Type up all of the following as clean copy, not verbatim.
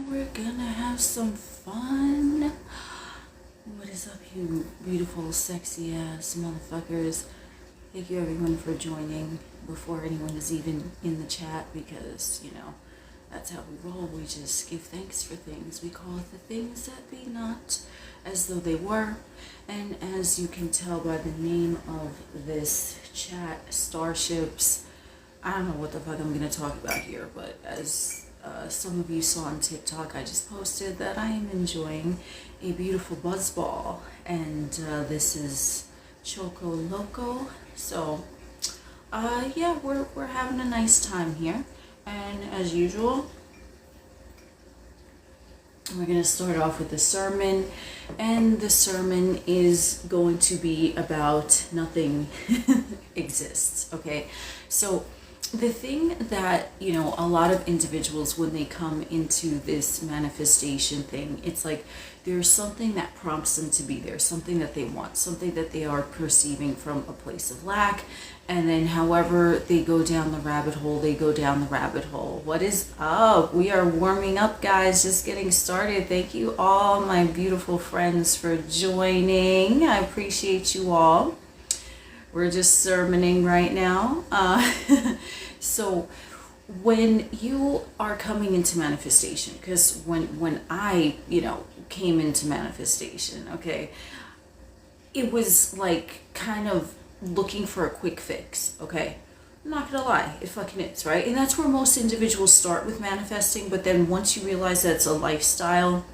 we're gonna have some fun. What is up, you beautiful, sexy ass motherfuckers? Thank you everyone for joining before anyone is even in the chat, because, you know, that's how we roll. We just give thanks for things. We call it the things that be not as though they were. And as you can tell by the name of this chat, Starships, I don't know what the fuck I'm going to talk about here, but as some of you saw on TikTok, I just posted that I am enjoying a beautiful buzz ball, and this is Choco Loco. So yeah, we're having a nice time here, and as usual, we're going to start off with the sermon, and the sermon is going to be about nothing exists. Okay, so the thing that, you know, a lot of individuals, when they come into this manifestation thing, it's like there's something that prompts them to be there, something that they want, something that they are perceiving from a place of lack, and then however they go down the rabbit hole, they go down the rabbit hole. What is up? We are warming up, guys, just getting started. Thank you all, my beautiful friends, for joining. I appreciate you all. We're just sermoning right now. So when you are coming into manifestation, because when I, you know, came into manifestation, okay, it was like kind of looking for a quick fix, okay? I'm not gonna lie, it fucking is, right? And that's where most individuals start with manifesting, but then once you realize that it's a lifestyle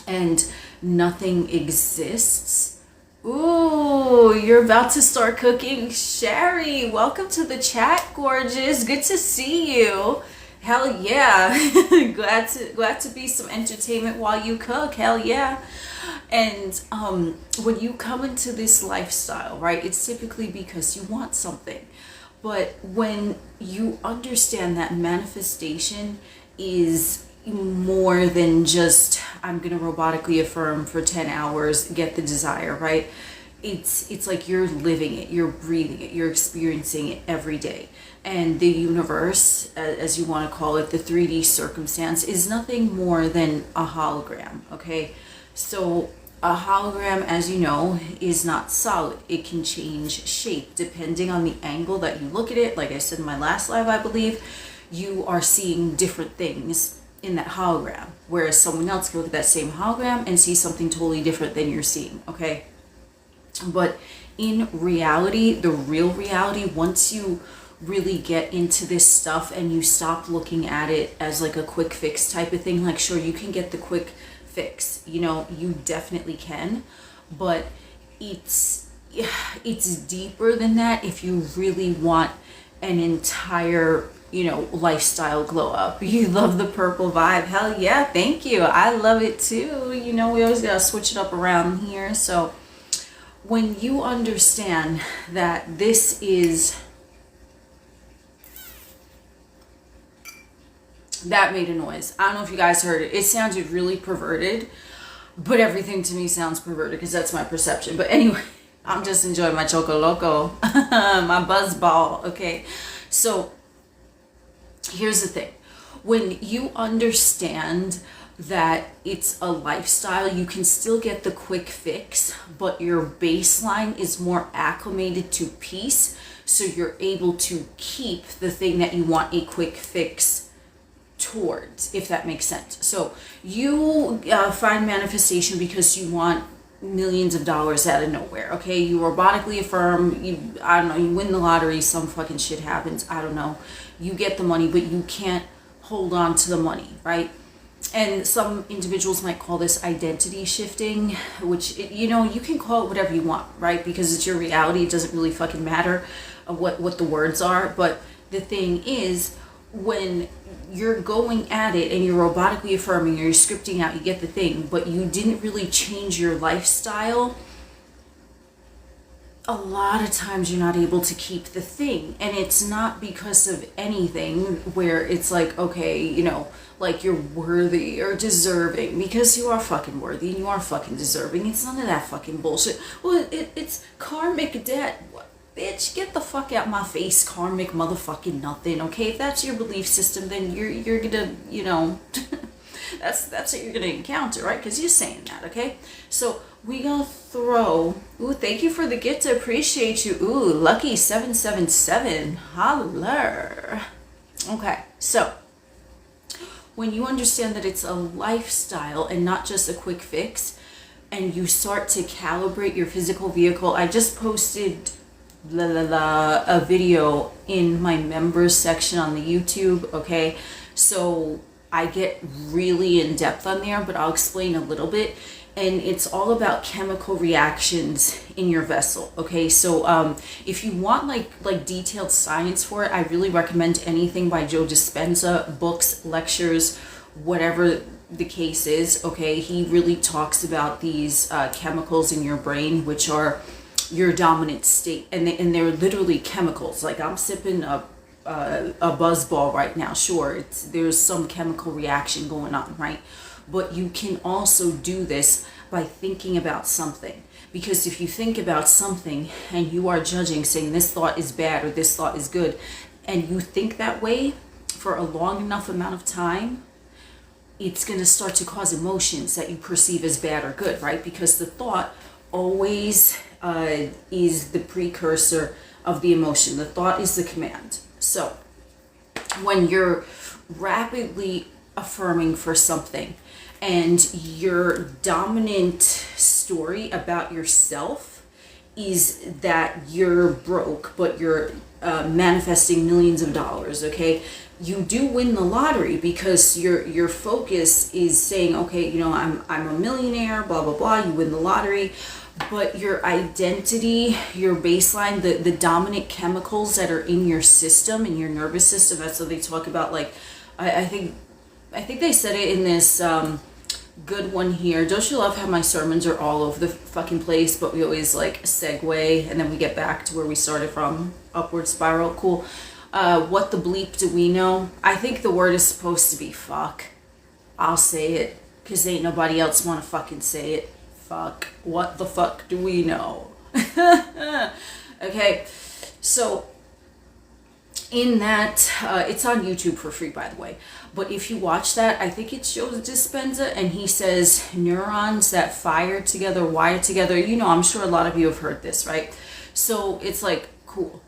and nothing exists. Ooh, you're about to start cooking. Sherry, welcome to the chat, gorgeous. Good to see you. Hell yeah. glad to be some entertainment while you cook. Hell yeah. And when you come into this lifestyle, right, it's typically because you want something. But when you understand that manifestation is more than just I'm gonna robotically affirm for 10 hours, get the desire, right? It's like you're living it, you're breathing it, you're experiencing it every day. And the universe, as you want to call it, the 3D circumstance, is nothing more than a hologram, okay? So a hologram, as you know, is not solid. It can change shape depending on the angle that you look at it. Like I said in my last live, I believe, you are seeing different things in that hologram, whereas someone else can look at that same hologram and see something totally different than you're seeing, okay? But in reality, the real reality, once you really get into this stuff and you stop looking at it as like a quick fix type of thing, like sure, you can get the quick fix, you know, you definitely can, but it's deeper than that. If you really want an entire, you know, lifestyle glow up. You love the purple vibe. Hell yeah, thank you. I love it too. You know, we always gotta switch it up around here. So when you understand that this is, that made a noise. I don't know if you guys heard it. It sounded really perverted, but everything to me sounds perverted because that's my perception. But anyway, I'm just enjoying my Choco Loco, my buzz ball. Okay, so here's the thing. When you understand that it's a lifestyle, you can still get the quick fix, but your baseline is more acclimated to peace, so you're able to keep the thing that you want a quick fix towards, if that makes sense. So you find manifestation because you want millions of dollars out of nowhere, okay? You robotically affirm, I don't know, you win the lottery, some fucking shit happens, I don't know, you get the money, but you can't hold on to the money, right? And some individuals might call this identity shifting, which, you know, you can call it whatever you want, right? Because it's your reality. It doesn't really fucking matter what the words are. But the thing is, when you're going at it and you're robotically affirming or you're scripting out, you get the thing, but you didn't really change your lifestyle, a lot of times you're not able to keep the thing. And it's not because of anything where it's like, okay, you know, like you're worthy or deserving, because you are fucking worthy and you are fucking deserving. It's none of that fucking bullshit. Well, it's karmic debt. What? Bitch, get the fuck out my face, karmic motherfucking nothing, okay? If that's your belief system, then you're gonna, you know, That's what you're gonna encounter, right? Because you're saying that, okay? So we gonna throw. Ooh, thank you for the gift. I appreciate you. Ooh, lucky 777. Holler. Okay, so when you understand that it's a lifestyle and not just a quick fix, and you start to calibrate your physical vehicle, I just posted a video in my members section on the YouTube, okay? So I get really in depth on there, but I'll explain a little bit. And it's all about chemical reactions in your vessel, okay? So if you want like detailed science for it, I really recommend anything by Joe Dispenza, books, lectures, whatever the case is, okay? He really talks about these chemicals in your brain, which are your dominant state, and they're literally chemicals. Like I'm sipping a buzz ball right now. Sure, there's some chemical reaction going on, right? But you can also do this by thinking about something. Because if you think about something and you are judging, saying this thought is bad or this thought is good, and you think that way for a long enough amount of time, it's going to start to cause emotions that you perceive as bad or good, right? Because the thought always is the precursor of the emotion. The thought is the command. So when you're rapidly affirming for something and your dominant story about yourself is that you're broke, but you're manifesting millions of dollars, okay? You do win the lottery because your focus is saying, okay, you know, I'm a millionaire, blah, blah, blah. You win the lottery. But your identity, your baseline, the dominant chemicals that are in your system, in your nervous system, that's what they talk about. Like, I think they said it in this good one here. Don't you love how my sermons are all over the fucking place, but we always like segue and then we get back to where we started from, upward spiral. Cool. What the bleep do we know? I think the word is supposed to be fuck. I'll say it because ain't nobody else want to fucking say it. Fuck. What the fuck do we know? Okay, so in that, it's on YouTube for free, by the way. But if you watch that, I think it's Joe Dispenza, and he says neurons that fire together, wire together. You know, I'm sure a lot of you have heard this, right? So it's like, cool.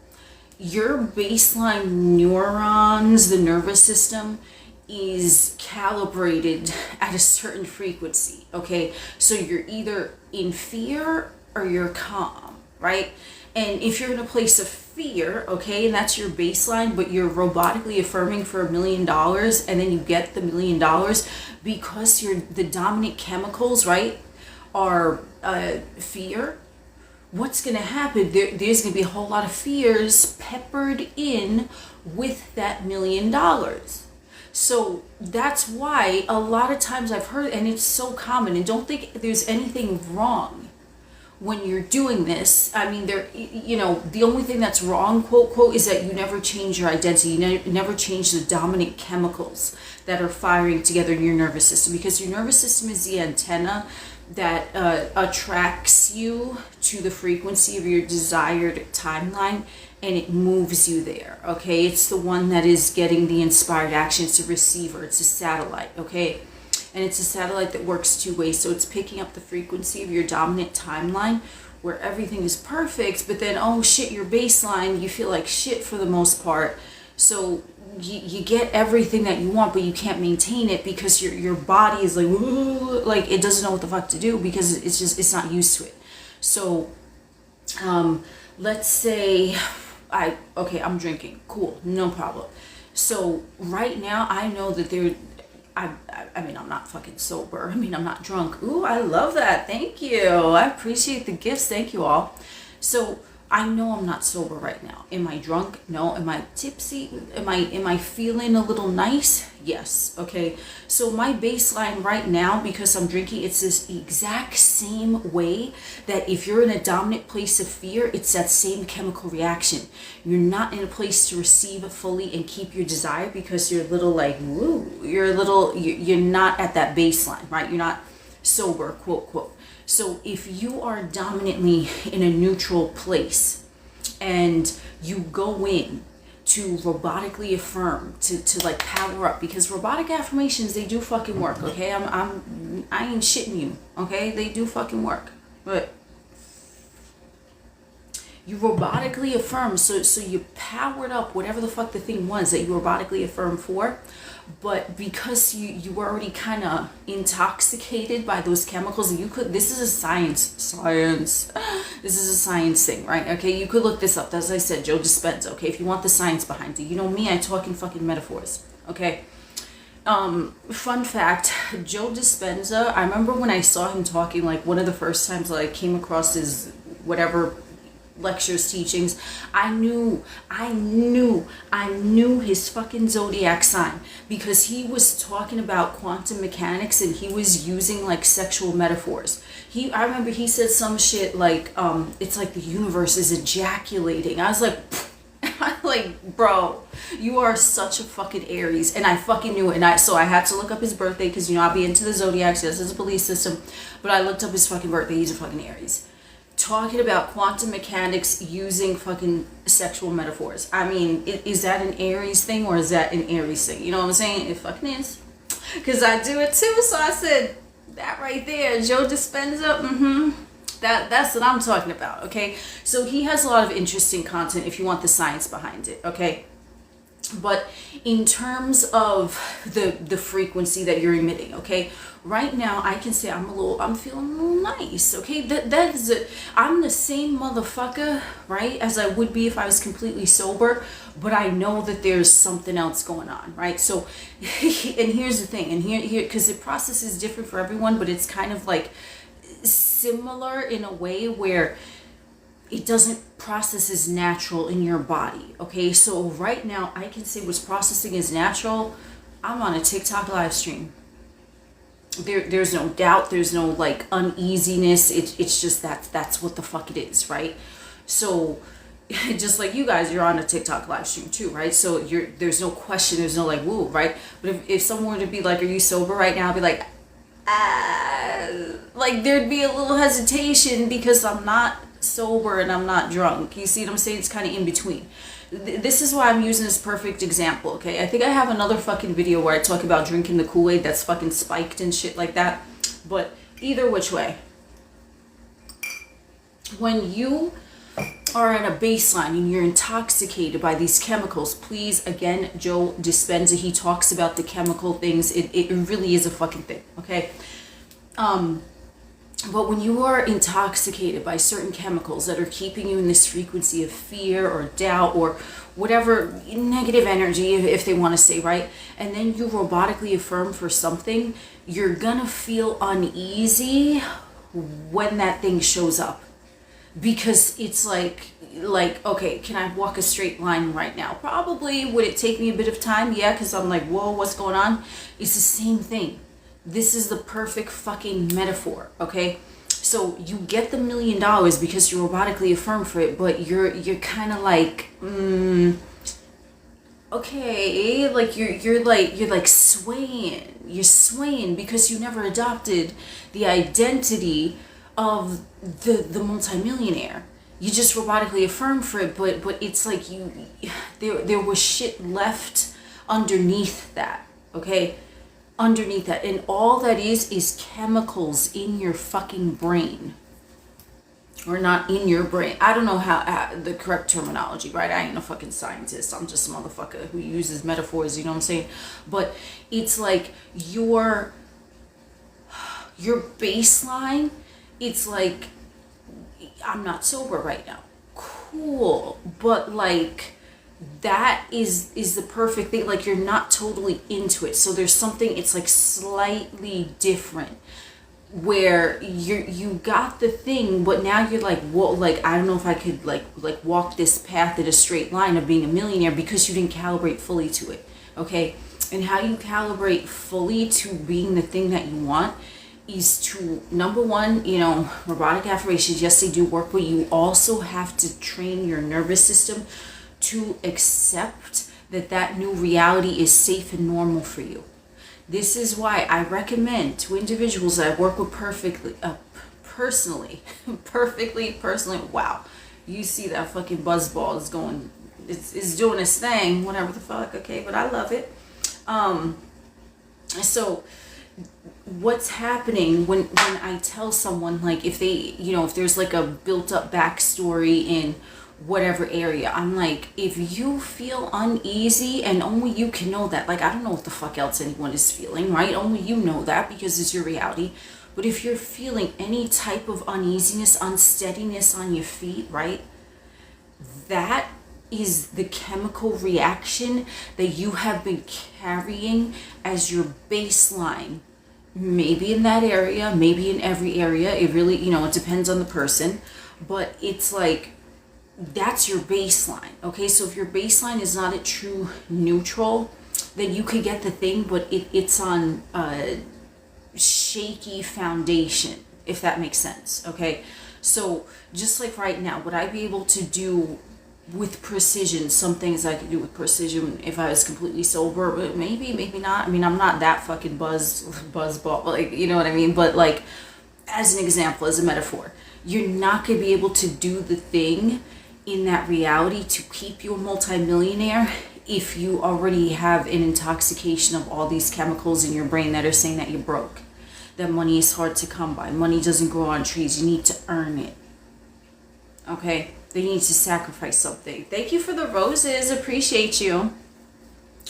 Your baseline neurons, the nervous system, is calibrated at a certain frequency, okay? So you're either in fear or you're calm, right? And if you're in a place of fear, okay, and that's your baseline, but you're robotically affirming for $1 million and then you get the $1 million because the dominant chemicals, right, are fear. What's going to happen? There's going to be a whole lot of fears peppered in with that $1 million. So that's why a lot of times I've heard, and it's so common, and don't think there's anything wrong when you're doing this. I mean, you know, the only thing that's wrong, quote, quote, is that you never change your identity. You never change the dominant chemicals that are firing together in your nervous system, because your nervous system is the antenna that attracts you to the frequency of your desired timeline, and it moves you there, okay? It's the one that is getting the inspired action. It's a receiver. It's a satellite, okay? And it's a satellite that works two ways. So it's picking up the frequency of your dominant timeline where everything is perfect, but then, oh shit, your baseline, you feel like shit for the most part. So you get everything that you want, but you can't maintain it because your body is like, woo, like it doesn't know what the fuck to do because it's not used to it. So let's say I'm drinking. Cool, no problem. So right now I know that I mean, I'm not fucking sober. I mean, I'm not drunk. Ooh, I love that. Thank you. I appreciate the gifts. Thank you all. So I know I'm not sober right now. Am I drunk? No. Am I tipsy? Am I feeling a little nice? Yes. Okay. So my baseline right now, because I'm drinking, it's this exact same way that if you're in a dominant place of fear, it's that same chemical reaction. You're not in a place to receive fully and keep your desire because you're a little like, woo, you're not at that baseline, right? You're not sober, quote, quote. So if you are dominantly in a neutral place and you go in to robotically affirm, to like power up, because robotic affirmations, they do fucking work, okay? I ain't shitting you, okay? They do fucking work. But you robotically affirm, so you powered up whatever the fuck the thing was that you robotically affirmed for, but because you were already kind of intoxicated by those chemicals, and you could, this is a science, this is a science thing, right? Okay, you could look this up. As I said, Joe Dispenza, okay, if you want the science behind it. You know me, I talk in fucking metaphors, okay? Fun fact, Joe Dispenza, I remember when I saw him talking, like one of the first times that I came across his whatever lectures, teachings, I knew his fucking zodiac sign, because he was talking about quantum mechanics and he was using like sexual metaphors. I remember he said some shit like, it's like the universe is ejaculating. I was like, bro, you are such a fucking Aries, and I fucking knew it. So I had to look up his birthday, because you know I'll be into the zodiac, so this is a belief system, but I looked up his fucking birthday. He's a fucking Aries. Talking about quantum mechanics using fucking sexual metaphors. I mean, is that an Aries thing, or is that an Aries thing? You know what I'm saying? It fucking is. Because I do it too, so I said, that right there, Joe Dispenza, that's what I'm talking about, okay? So he has a lot of interesting content if you want the science behind it, okay? But in terms of the frequency that you're emitting, okay, right now I can say I'm feeling a little nice, okay? That is it. I'm the same motherfucker, right, as I would be if I was completely sober, but I know that there's something else going on, right? So, and here's the thing, and here, because the process is different for everyone, but it's kind of like similar in a way where it doesn't process as natural in your body, okay? So right now I can say what's processing is natural. I'm on a TikTok live stream. There's no doubt, there's no like uneasiness. It's just that's what the fuck it is, right? So just like you guys, you're on a TikTok live stream too, right? So there's no question, there's no like woo, right? But if someone were to be like, are you sober right now? I'd be like, like there'd be a little hesitation, because I'm not sober and I'm not drunk. You see what I'm saying? It's kind of in between. This is why I'm using this perfect example, okay? I think I have another fucking video where I talk about drinking the Kool-Aid that's fucking spiked and shit like that. But either which way, when you are at a baseline and you're intoxicated by these chemicals, please, again, Joe Dispenza, he talks about the chemical things. It really is a fucking thing, okay? But when you are intoxicated by certain chemicals that are keeping you in this frequency of fear or doubt or whatever negative energy, if they want to say, right, and then you robotically affirm for something, you're gonna feel uneasy when that thing shows up, because it's like, okay, can I walk a straight line right now? Probably. Would it take me a bit of time? Yeah, because I'm like, whoa, what's going on? It's the same thing. This is the perfect fucking metaphor, okay? So you get the $1 million because you robotically affirm for it, but you're kind of like, okay, like you're swaying. You're swaying because you never adopted the identity of the multimillionaire. You just robotically affirm for it, but it's like there was shit left underneath that, okay? Underneath that, and all that is chemicals in your fucking brain, or not in your brain. I don't know how the correct terminology, right? I ain't a fucking scientist. I'm just a motherfucker who uses metaphors, you know what I'm saying? But it's like your baseline, it's like, I'm not sober right now, cool, but like that is the perfect thing. Like you're not totally into it, so there's something, it's like slightly different, where you got the thing, but now you're like, well, like I don't know if I could like walk this path in a straight line of being a millionaire, because you didn't calibrate fully to it, okay? And how you calibrate fully to being the thing that you want is to, number one, you know, robotic affirmations, yes, they do work, but you also have to train your nervous system to accept that new reality is safe and normal for you. This is why I recommend to individuals that I work with personally, wow, you see that fucking buzzball is going it's doing its thing, whatever the fuck, okay, but I love it. So what's happening when I tell someone, like, if they, if there's like a built up backstory in whatever area, I'm like, if you feel uneasy, and only you can know that, like, I don't know what the fuck else anyone is feeling, right? Only you know that because it's your reality. But if you're feeling any type of uneasiness, unsteadiness on your feet, right, that is the chemical reaction that you have been carrying as your baseline. Maybe in that area, maybe in every area. It really, it depends on the person. But it's like, that's your baseline, okay? So if your baseline is not at true neutral, then you could get the thing, but it's on a shaky foundation, if that makes sense, okay? So just like right now, would I be able to do with precision some things I could do with precision if I was completely sober? But maybe not. I mean, I'm not that fucking buzzball, like, you know what I mean? But like, as an example, as a metaphor, you're not going to be able to do the thing in that reality to keep you a multimillionaire if you already have an intoxication of all these chemicals in your brain that are saying that you're broke, that money is hard to come by, money doesn't grow on trees, you need to earn it, okay? They need to sacrifice something. Thank you for the roses. Appreciate you.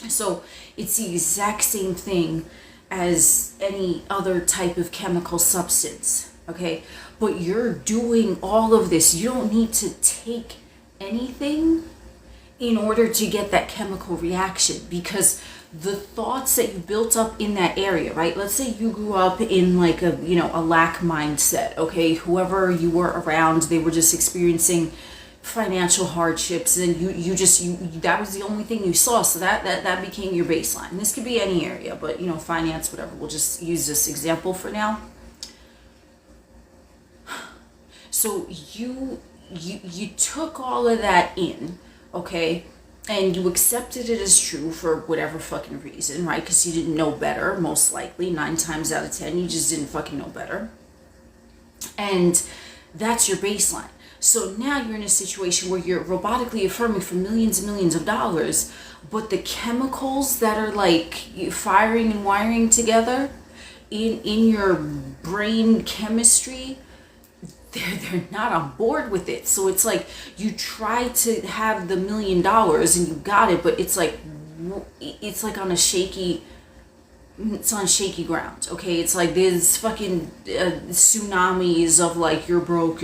So it's the exact same thing as any other type of chemical substance. Okay. But you're doing all of this. You don't need to take anything in order to get that chemical reaction, because the thoughts that you built up in that area, right? Let's say you grew up in like a lack mindset. Okay. Whoever you were around, they were just experiencing financial hardships, and you that was the only thing you saw, so that became your baseline. And this could be any area, but finance, whatever, we'll just use this example for now. So you took all of that in, okay, and you accepted it as true for whatever fucking reason, right? Because you didn't know better, most likely. 9 times out of 10 you just didn't fucking know better, and that's your baseline. So now you're in a situation where you're robotically affirming for millions and millions of dollars, but the chemicals that are like firing and wiring together in your brain chemistry, they're not on board with it. So it's like you try to have the $1 million and you got it, but it's like on a shaky. It's on shaky ground, okay? It's like there's fucking tsunamis of like, you're broke,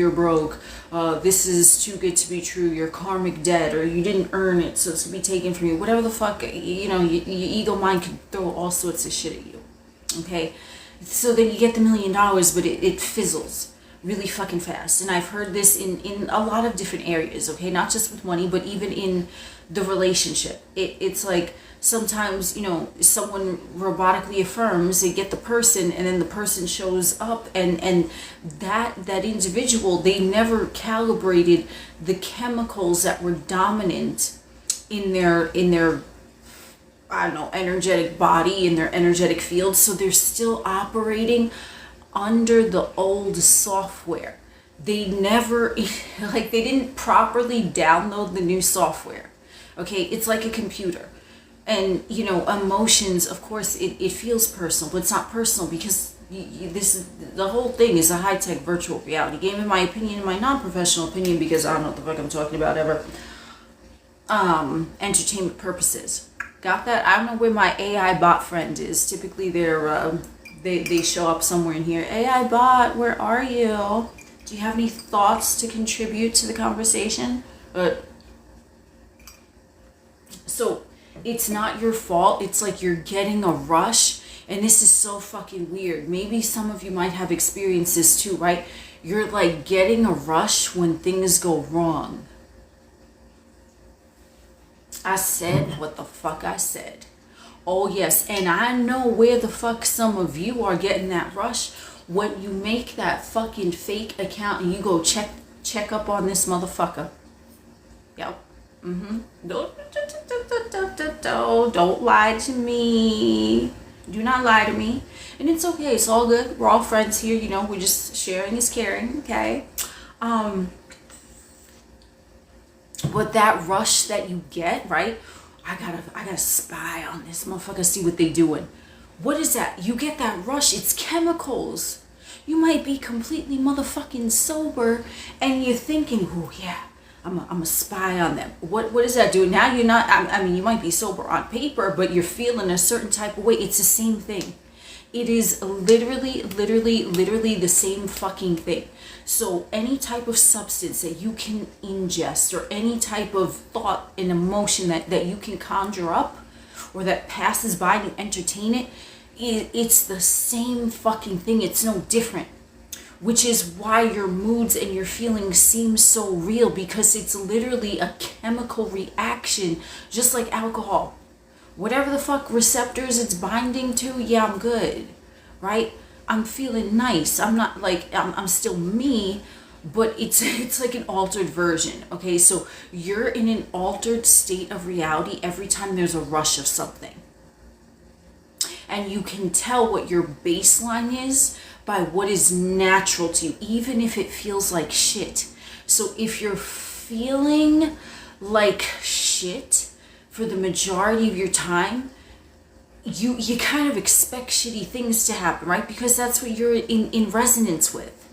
this is too good to be true, you're karmic debt, or you didn't earn it, so it's gonna be taken from you, whatever the fuck, your ego mind can throw all sorts of shit at you, okay? So then you get the $1 million, but it fizzles really fucking fast. And I've heard this in a lot of different areas, okay? Not just with money, but even in the relationship. It's like, sometimes, someone robotically affirms, they get the person, and then the person shows up, and that individual, they never calibrated the chemicals that were dominant in their I don't know, energetic body, in their energetic field. So they're still operating under the old software. They never, like, they didn't properly download the new software. Okay, it's like a computer. And, emotions, of course, it feels personal, but it's not personal, because the whole thing is a high-tech virtual reality game, in my opinion, in my non-professional opinion, because I don't know what the fuck I'm talking about ever. Entertainment purposes. Got that? I don't know where my AI bot friend is. Typically, they show up somewhere in here. AI bot, where are you? Do you have any thoughts to contribute to the conversation? So it's not your fault. It's like you're getting a rush, and this is so fucking weird. Maybe some of you might have experienced this too, right? You're like getting a rush when things go wrong. I said what the fuck I said. Oh yes, and I know where the fuck some of you are getting that rush, when you make that fucking fake account and you go check up on this motherfucker. Yep. Don't lie to me. Do not lie to me. And it's okay. It's all good. We're all friends here. We're just sharing is caring. Okay. But that rush that you get, right? I gotta spy on this motherfucker, see what they doing. What is that? You get that rush. It's chemicals. You might be completely motherfucking sober, and you're thinking, oh yeah, I'm a spy on them. What is that doing? Now you're not. I mean, you might be sober on paper, but you're feeling a certain type of way. It's the same thing. It is literally the same fucking thing. So any type of substance that you can ingest, or any type of thought and emotion that you can conjure up, or that passes by and entertain it, it's the same fucking thing. It's no different. Which is why your moods and your feelings seem so real, because it's literally a chemical reaction, just like alcohol. Whatever the fuck receptors it's binding to, yeah, I'm good, right? I'm feeling nice. I'm not like, I'm still me, but it's like an altered version, okay? So you're in an altered state of reality every time there's a rush of something. And you can tell what your baseline is by what is natural to you, even if it feels like shit. So if you're feeling like shit for the majority of your time, you kind of expect shitty things to happen, right? Because that's what you're in resonance with.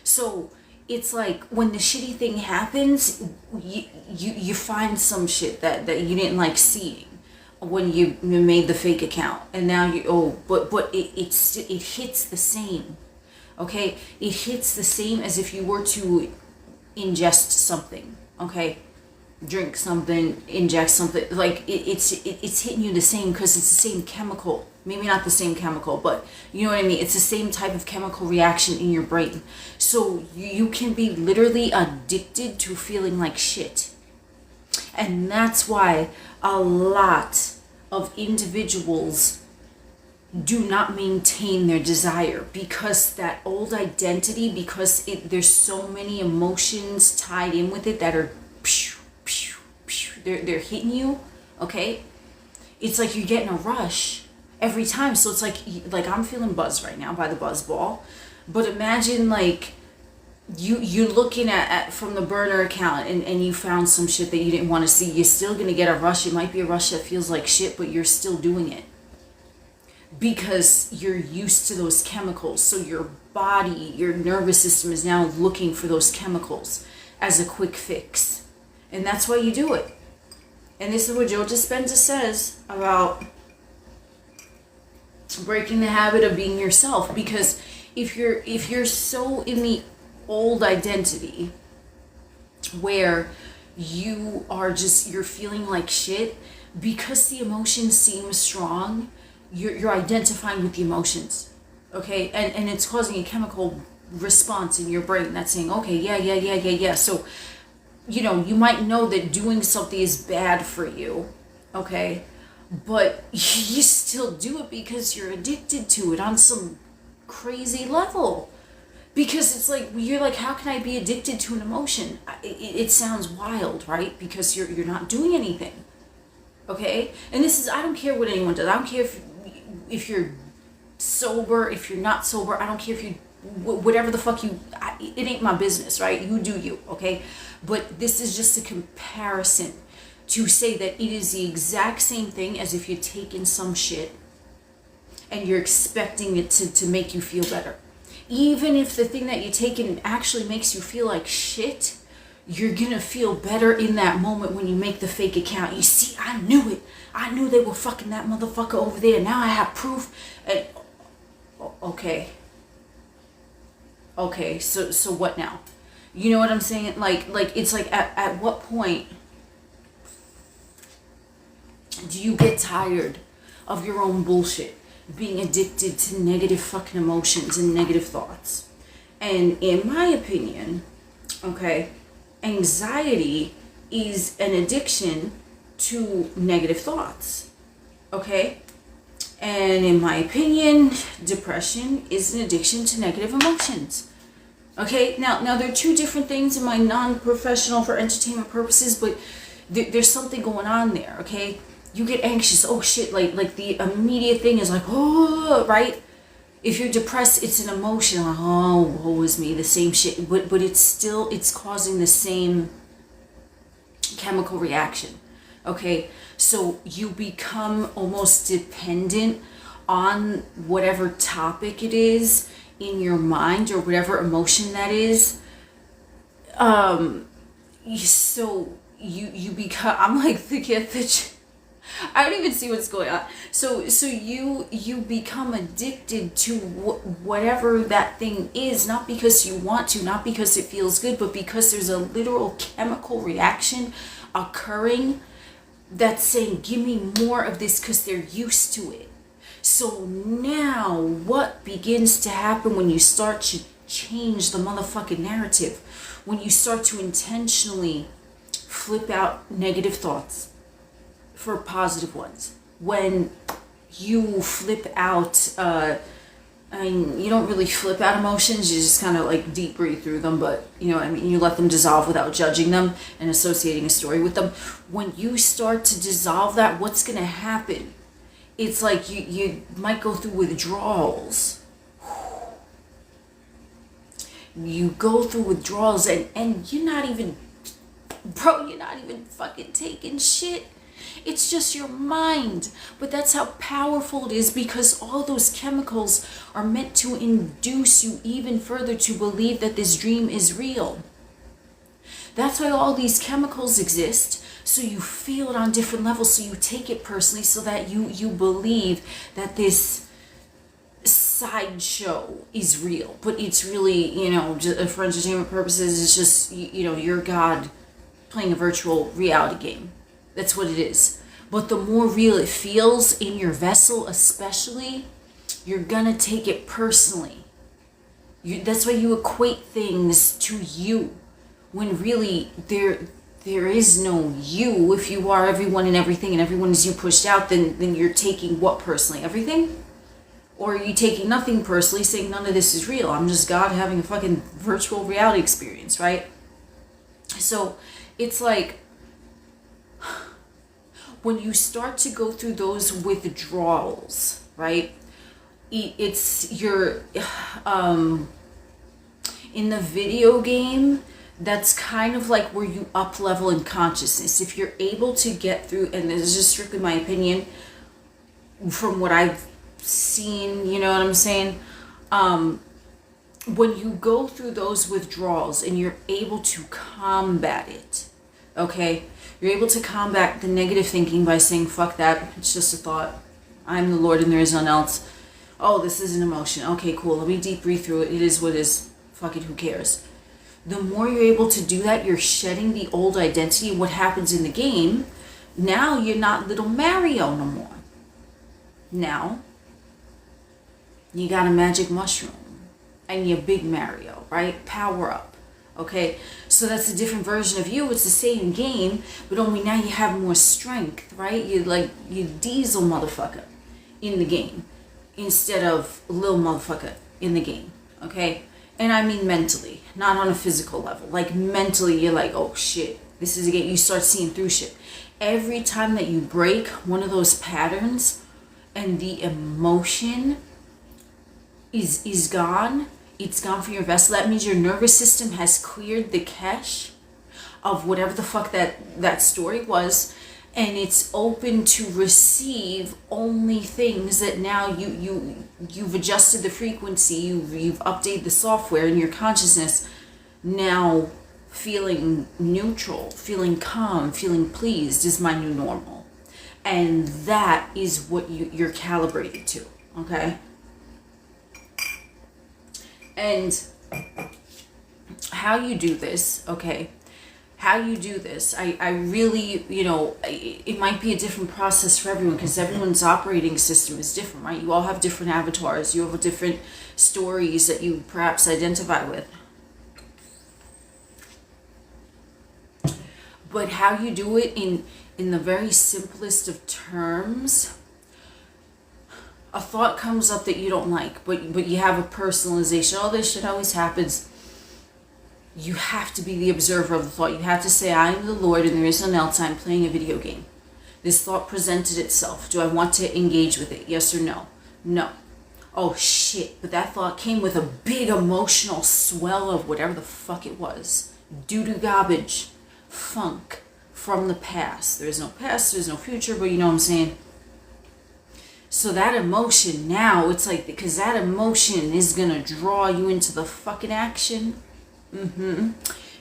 So it's like when the shitty thing happens, you find some shit that you didn't like seeing when you made the fake account, and now but it hits the same, okay? It hits the same as if you were to ingest something, okay? Drink something, inject something, like it's hitting you the same, because it's the same chemical. Maybe not the same chemical, but you know what I mean. It's the same type of chemical reaction in your brain. So you can be literally addicted to feeling like shit. And that's why a lot of individuals do not maintain their desire, because that old identity, because there's so many emotions tied in with it that are they're hitting you, okay? It's like you're getting a rush every time. So it's like I'm feeling buzzed right now by the buzz ball, but imagine like you're looking at from the burner account, and you found some shit that you didn't want to see. You're still gonna get a rush. It might be a rush that feels like shit, but you're still doing it because you're used to those chemicals. So your body, your nervous system is now looking for those chemicals as a quick fix, and that's why you do it. And this is what Joe Dispenza says about breaking the habit of being yourself. Because if you're so in the old identity where you're feeling like shit, because the emotions seem strong, you're identifying with the emotions, okay? And it's causing a chemical response in your brain that's saying, okay, yeah. So you might know that doing something is bad for you, okay? But you still do it because you're addicted to it on some crazy level. Because it's like, you're like, how can I be addicted to an emotion? It sounds wild, right? Because you're not doing anything, okay? And this is, I don't care what anyone does. I don't care if you're sober, if you're not sober. I don't care if you, whatever the fuck it ain't my business, right? You do you, okay? But this is just a comparison to say that it is the exact same thing as if you're taking some shit and you're expecting it to make you feel better. Even if the thing that you're taking actually makes you feel like shit, you're gonna feel better in that moment when you make the fake account. You see, I knew it. I knew they were fucking that motherfucker over there. Now I have proof. And okay, so what now? You know what I'm saying? Like it's like at what point do you get tired of your own bullshit, being addicted to negative fucking emotions and negative thoughts? And in my opinion, okay, anxiety is an addiction to negative thoughts, okay? And in my opinion, depression is an addiction to negative emotions. Okay, now there are two different things in my non-professional for entertainment purposes, but there's something going on there, okay? You get anxious, oh shit, like the immediate thing is like, oh, right? If you're depressed, it's an emotion, like, oh, woe is me, the same shit, but it's causing the same chemical reaction. Okay, so you become almost dependent on whatever topic it is in your mind or whatever emotion that is. So you become, I'm like the kid that I don't even see what's going on. So you become addicted to whatever that thing is, not because you want to, not because it feels good, but because there's a literal chemical reaction occurring that's saying, give me more of this, because they're used to it. So now what begins to happen when you start to change the motherfucking narrative, when you start to intentionally flip out negative thoughts for positive ones, when you flip out, I mean, you don't really flip out emotions, you just kind of like deep breathe through them, but you know what I mean, you let them dissolve without judging them and associating a story with them. When you start to dissolve that, what's going to happen? It's like you might go through withdrawals. You go through withdrawals and you're not even, bro, you're not even fucking taking shit. It's just your mind. But that's how powerful it is, because all those chemicals are meant to induce you even further to believe that this dream is real. That's why all these chemicals exist, so you feel it on different levels, so you take it personally, so that you believe that this sideshow is real. But it's really, you know, just for entertainment purposes, it's just, you know, your God playing a virtual reality game. That's what it is. But the more real it feels in your vessel, especially, you're gonna take it personally. That's why you equate things to you, when really there is no you. If you are everyone and everything, and everyone is you pushed out, then you're taking what personally? Everything? Or are you taking nothing personally, saying none of this is real? I'm just God having a fucking virtual reality experience, right? So it's like, when you start to go through those withdrawals, right? It's your, in the video game, that's kind of like where you up level in consciousness. If you're able to get through, and this is just strictly my opinion from what I've seen, you know what I'm saying? When you go through those withdrawals and you're able to combat it, okay? You're able to combat the negative thinking by saying, fuck that, it's just a thought. I'm the Lord and there is none else. Oh, this is an emotion. Okay, cool. Let me deep breathe through it. It is what it is. Fuck it, who cares? The more you're able to do that, you're shedding the old identity. What happens in the game, now you're not little Mario no more. Now, you got a magic mushroom. And you're big Mario, right? Power up. Okay, so that's a different version of you. It's the same game, but only now you have more strength, right? You diesel motherfucker in the game instead of little motherfucker in the game, okay? And I mean mentally, not on a physical level. Like mentally, you're like, oh shit, this is a game. You start seeing through shit. Every time that you break one of those patterns and the emotion is gone, it's gone from your vessel. That means your nervous system has cleared the cache of whatever the fuck that story was, and it's open to receive only things that now you've adjusted the frequency, you've updated the software in your consciousness. Now feeling neutral, feeling calm, feeling pleased is my new normal, and that is what you're calibrated to. Okay. And how you do this, okay, how you do this, I really, you know, it might be a different process for everyone, because everyone's operating system is different, right? You all have different avatars, you have different stories that you perhaps identify with. But how you do it in the very simplest of terms, a thought comes up that you don't like, but you have a personalization. Oh, this shit always happens. You have to be the observer of the thought. You have to say, I am the Lord and there is none else. I'm playing a video game. This thought presented itself. Do I want to engage with it? Yes or no? No. Oh shit, but that thought came with a big emotional swell of whatever the fuck it was. Doo-doo garbage, funk, from the past. There's no past, there's no future, but you know what I'm saying? So that emotion now, it's like, because that emotion is gonna draw you into the fucking action.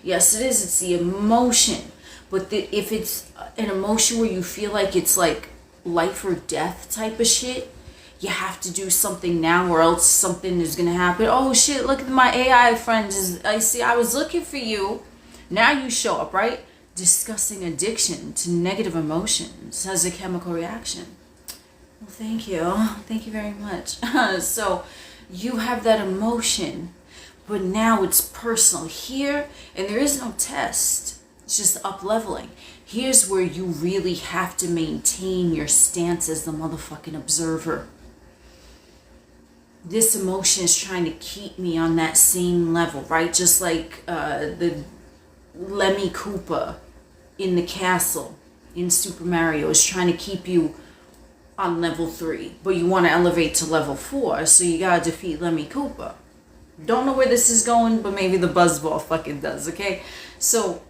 Yes, it is. It's the emotion. But if it's an emotion where you feel like it's like life or death type of shit, you have to do something now or else something is gonna happen. Oh shit, look at my AI friends. I see, I was looking for you. Now you show up, right? Discussing addiction to negative emotions as a chemical reaction. Well, thank you. Thank you very much. So you have that emotion, but now it's personal here, and there is no test. It's just up leveling. Here's where you really have to maintain your stance as the motherfucking observer. This emotion is trying to keep me on that same level, right? Just like the Lemmy Koopa in the castle in Super Mario is trying to keep you on level 3, but you want to elevate to level 4, so you gotta defeat Lemmy Koopa. Don't know where this is going, but maybe the buzzball fucking does, okay? So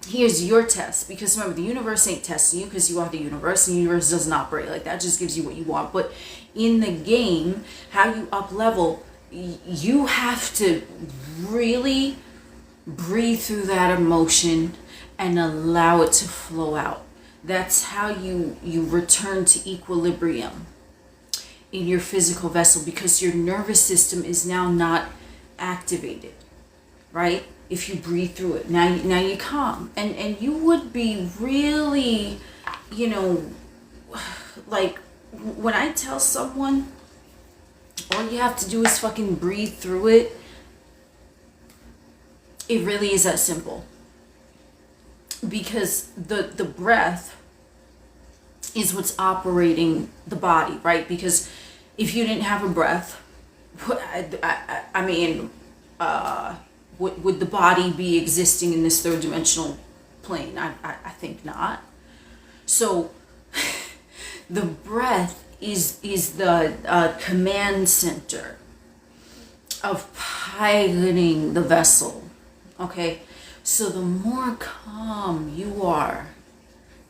here's your test, because remember, the universe ain't testing you because you are the universe, and the universe doesn't operate like that. It just gives you what you want. But in the game, how you up level, you have to really breathe through that emotion and allow it to flow out. That's how you return to equilibrium in your physical vessel, because your nervous system is now not activated, right? If you breathe through it, now you calm, and you would be really, you know, like when I tell someone all you have to do is fucking breathe through it, it really is that simple. Because the breath is what's operating the body, right? Because if you didn't have a breath, I mean, would the body be existing in this third dimensional plane? I think not. So the breath is the command center of piloting the vessel, okay? So the more calm you are,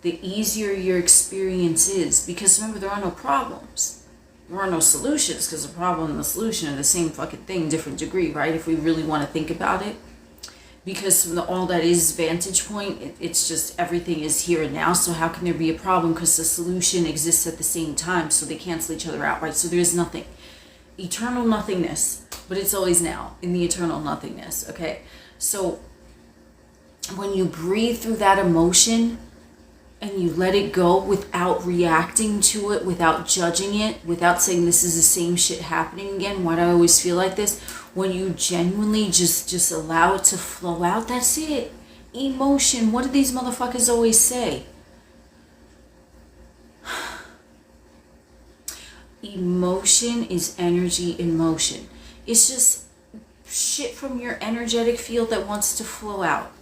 the easier your experience is. Because remember, there are no problems. There are no solutions, because the problem and the solution are the same fucking thing, different degree, right? If we really want to think about it. Because from all that is vantage point, it's just everything is here and now. So how can there be a problem? Because the solution exists at the same time. So they cancel each other out, right? So there's nothing. Eternal nothingness. But it's always now in the eternal nothingness, okay? So when you breathe through that emotion and you let it go without reacting to it, without judging it, without saying this is the same shit happening again, why do I always feel like this? When you genuinely just allow it to flow out, that's it. Emotion. What do these motherfuckers always say? Emotion is energy in motion. It's just shit from your energetic field that wants to flow out.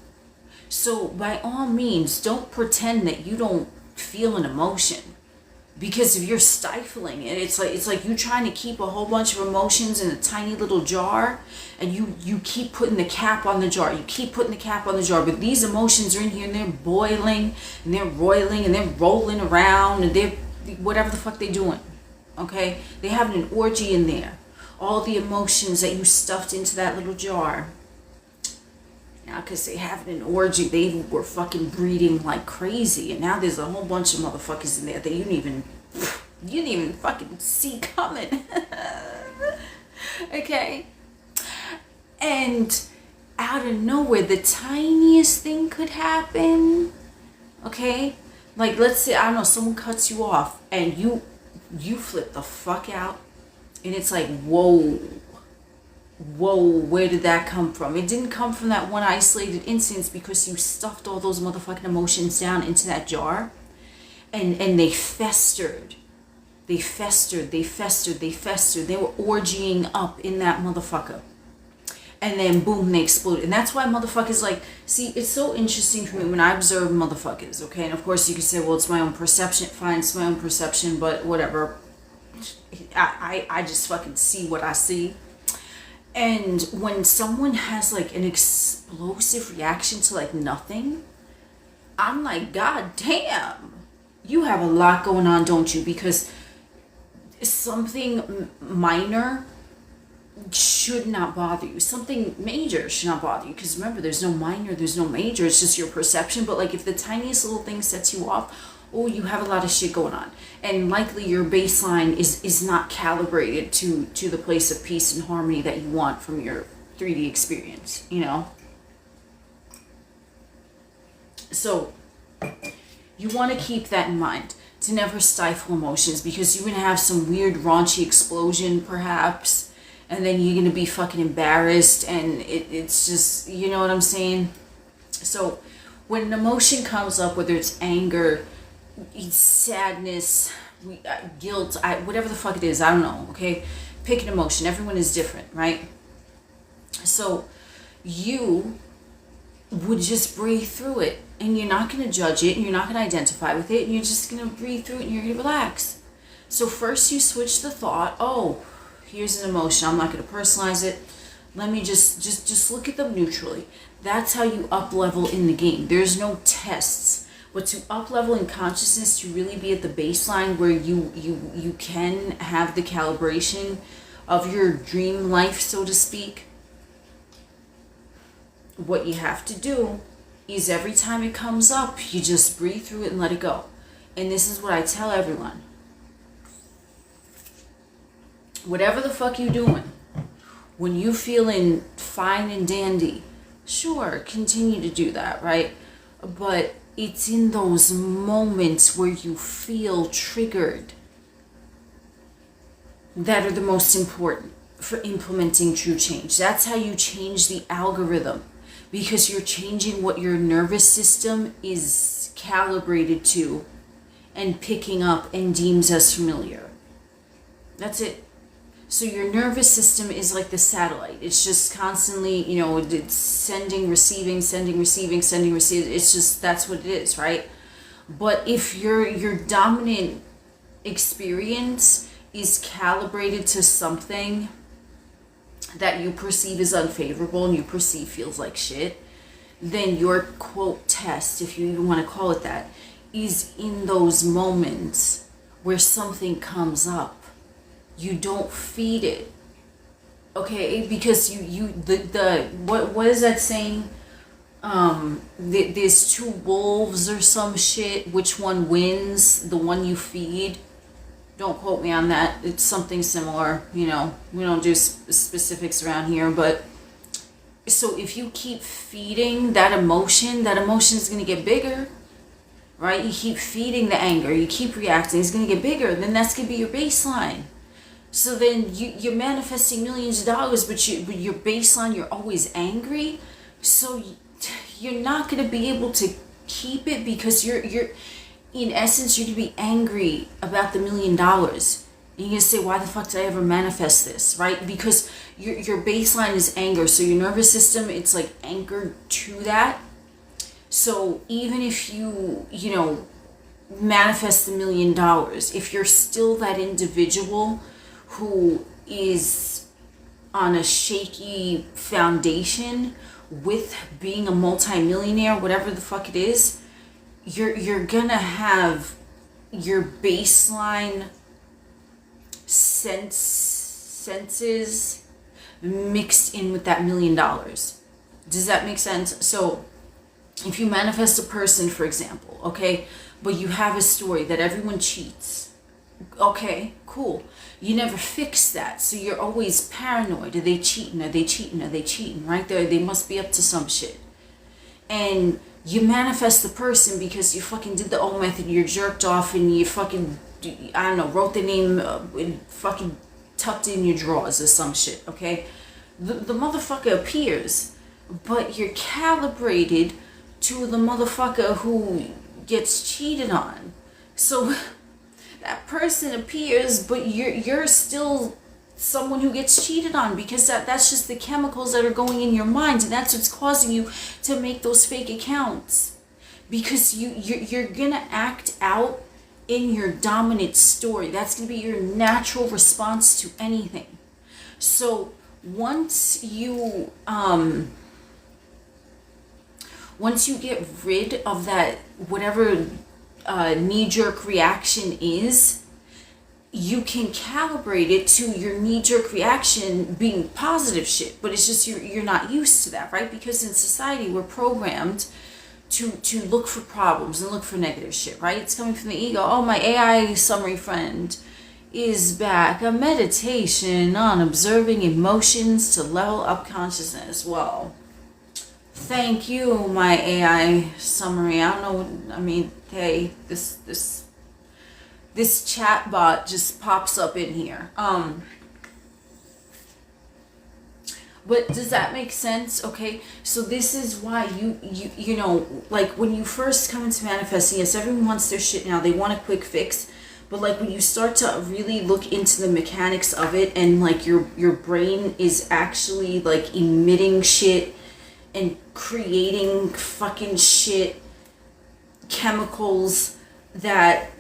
So by all means, don't pretend that you don't feel an emotion, because if you're stifling it, it's like you trying to keep a whole bunch of emotions in a tiny little jar, and you keep putting the cap on the jar. You keep putting the cap on the jar, but these emotions are in here and they're boiling and they're roiling and they're rolling around and they're whatever the fuck they're doing. Okay, they have an orgy in there. All the emotions that you stuffed into that little jar. Now, because they have an orgy, they were fucking breeding like crazy, and now there's a whole bunch of motherfuckers in there that you didn't even fucking see coming. Okay, and out of nowhere, the tiniest thing could happen. Okay, like let's say, I don't know, someone cuts you off, and you flip the fuck out, and it's like, whoa, where did that come from? It didn't come from that one isolated instance, because you stuffed all those motherfucking emotions down into that jar, and they festered. They festered. They were orgying up in that motherfucker. And then boom, they exploded. And that's why motherfuckers, like, see, it's so interesting for me when I observe motherfuckers, okay? And of course you can say, well, it's my own perception. Fine, it's my own perception, but whatever. I just fucking see what I see. And when someone has like an explosive reaction to like nothing, I'm like, God damn, you have a lot going on, don't you? Because something minor should not bother you. Something major should not bother you. Because remember, there's no minor, there's no major. It's just your perception. But like if the tiniest little thing sets you off, oh, you have a lot of shit going on. And likely your baseline is not calibrated to the place of peace and harmony that you want from your 3D experience, you know? So you want to keep that in mind, to never stifle emotions, because you're going to have some weird raunchy explosion perhaps, and then you're going to be fucking embarrassed, and it's just, you know what I'm saying? So when an emotion comes up, whether it's anger, sadness, guilt, whatever the fuck it is, I don't know, okay? Pick an emotion. Everyone is different, right? So you would just breathe through it, and you're not going to judge it, and you're not going to identify with it, and you're just going to breathe through it, and you're going to relax. So first you switch the thought, oh, here's an emotion, I'm not going to personalize it, let me just look at them neutrally. That's how you up level in the game. There's no tests. But to up level in consciousness, to really be at the baseline where you can have the calibration of your dream life, so to speak, what you have to do is every time it comes up, you just breathe through it and let it go. And this is what I tell everyone. Whatever the fuck you doing, when you feeling fine and dandy, sure, continue to do that, right? But it's in those moments where you feel triggered that are the most important for implementing true change. That's how you change the algorithm, because you're changing what your nervous system is calibrated to and picking up and deems as familiar. That's it. So your nervous system is like the satellite. It's just constantly, you know, it's sending, receiving, sending, receiving, sending, receiving. It's just, that's what it is, right? But if your dominant experience is calibrated to something that you perceive as unfavorable and you perceive feels like shit, then your quote test, if you even want to call it that, is in those moments where something comes up. You don't feed it, okay? Because what is that saying? There's two wolves or some shit. Which one wins? The one you feed. Don't quote me on that. It's something similar. You know, we don't do specifics around here, but so if you keep feeding that emotion is gonna get bigger, right? You keep feeding the anger, you keep reacting, it's gonna get bigger. Then that's gonna be your baseline. So then you're manifesting millions of dollars, but your baseline, you're always angry. So you're not going to be able to keep it, because you're in essence, you're going to be angry about the $1 million. And you're going to say, why the fuck did I ever manifest this, right? Because your baseline is anger. So your nervous system, it's like anchored to that. So even if you manifest the $1 million, if you're still that individual who is on a shaky foundation with being a multimillionaire, whatever the fuck it is, you're gonna have your baseline senses mixed in with that $1 million. Does that make sense? So if you manifest a person, for example, okay, but you have a story that everyone cheats, okay, cool. You never fix that, so you're always paranoid. Are they cheating? Are they cheating? Are they cheating? Right there, they must be up to some shit. And you manifest the person because you fucking did the old method. You jerked off and you fucking, I don't know, wrote the name and fucking tucked in your drawers or some shit. Okay, the motherfucker appears, but you're calibrated to the motherfucker who gets cheated on. So that person appears, but you're still someone who gets cheated on, because that's just the chemicals that are going in your mind, and that's what's causing you to make those fake accounts, because you're gonna act out in your dominant story. That's gonna be your natural response to anything. So once you once you get rid of that, whatever knee-jerk reaction is, you can calibrate it to your knee-jerk reaction being positive shit. But it's just you're not used to that, right? Because in society we're programmed to look for problems and look for negative shit, right? It's coming from the ego. Oh, my AI summary friend is back. A meditation on observing emotions to level up consciousness. Well, thank you, my AI summary. I don't know. I mean, hey, this chat bot just pops up in here. But does that make sense? Okay, so this is why you know, like when you first come into manifesting, yes, everyone wants their shit now. They want a quick fix. But like when you start to really look into the mechanics of it, and like your brain is actually like emitting shit and creating fucking shit, chemicals that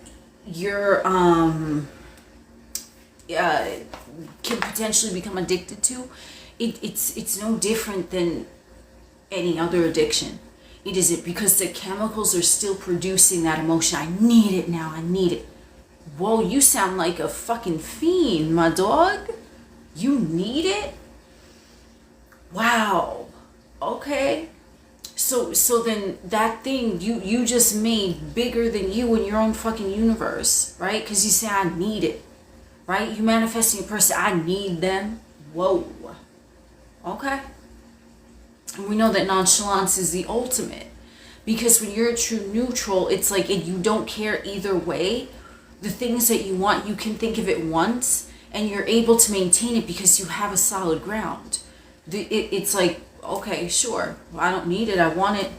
you're can potentially become addicted to. It's no different than any other addiction. It isn't, because the chemicals are still producing that emotion. I need it now. I need it. Whoa, you sound like a fucking fiend, my dog. You need it? Wow. Okay. So then that thing you just made bigger than you in your own fucking universe, right? Because you say, I need it, right? You manifesting a person, I need them. Whoa. Okay. And we know that nonchalance is the ultimate, because when you're a true neutral, it's like you don't care either way. The things that you want, you can think of it once and you're able to maintain it because you have a solid ground. It's like, okay, sure, well, I don't need it, I want it.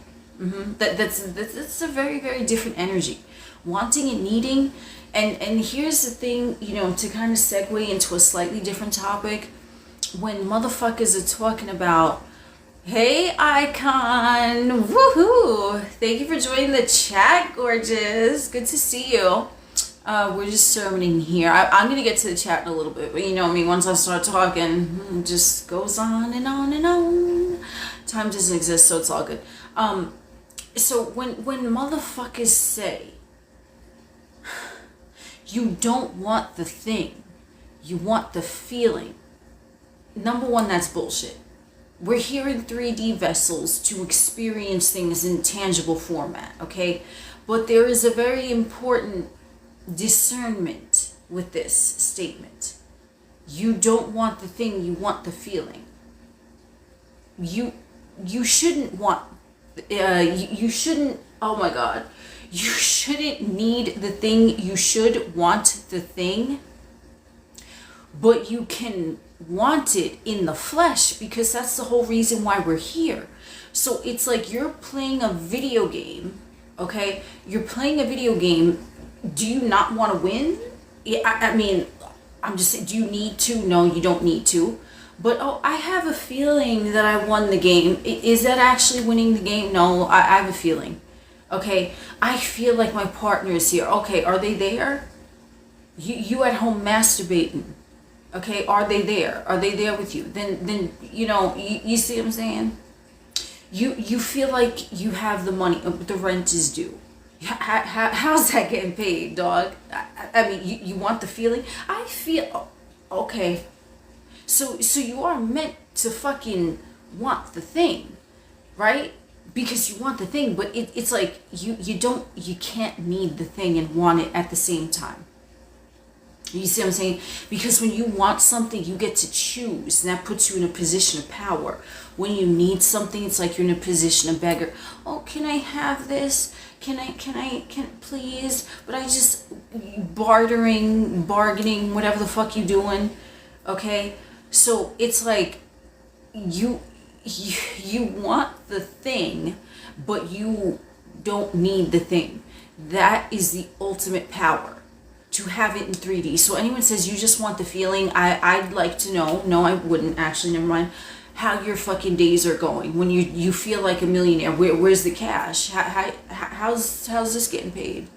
That's a very, very different energy. Wanting and needing. And here's the thing, you know, to kind of segue into a slightly different topic. When motherfuckers are talking about, hey icon, woohoo, thank you for joining the chat, gorgeous, good to see you. We're just sermoning here. I'm gonna get to the chat in a little bit, but you know me, once I start talking, it just goes on and on and on. Time doesn't exist, so it's all good. So when motherfuckers say you don't want the thing, you want the feeling, number one, that's bullshit. We're here in 3D vessels to experience things in tangible format, okay? But there is a very important discernment with this statement. You don't want the thing, you want the feeling. You shouldn't want, you shouldn't, oh my God, you shouldn't need the thing, you should want the thing, but you can want it in the flesh, because that's the whole reason why we're here. So it's like you're playing a video game, okay? You're playing a video game. Do you not want to win? I mean, I'm just saying, do you need to? No, you don't need to. But, oh, I have a feeling that I won the game. Is that actually winning the game? No, I have a feeling. Okay, I feel like my partner is here. Okay, are they there? You at home masturbating. Okay, are they there? Are they there with you? Then you know, you see what I'm saying? You feel like you have the money, the rent is due. How's that getting paid, dog? I mean, you want the feeling? I feel, okay. So you are meant to fucking want the thing, right? Because you want the thing, but it's like you can't need the thing and want it at the same time. You see what I'm saying? Because when you want something, you get to choose, and that puts you in a position of power. When you need something, it's like you're in a position of beggar. Oh, can I have this? Can please? But I just, bargaining, whatever the fuck you doing, okay? So it's like you want the thing, but you don't need the thing. That is the ultimate power. To have it in 3D. So anyone says you just want the feeling, I'd like to know, no I wouldn't actually, never mind, how your fucking days are going when you feel like a millionaire. Where's the cash? How's this getting paid?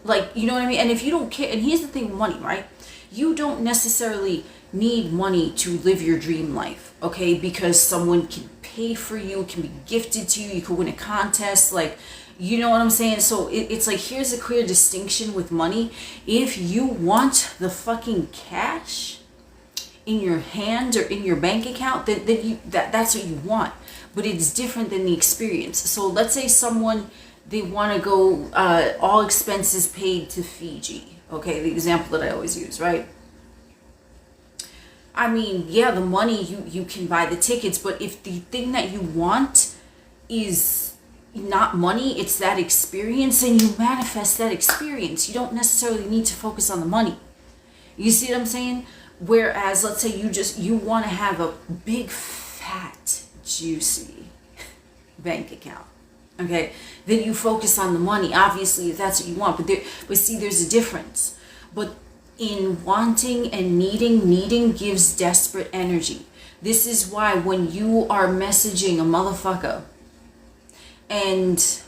Like, you know what I mean? And if you don't care, and here's the thing, money, right? You don't necessarily need money to live your dream life, okay? Because someone can pay pay for you, it can be gifted to you, you could win a contest, like, you know what I'm saying? So it's like, here's a clear distinction with money. If you want the fucking cash in your hand or in your bank account, then that's what you want. But it's different than the experience. So let's say someone, they want to go all expenses paid to Fiji. Okay, the example that I always use, right? I mean, yeah, the money, you can buy the tickets, but if the thing that you want is not money, it's that experience, and you manifest that experience. You don't necessarily need to focus on the money. You see what I'm saying? Whereas, let's say you want to have a big, fat, juicy bank account. Okay, then you focus on the money, obviously, if that's what you want. But see, there's a difference. But in wanting and needing gives desperate energy. This is why when you are messaging a motherfucker and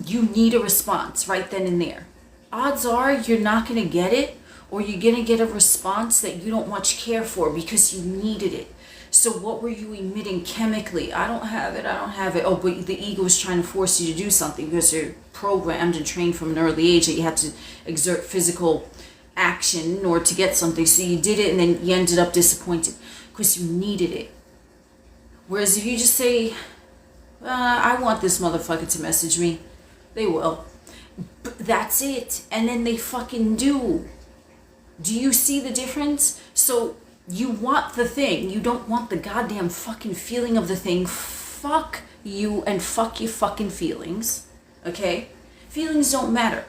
you need a response right then and there, odds are you're not going to get it, or you're going to get a response that you don't much care for because you needed it. So what were you emitting chemically? I don't have it. Oh, but the ego is trying to force you to do something because you're programmed and trained from an early age that you have to exert physical action in order to get something. So you did it, and then you ended up disappointed because you needed it. Whereas if you just say, I want this motherfucker to message me, they will. But that's it. And then they fucking do. Do you see the difference? So you want the thing. You don't want the goddamn fucking feeling of the thing. Fuck you and fuck your fucking feelings. Okay? Feelings don't matter.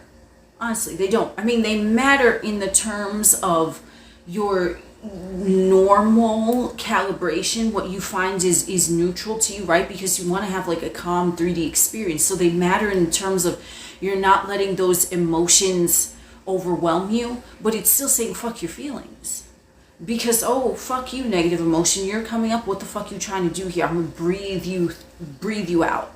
Honestly, they don't. I mean, they matter in the terms of your normal calibration. What you find is neutral to you, right? Because you want to have like a calm 3D experience. So they matter in terms of you're not letting those emotions overwhelm you, but it's still saying fuck your feelings. Because, oh, fuck you, negative emotion, you're coming up, what the fuck you trying to do here? I'm gonna breathe you out.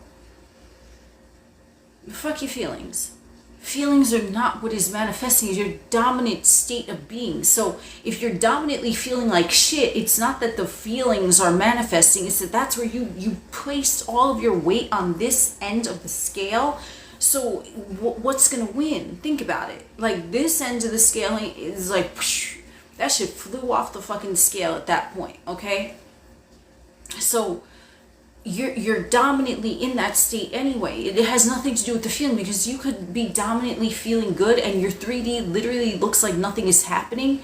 Fuck your feelings. Feelings are not what is manifesting, is your dominant state of being. So if you're dominantly feeling like shit, it's not that the feelings are manifesting, it's that that's where you placed all of your weight on this end of the scale. So what's gonna win? Think about it. Like, this end of the scale is like, that shit flew off the fucking scale at that point, okay? So you're dominantly in that state anyway. It has nothing to do with the feeling, because you could be dominantly feeling good and your 3D literally looks like nothing is happening,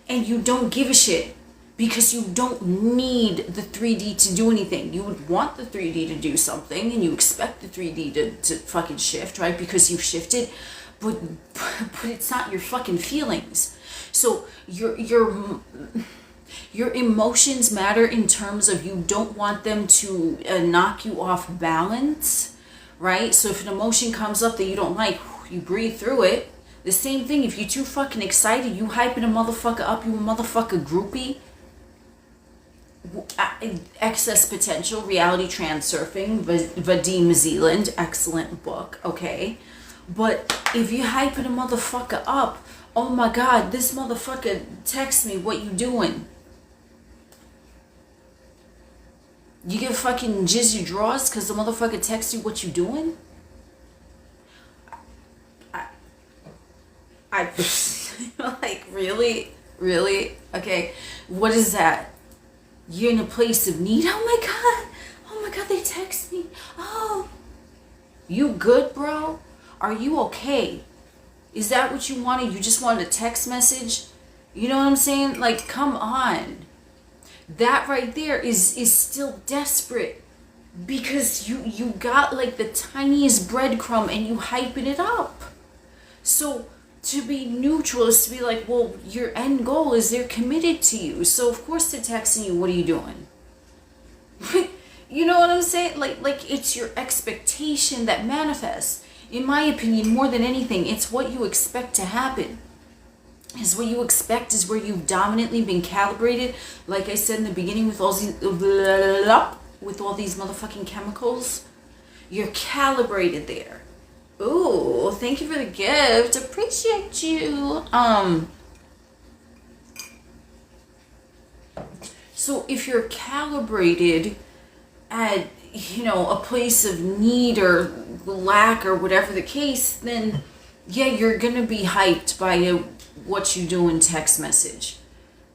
and you don't give a shit because you don't need the 3D to do anything. You would want the 3D to do something, and you expect the 3D to fucking shift, right? Because you've shifted, but it's not your fucking feelings. So your emotions matter in terms of you don't want them to knock you off balance, right? So if an emotion comes up that you don't like, you breathe through it. The same thing, if you're too fucking excited, you hyping a motherfucker up, you a motherfucker groupie. Excess Potential, Reality Transurfing, Vadim Zealand, excellent book, okay? But if you hyping a motherfucker up, oh my god, this motherfucker texts me, what you doing? You get fucking jizz your drawers because the motherfucker texts you what you doing? I like, really? Really? Okay, what is that? You're in a place of need? Oh my god, they text me. Oh, you good, bro? Are you okay? Is that what you wanted? You just wanted a text message? You know what I'm saying? Like, come on. That right there is still desperate, because you got like the tiniest breadcrumb and you hyping it up. So to be neutral is to be like, well, your end goal is they're committed to you. So of course they're texting you, what are you doing? You know what I'm saying? Like it's your expectation that manifests. In my opinion, more than anything, it's what you expect to happen. Is what you expect is where you've dominantly been calibrated. Like I said in the beginning, with all these motherfucking chemicals, you're calibrated there. Ooh, thank you for the gift. Appreciate you. So if you're calibrated at, you know, a place of need or lack or whatever the case, then yeah, you're gonna be hyped by what you do in text message,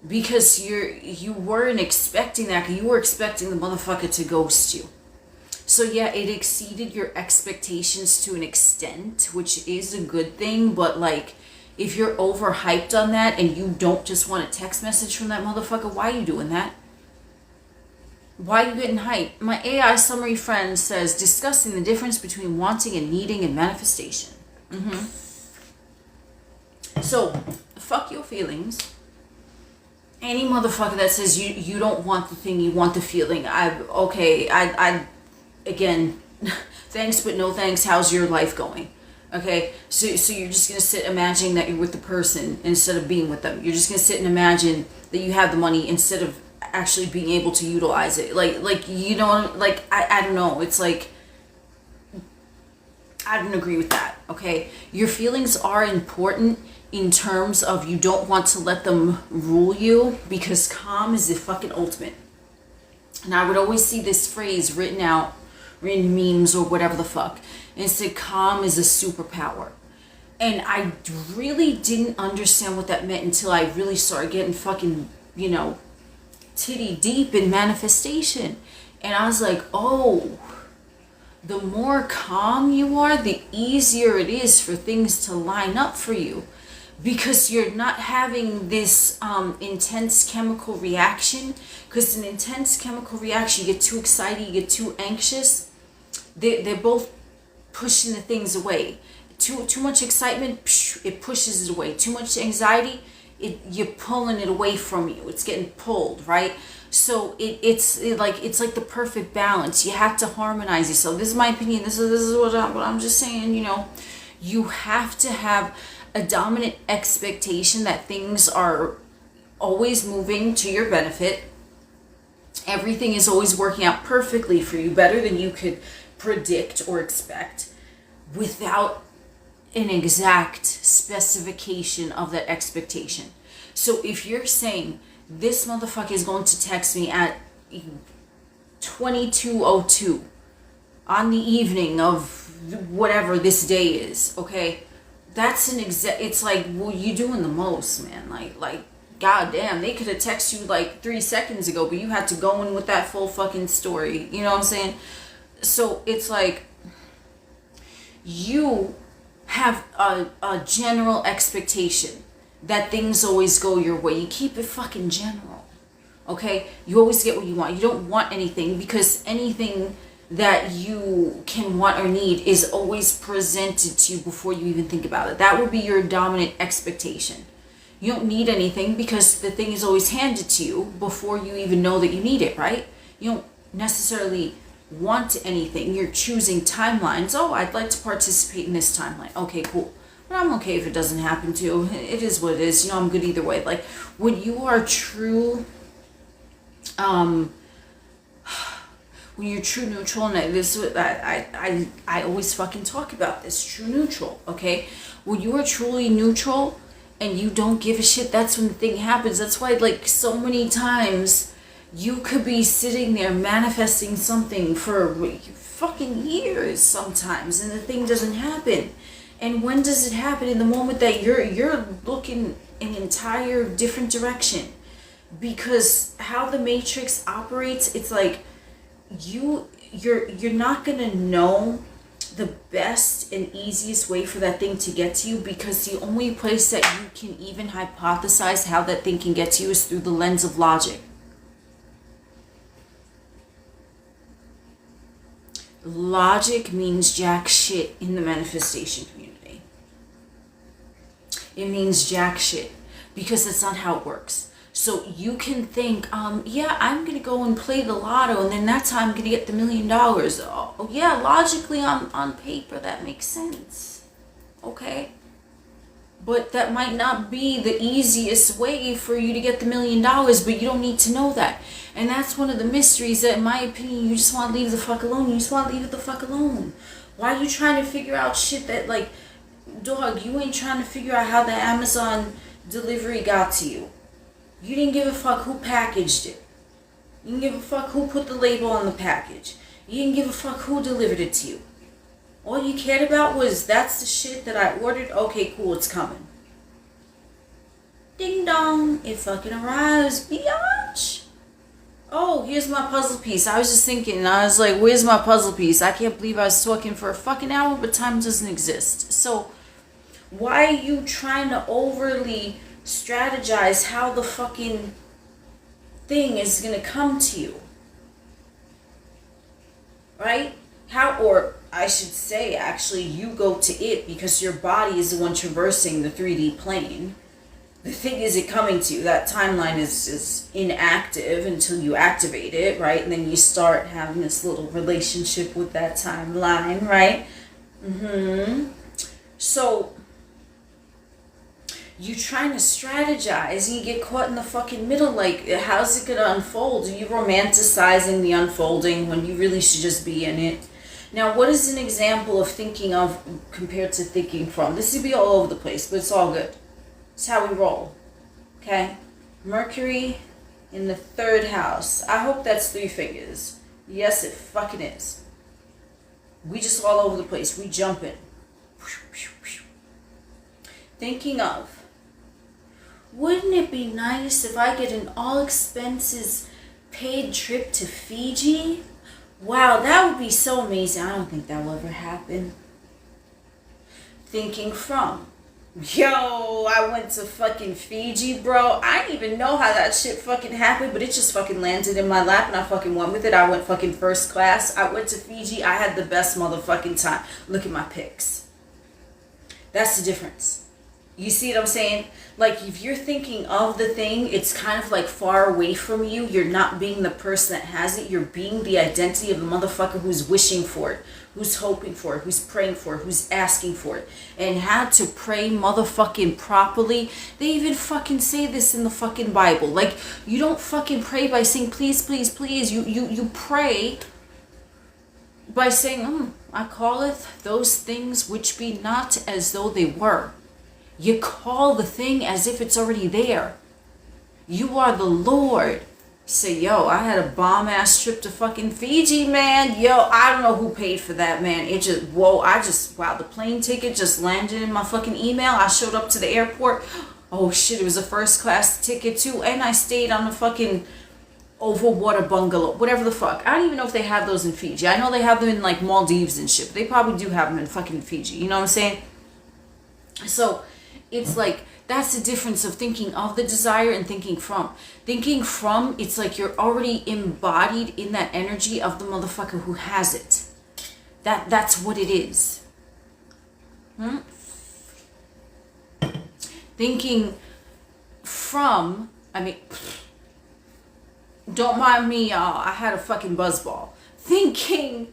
because you weren't expecting that. You were expecting the motherfucker to ghost you. So yeah, it exceeded your expectations to an extent, which is a good thing. But like, if you're overhyped on that and you don't just want a text message from that motherfucker, why are you doing that? Why are you getting hyped? My AI summary friend says, discussing the difference between wanting and needing and manifestation. So, fuck your feelings. Any motherfucker that says you don't want the thing, you want the feeling. Again, thanks but no thanks. How's your life going? Okay, so you're just gonna sit imagining that you're with the person instead of being with them. You're just gonna sit and imagine that you have the money instead of actually being able to utilize it. Like you know, like I don't know. It's like, I don't agree with that. Okay, your feelings are important in terms of you don't want to let them rule you, because calm is the fucking ultimate. And I would always see this phrase written in memes or whatever the fuck, and it said calm is a superpower. And I really didn't understand what that meant until I really started getting fucking, you know, titty deep in manifestation. And I was like, oh, the more calm you are, the easier it is for things to line up for you, because you're not having this intense chemical reaction. Because an intense chemical reaction, you get too excited, you get too anxious, they're both pushing the things away. Too much excitement, it pushes it away. Too much anxiety, you're pulling it away from you. It's getting pulled, right? So it's like the perfect balance. You have to harmonize yourself. This is my opinion. This is what I'm just saying. You know, you have to have a dominant expectation that things are always moving to your benefit. Everything is always working out perfectly for you, better than you could predict or expect, without an exact specification of that expectation. So if you're saying, this motherfucker is going to text me at 22:02 on the evening of whatever this day is, okay, that's it's like, well, you doing the most, man. Like goddamn, they could have texted you like 3 seconds ago, but you had to go in with that full fucking story. You know what I'm saying? So it's like, you have a general expectation that things always go your way. You keep it fucking general, okay? You always get what you want. You don't want anything, because anything that you can want or need is always presented to you before you even think about it. That would be your dominant expectation. You don't need anything because the thing is always handed to you before you even know that you need it, right? You don't necessarily want anything. You're choosing timelines. Oh, I'd like to participate in this timeline. Okay, cool. But I'm okay if it doesn't happen to. It is what it is. You know, I'm good either way. Like, when you are true, when you're true neutral, and this I always fucking talk about this, true neutral, okay? When you are truly neutral and you don't give a shit, that's when the thing happens. That's why, like, so many times you could be sitting there manifesting something for fucking years sometimes, and the thing doesn't happen. And when does it happen? In the moment that you're looking an entire different direction. Because how the matrix operates, it's like you're not gonna know the best and easiest way for that thing to get to you, because the only place that you can even hypothesize how that thing can get to you is through the lens of logic. Logic means jack shit in the manifestation community. It means jack shit, because that's not how it works. So you can think, yeah, I'm going to go and play the lotto, and then that's how I'm going to get the $1 million. Oh, yeah, logically on paper, that makes sense. Okay? But that might not be the easiest way for you to get the $1 million, but you don't need to know that. And that's one of the mysteries that, in my opinion, you just want to leave the fuck alone. You just want to leave it the fuck alone. Why are you trying to figure out shit that, like, dog, you ain't trying to figure out how the Amazon delivery got to you. You didn't give a fuck who packaged it. You didn't give a fuck who put the label on the package. You didn't give a fuck who delivered it to you. All you cared about was, that's the shit that I ordered. Okay, cool, it's coming. Ding dong, it fucking arrives, biatch. Oh, here's my puzzle piece. I was just thinking, I was like, where's my puzzle piece? I can't believe I was talking for a fucking hour, but time doesn't exist. So, why are you trying to overly strategize how the fucking thing is gonna come to you? Right? How, or I should say, actually, you go to it because your body is the one traversing the 3D plane. The thing isn't coming to you. That timeline is inactive until you activate it, right? And then you start having this little relationship with that timeline, right? So, you trying to strategize and you get caught in the fucking middle, like, how's it gonna unfold? Are you romanticizing the unfolding when you really should just be in it? Now, what is an example of thinking of compared to thinking from? This would be all over the place, but it's all good. It's how we roll. Okay? Mercury in the 3rd house. I hope that's 3 fingers. Yes, it fucking is. We just all over the place. We jumping. Thinking of, wouldn't it be nice if I get an all expenses paid trip to Fiji? Wow, that would be so amazing. I don't think that will ever happen. Thinking from, yo, I went to fucking Fiji, bro. I didn't even know how that shit fucking happened, but it just fucking landed in my lap and I fucking went with it. I went fucking first class. I went to Fiji. I had the best motherfucking time. Look at my pics. That's the difference. You see what I'm saying? Like, if you're thinking of the thing, it's kind of like far away from you. You're not being the person that has it. You're being the identity of the motherfucker who's wishing for it, who's hoping for it, who's praying for it, who's asking for it. And how to pray motherfucking properly. They even fucking say this in the fucking Bible. Like, you don't fucking pray by saying, please, please, please. You pray by saying, I calleth those things which be not as though they were. You call the thing as if it's already there. You are the Lord. Say, yo, I had a bomb-ass trip to fucking Fiji, man. Yo, I don't know who paid for that, man. It just, wow, the plane ticket just landed in my fucking email. I showed up to the airport. Oh, shit, it was a first-class ticket, too. And I stayed on the fucking overwater bungalow, whatever the fuck. I don't even know if they have those in Fiji. I know they have them in, like, Maldives and shit. But they probably do have them in fucking Fiji. You know what I'm saying? So, it's like, that's the difference of thinking of the desire and thinking from. Thinking from, it's like you're already embodied in that energy of the motherfucker who has it. That's what it is. Thinking from, I mean, don't mind me, y'all. I had a fucking buzzball. Thinking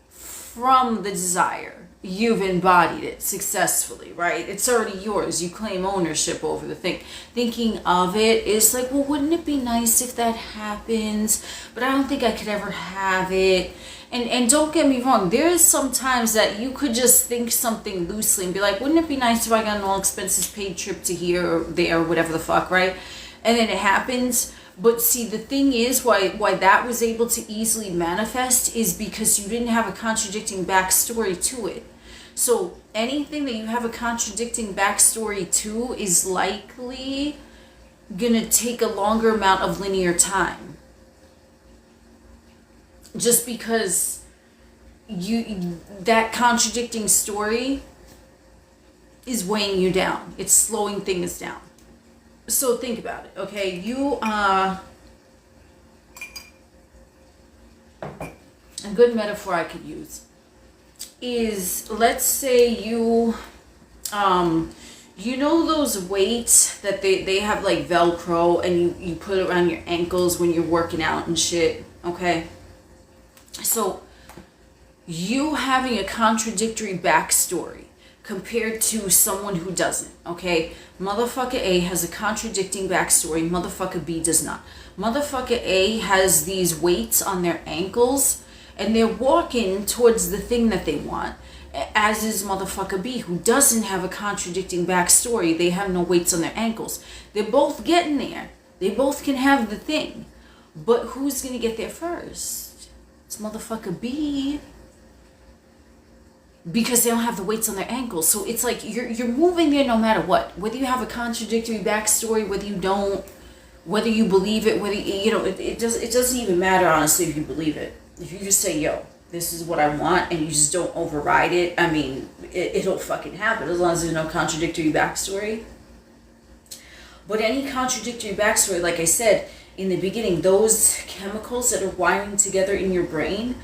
from the desire. You've embodied it successfully, right? It's already yours. You claim ownership over the thing. Thinking of it is like, well, wouldn't it be nice if that happens? But I don't think I could ever have it. And don't get me wrong. There is sometimes that you could just think something loosely and be like, wouldn't it be nice if I got an all expenses paid trip to here or there or whatever the fuck, right? And then it happens. But see, the thing is, why that was able to easily manifest is because you didn't have a contradicting backstory to it. So anything that you have a contradicting backstory to is likely gonna take a longer amount of linear time. Just because that contradicting story is weighing you down. It's slowing things down. So think about it, okay? You are a good metaphor I could use is, let's say you know those weights that they have like Velcro and you put it around your ankles when you're working out and shit, okay? So you having a contradictory backstory compared to someone who doesn't, okay? Motherfucker A has a contradicting backstory, motherfucker B does not. Motherfucker A has these weights on their ankles and they're walking towards the thing that they want, as is motherfucker B, who doesn't have a contradicting backstory. They have no weights on their ankles. They're both getting there. They both can have the thing. But who's gonna get there first? It's motherfucker B. Because they don't have the weights on their ankles. So it's like you're moving there no matter what. Whether you have a contradictory backstory, whether you don't, whether you believe it, whether it doesn't even matter, honestly, if you believe it. If you just say, yo, this is what I want, and you just don't override it, I mean, it'll fucking happen as long as there's no contradictory backstory. But any contradictory backstory, like I said in the beginning, those chemicals that are wiring together in your brain,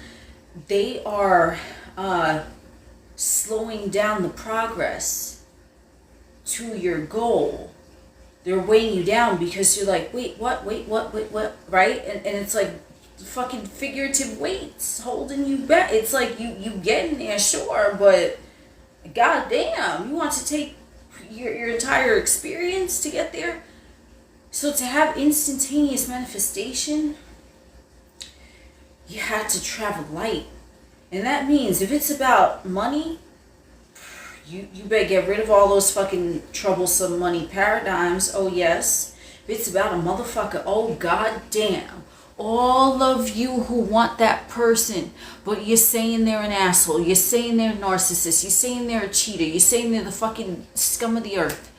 they are slowing down the progress to your goal. They're weighing you down because you're like, wait, what, right? And it's like fucking figurative weights holding you back. It's like you getting there, sure, but goddamn, you want to take your entire experience to get there. So to have instantaneous manifestation, you had to travel light. And that means if it's about money, you better get rid of all those fucking troublesome money paradigms. Oh yes. If it's about a motherfucker, oh goddamn. All of you who want that person, but you're saying they're an asshole, you're saying they're a narcissist, you're saying they're a cheater, you're saying they're the fucking scum of the earth.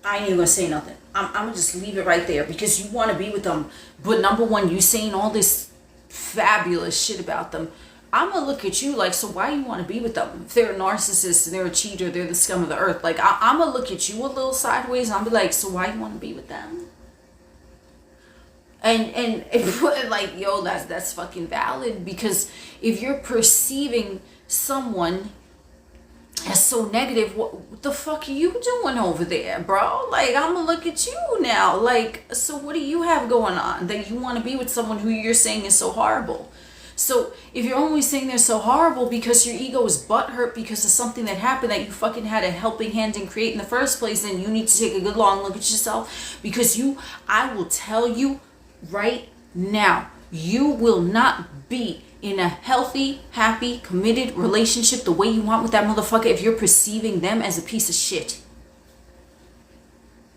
I ain't even gonna say nothing. I'm gonna just leave it right there because you want to be with them. But number one, you saying all this fabulous shit about them, I'm gonna look at you like, so why you want to be with them? If they're a narcissist and they're a cheater, they're the scum of the earth, like I'm gonna look at you a little sideways and I'll be like, so why you want to be with them? And like, yo, that's fucking valid, because if you're perceiving someone as so negative, what the fuck are you doing over there, bro? Like, I'm gonna look at you now, like, so what do you have going on that you want to be with someone who you're saying is so horrible? So if you're only saying they're so horrible because your ego is butthurt because of something that happened that you fucking had a helping hand in create in the first place, then you need to take a good long look at yourself, because I will tell you right now, you will not be in a healthy, happy, committed relationship the way you want with that motherfucker if you're perceiving them as a piece of shit.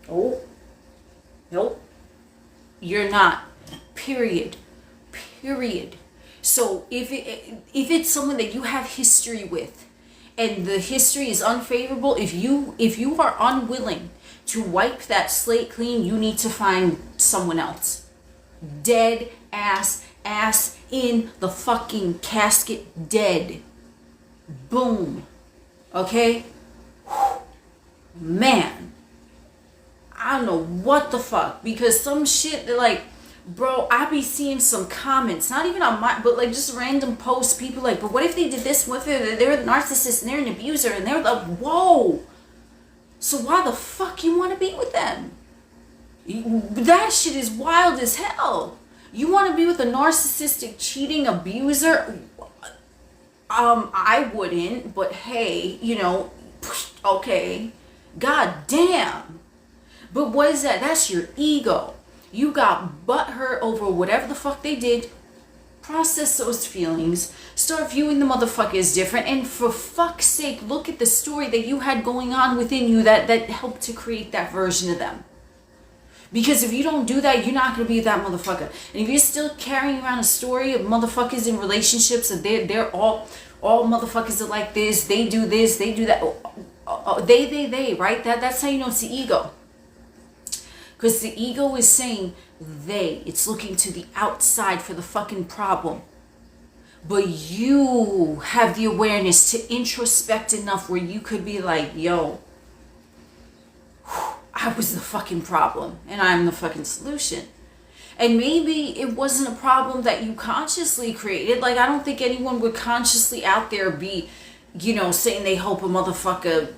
Oh, nope, you're not. Period. So if it's someone that you have history with, and the history is unfavorable, if you are unwilling to wipe that slate clean, you need to find someone else. Dead ass in the fucking casket, dead. Boom. Okay? Man, I don't know what the fuck, because some shit that, like, bro, I be seeing some comments, not even on my, but like just random posts, people like, but what if they did this, what if they're a narcissist and they're an abuser, and they're like, whoa, so why the fuck you want to be with them? That shit is wild as hell. You want to be with a narcissistic, cheating abuser? I wouldn't, but hey, okay. God damn. But what is that? That's your ego. You got butthurt over whatever the fuck they did. Process those feelings. Start viewing the motherfucker as different. And for fuck's sake, look at the story that you had going on within you that helped to create that version of them. Because if you don't do that, you're not going to be that motherfucker. And if you're still carrying around a story of motherfuckers in relationships and they're all motherfuckers are like this, they do this, they do that. They, right? That's how you know it's the ego. Because the ego is saying it's looking to the outside for the fucking problem. But you have the awareness to introspect enough where you could be like, yo, I was the fucking problem and I'm the fucking solution. And maybe it wasn't a problem that you consciously created. Like, I don't think anyone would consciously out there be, saying they hope a motherfucker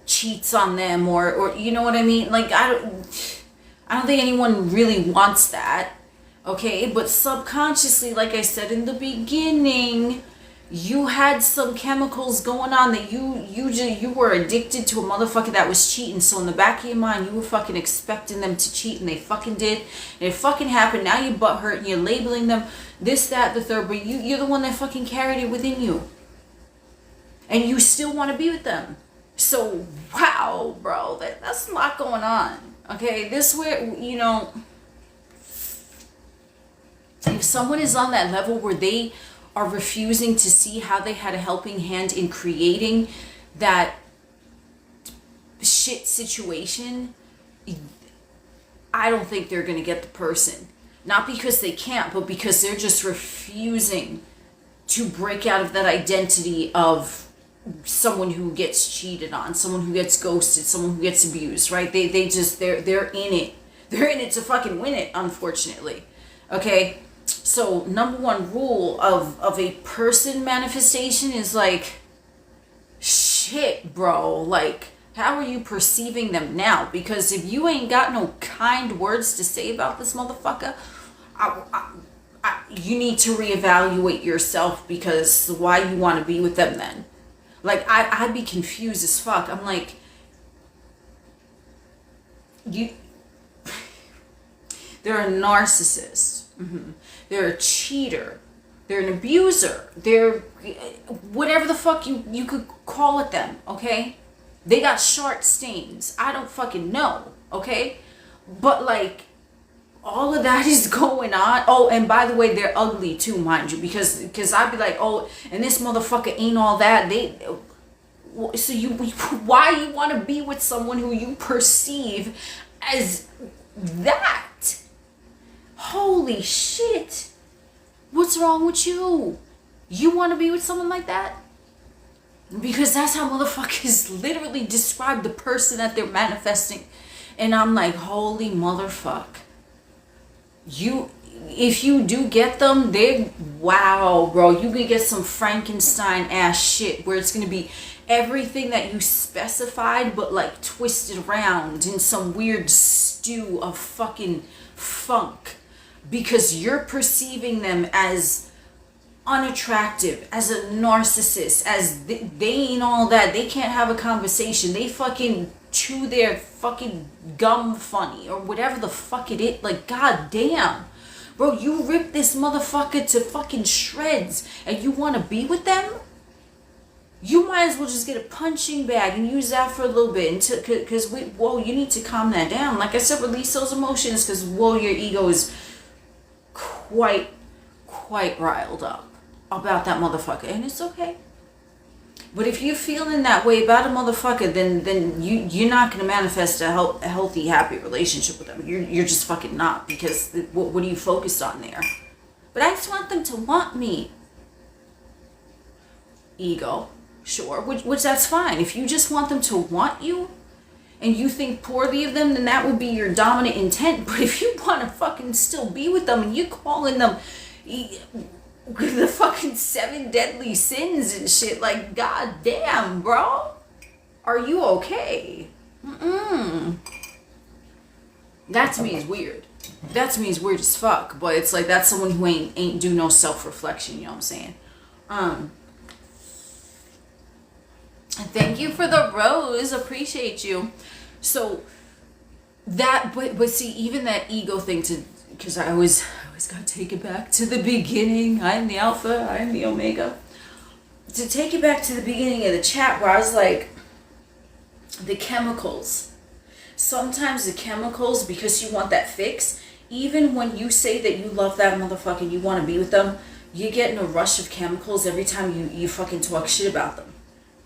cheats on them or you know what I mean? Like, I don't think anyone really wants that. Okay, but subconsciously, like I said in the beginning, you had some chemicals going on that you were addicted to a motherfucker that was cheating. So in the back of your mind, you were fucking expecting them to cheat, and they fucking did. And it fucking happened. Now you're butthurt and you're labeling them this, that, the third, but you're the one that fucking carried it within you. And you still want to be with them. So, wow, bro, that's a lot going on. Okay, this way, you know, if someone is on that level where they are refusing to see how they had a helping hand in creating that shit situation, I don't think they're going to get the person. Not because they can't, but because they're just refusing to break out of that identity of someone who gets cheated on, someone who gets ghosted, someone who gets abused, right? They're in it. They're in it to fucking win it, unfortunately. Okay? So, number one rule of a person manifestation is like, shit, bro. Like, how are you perceiving them now? Because if you ain't got no kind words to say about this motherfucker, you need to reevaluate yourself, because why you want to be with them then? Like, I'd be confused as fuck. I'm like, they're a narcissist. Mm-hmm. They're a cheater. They're an abuser. They're whatever the fuck you could call it them, okay? They got sharp stains. I don't fucking know, okay? But like, all of that is going on. Oh, and by the way, they're ugly too, mind you, because I'd be like, oh, and this motherfucker ain't all that. So why you want to be with someone who you perceive as that? Holy shit. What's wrong with you? You want to be with someone like that? Because that's how motherfuckers literally describe the person that they're manifesting. And I'm like, holy motherfuck. If you do get them, wow, bro, you can get some Frankenstein ass shit where it's going to be everything that you specified, but like twisted around in some weird stew of fucking funk, because you're perceiving them as unattractive, as a narcissist, as they ain't all that. They can't have a conversation. They fucking chew their fucking gum funny or whatever the fuck it is. Like, goddamn, bro, you rip this motherfucker to fucking shreds and you want to be with them? You might as well just get a punching bag and use that for a little bit, because you need to calm that down. Like I said, release those emotions, because your ego is quite riled up about that motherfucker, and it's okay. But if you're feeling that way about a motherfucker, then you're not going to manifest a healthy, happy relationship with them. You're just fucking not, because what are you focused on there? But I just want them to want me. Ego, sure, which that's fine. If you just want them to want you, and you think poorly of them, then that would be your dominant intent. But if you want to fucking still be with them, and you calling them the fucking 7 deadly sins and shit, like, goddamn, bro, are you okay? That to me is weird. That to me is weird as fuck. But it's like, that's someone who ain't do no self-reflection, you know what I'm saying? Thank you for the rose, appreciate you. So that, but see, even that ego thing, because I always gotta take it back to the beginning. I am the alpha, I am the omega. To take it back to the beginning of the chat, where I was like, the chemicals. Sometimes the chemicals, because you want that fix, even when you say that you love that motherfucker and you want to be with them, you get in a rush of chemicals every time you fucking talk shit about them.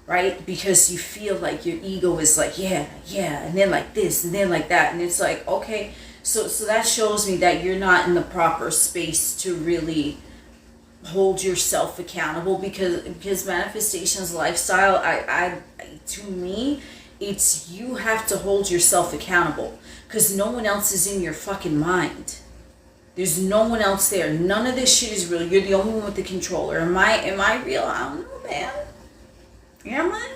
Right? Because you feel like your ego is like, yeah, and then like this, and then like that. And it's like, okay, so that shows me that you're not in the proper space to really hold yourself accountable, because manifestations lifestyle, I to me, it's, you have to hold yourself accountable, because no one else is in your fucking mind. There's no one else there. None of this shit is real. You're the only one with the controller. Am I real? I don't know, man. Am I?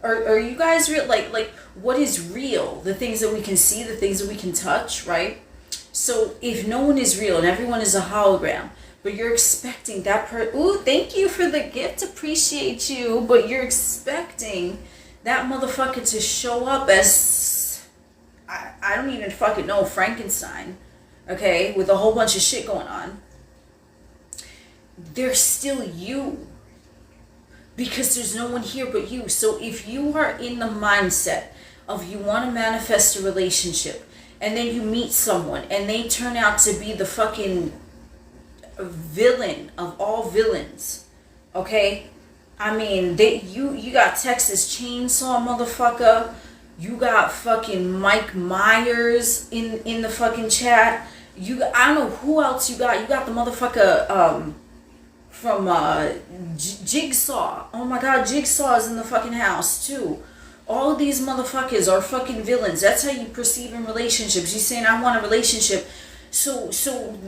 Are you guys real? Like what is real? The things that we can see, the things that we can touch, right? So if no one is real and everyone is a hologram, but you're expecting that ooh, thank you for the gift, appreciate you, but you're expecting that motherfucker to show up as, I don't even fucking know, Frankenstein, okay, with a whole bunch of shit going on. They're still you. Because there's no one here but you. So if you are in the mindset of you want to manifest a relationship, and then you meet someone and they turn out to be the fucking villain of all villains, okay? I mean, you got Texas Chainsaw Motherfucker, you got fucking Mike Myers in the fucking chat, I don't know who else you got the motherfucker from Jigsaw. Oh my god, Jigsaw is in the fucking house too. All of these motherfuckers are fucking villains. That's how you perceive in relationships. You're saying, I want a relationship. So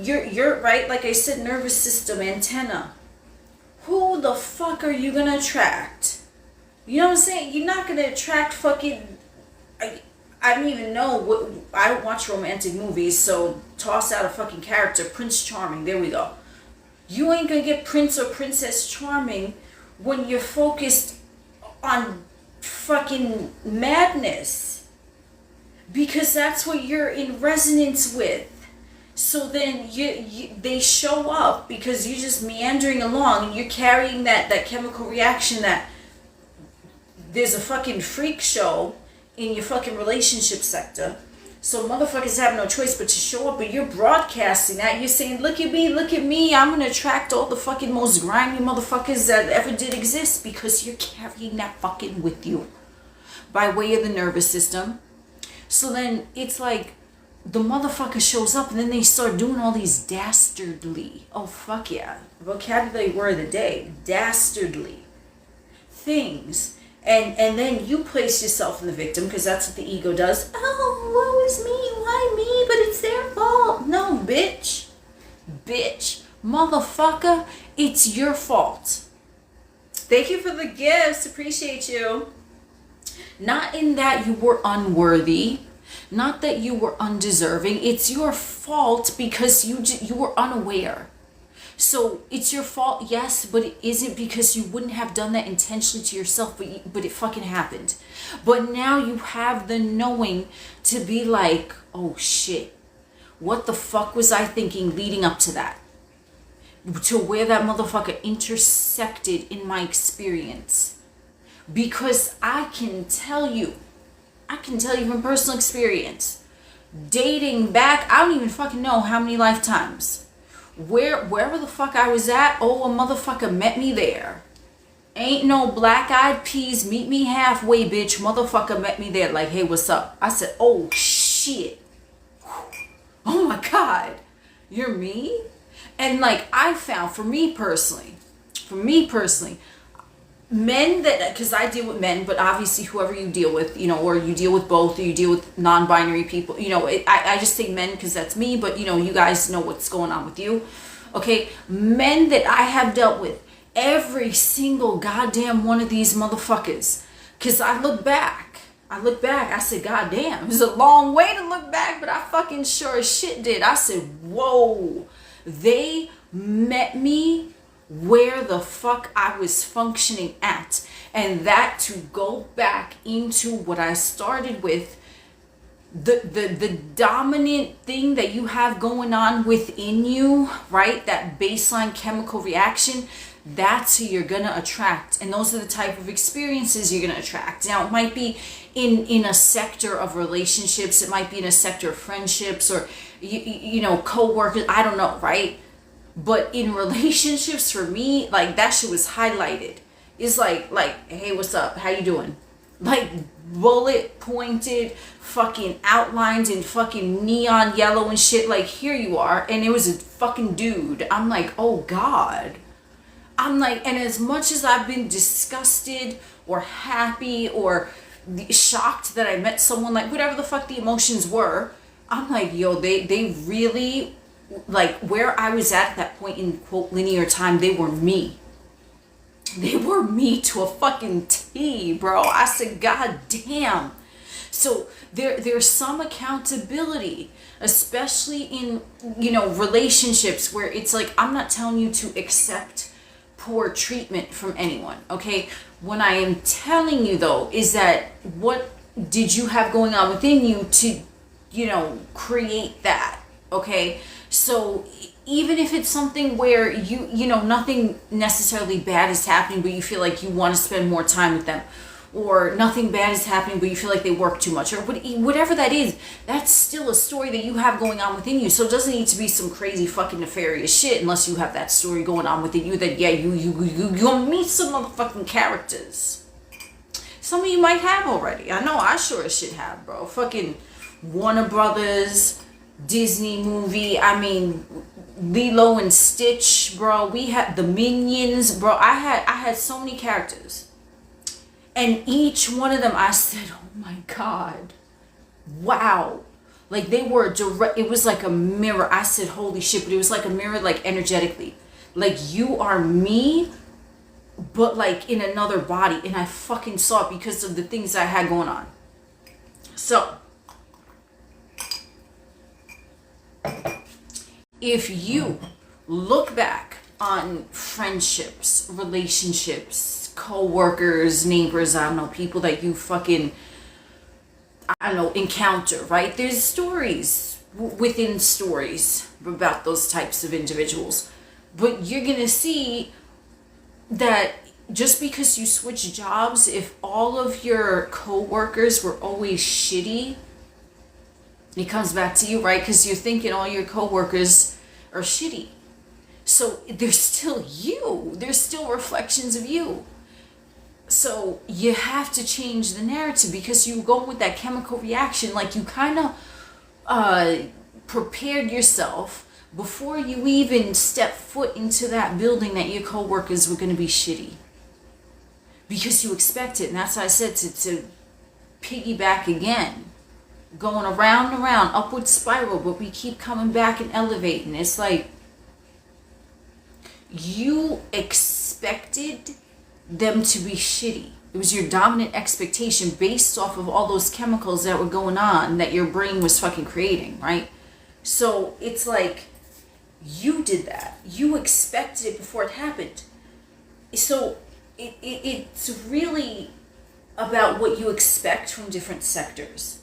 you're right, like I said, nervous system, antenna. Who the fuck are you gonna attract? You know what I'm saying? You're not gonna attract fucking... I don't even know what... I don't watch romantic movies, so toss out a fucking character. Prince Charming, there we go. You ain't gonna get Prince or Princess Charming when you're focused on fucking madness. Because that's what you're in resonance with. So then they show up because you're just meandering along and you're carrying that chemical reaction that there's a fucking freak show in your fucking relationship sector. So motherfuckers have no choice but to show up, but you're broadcasting that. You're saying, look at me, I'm gonna attract all the fucking most grimy motherfuckers that ever did exist, because you're carrying that fucking with you by way of the nervous system. So then it's like the motherfucker shows up and then they start doing all these dastardly, oh fuck yeah, vocabulary word of the day, dastardly things. And then you place yourself in the victim, because that's what the ego does. Oh, woe is me, why me? But it's their fault. No, bitch. Bitch. Motherfucker, it's your fault. Thank you for the gifts. Appreciate you. Not in that you were unworthy. Not that you were undeserving. It's your fault because you were unaware. So it's your fault, yes, but it isn't, because you wouldn't have done that intentionally to yourself, but it fucking happened. But now you have the knowing to be like, oh shit, what the fuck was I thinking leading up to that? To where that motherfucker intersected in my experience. Because I can tell you from personal experience, dating back, I don't even fucking know how many lifetimes. Wherever the fuck I was at, oh, a motherfucker met me there. Ain't no black-eyed peas, meet me halfway, bitch. Motherfucker met me there like, hey, what's up? I said, oh, shit. Oh, my God. You're me? And, like, I found, for me personally, men that, because I deal with men, but obviously whoever you deal with, you know, or you deal with both, or you deal with non-binary people, you know, I just say men because that's me, but you know, you guys know what's going on with you, okay? Men that I have dealt with, every single goddamn one of these motherfuckers, because I look back, I said, goddamn, it was a long way to look back, but I fucking sure as shit did. I said, whoa, they met me where the fuck I was functioning at. And that, to go back into what I started with, the dominant thing that you have going on within you, right? That baseline chemical reaction, that's who you're gonna attract. And those are the type of experiences you're gonna attract. Now, it might be in a sector of relationships, it might be in a sector of friendships, or you know, co-workers, I don't know, right? But in relationships, for me, like, that shit was highlighted. It's like, hey, what's up? How you doing? Like, bullet pointed fucking outlines in fucking neon yellow and shit. Like, here you are. And it was a fucking dude. I'm like, oh God. I'm like, and as much as I've been disgusted or happy or shocked that I met someone, like, whatever the fuck the emotions were, I'm like, yo, they really... like, where I was at that point in quote linear time, they were me. They were me to a fucking T, bro. I said, God damn. So there's some accountability, especially in, you know, relationships where it's like, I'm not telling you to accept poor treatment from anyone, okay? What I am telling you though is that what did you have going on within you to, you know, create that, okay? So even if it's something where you know, nothing necessarily bad is happening, but you feel like you want to spend more time with them, or nothing bad is happening but you feel like they work too much, or whatever that is, that's still a story that you have going on within you. So it doesn't need to be some crazy fucking nefarious shit unless you have that story going on within you that, yeah, you'll meet some motherfucking characters. Some of you might have already. I know I sure as shit have, bro. Fucking Warner Brothers, Disney movie, I mean, Lilo and Stitch, bro. We had the Minions, bro. I had so many characters. And each one of them, I said, oh my God, wow. Like they were direct, it was like a mirror. I said, holy shit, but it was like a mirror, like energetically. Like you are me, but like in another body. And I fucking saw it because of the things I had going on. So, if you look back on friendships, relationships, co-workers, neighbors, I don't know, people that you fucking, I don't know, encounter, right? There's stories within stories about those types of individuals. But you're going to see that just because you switch jobs, if all of your co-workers were always shitty, it comes back to you, right? Because you're thinking all your co-workers are shitty. So they're still you. They're still reflections of you. So you have to change the narrative because you go with that chemical reaction. Like you kind of prepared yourself before you even step foot into that building that your co-workers were going to be shitty. Because you expect it. And that's why I said to piggyback again. Going around and around, upward spiral, but we keep coming back and elevating. It's like you expected them to be shitty. It was your dominant expectation based off of all those chemicals that were going on that your brain was fucking creating, right? So it's like you did that. You expected it before it happened. So it's really about what you expect from different sectors.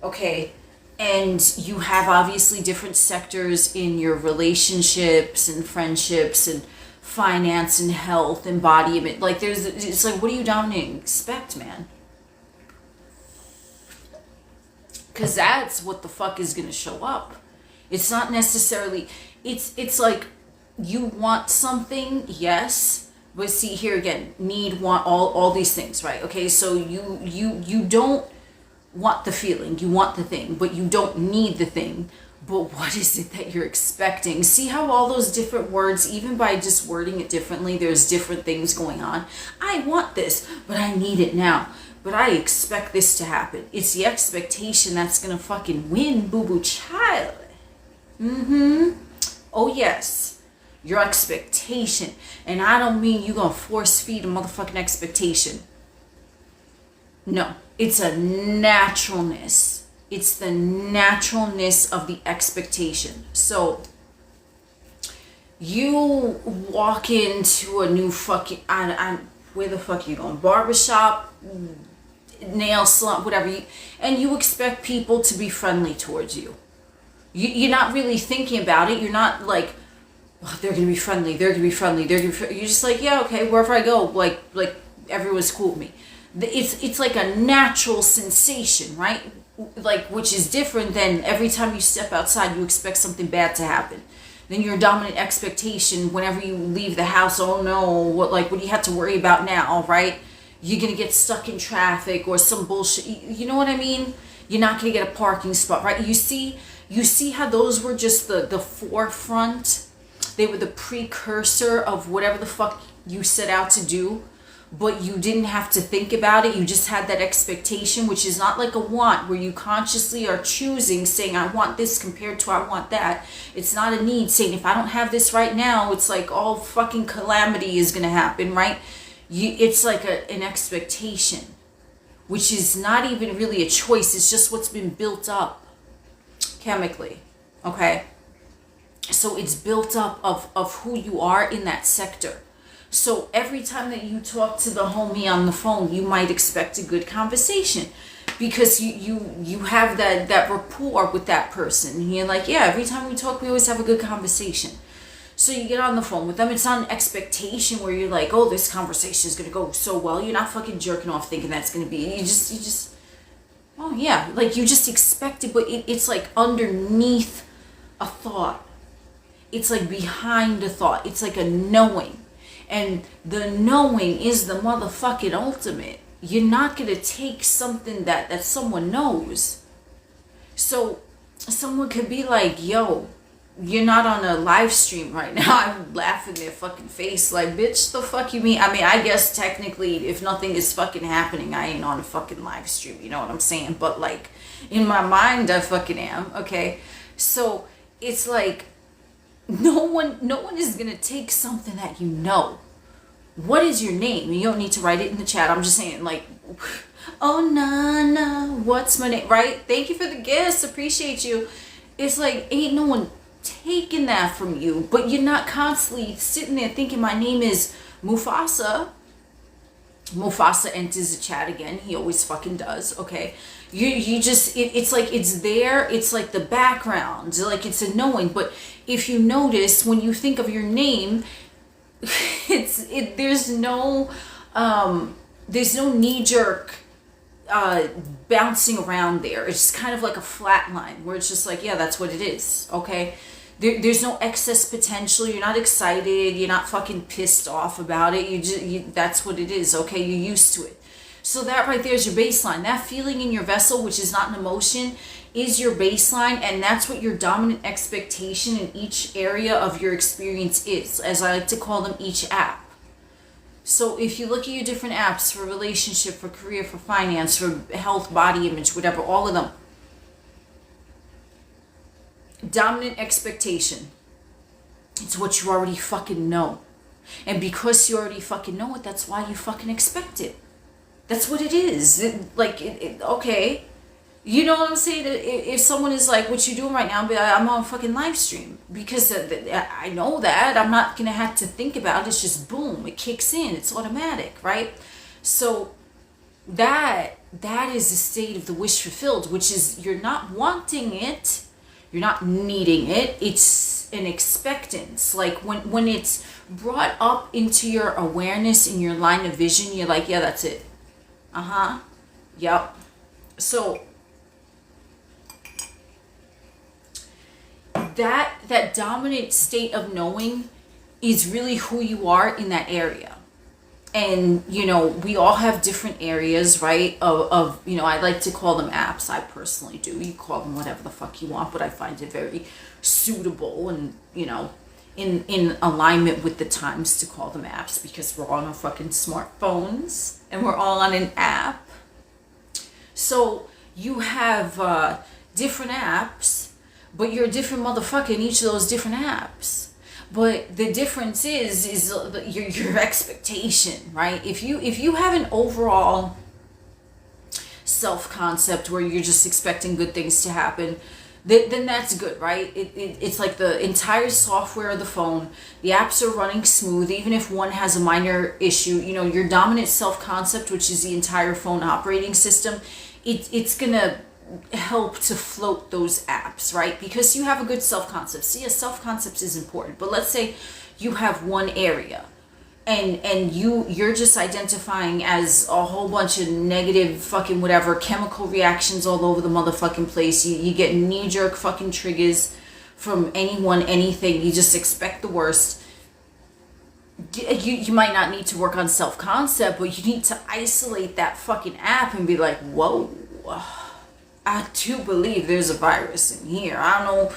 Okay, and you have obviously different sectors in your relationships and friendships and finance and health and body image. Like it's like, what do you dominate expect, man? Because that's what the fuck is gonna show up. It's not necessarily, it's like you want something, yes, but see here again, need, want, all these things, right? Okay, so you don't want the feeling, you want the thing, but you don't need the thing. But what is it that you're expecting? See how all those different words, even by just wording it differently, there's different things going on. I want this, but I need it now. But I expect this to happen. It's the expectation that's gonna fucking win, boo-boo child. Oh yes, your expectation. And I don't mean you gonna force feed a motherfucking expectation. No, it's a naturalness. It's the naturalness of the expectation. So you walk into a new fucking, where the fuck are you going? Barbershop, nail salon, whatever. And you expect people to be friendly towards you. You're not really thinking about it. You're not like, oh, they're going to be friendly. They're going to be friendly. You're just like, yeah, okay, wherever I go, like everyone's cool with me. It's like a natural sensation, right? Like, which is different than every time you step outside, you expect something bad to happen. Then your dominant expectation, whenever you leave the house, oh no, what do you have to worry about now, right? You're going to get stuck in traffic or some bullshit. You know what I mean? You're not going to get a parking spot, right? You see how those were just the forefront? They were the precursor of whatever the fuck you set out to do. But you didn't have to think about it. You just had that expectation, which is not like a want where you consciously are choosing, saying, I want this compared to I want that. It's not a need, saying, if I don't have this right now, it's like all fucking calamity is going to happen, right? It's like an expectation, which is not even really a choice. It's just what's been built up chemically, okay? So it's built up of who you are in that sector. So every time that you talk to the homie on the phone, you might expect a good conversation because you have that rapport with that person. And you're like, yeah, every time we talk, we always have a good conversation. So you get on the phone with them. It's not an expectation where you're like, oh, this conversation is going to go so well. You're not fucking jerking off thinking that's going to be, you just, oh yeah, like you just expect it, but it's like underneath a thought. It's like behind a thought. It's like a knowing. And the knowing is the motherfucking ultimate. You're not going to take something that someone knows. So someone could be like, yo, you're not on a live stream right now. I'm laughing their fucking face like, bitch, the fuck you mean? I mean, I guess technically if nothing is fucking happening, I ain't on a fucking live stream. You know what I'm saying? But like in my mind, I fucking am. Okay. So it's like, no one is going to take something that you know. What is your name? You don't need to write it in the chat. I'm just saying, like, oh, Nana, what's my name? Right? Thank you for the gifts. Appreciate you. It's like, ain't no one taking that from you, but you're not constantly sitting there thinking my name is Mufasa. Mufasa enters the chat again. He always fucking does. Okay. You just, it's like, it's there. It's like the background, like it's a knowing. But if you notice, when you think of your name, there's no knee jerk bouncing around there. It's kind of like a flat line where it's just like, yeah, that's what it is. Okay. There's no excess potential. You're not excited. You're not fucking pissed off about it. That's what it is. Okay. You're used to it. So that right there is your baseline. That feeling in your vessel, which is not an emotion, is your baseline. And that's what your dominant expectation in each area of your experience is, as I like to call them, each app. So if you look at your different apps for relationship, for career, for finance, for health, body image, whatever, all of them, dominant expectation, it's what you already fucking know. And because you already fucking know it, that's why you fucking expect it. That's what it is. Okay. You know what I'm saying? If someone is like, what you doing right now? I'm on a fucking live stream. Because I know that. I'm not going to have to think about it. It's just boom. It kicks in. It's automatic, right? So that is the state of the wish fulfilled, which is you're not wanting it. You're not needing it. It's an expectance. Like when it's brought up into your awareness, in your line of vision, you're like, yeah, that's it. Yep. So that dominant state of knowing is really who you are in that area. And, you know, we all have different areas, right? Of you know, I like to call them apps. I personally do. You call them whatever the fuck you want, but I find it very suitable and, you know, in alignment with the times to call them apps, because we're all on our fucking smartphones and we're all on an app. So you have different apps, but you're a different motherfucker in each of those different apps. But the difference is your expectation, right? If you have an overall self-concept where you're just expecting good things to happen, then that's good, right? It's like the entire software of the phone, the apps are running smooth, even if one has a minor issue. You know, your dominant self-concept, which is the entire phone operating system, it's gonna help to float those apps, right? Because you have a good self-concept. See, a self-concept is important. But let's say you have one area and you're just identifying as a whole bunch of negative fucking whatever chemical reactions all over the motherfucking place. You get knee-jerk fucking triggers from anyone, anything. You just expect the worst. You might not need to work on self-concept, but you need to isolate that fucking app and be like, whoa, I do believe there's a virus in here. I don't know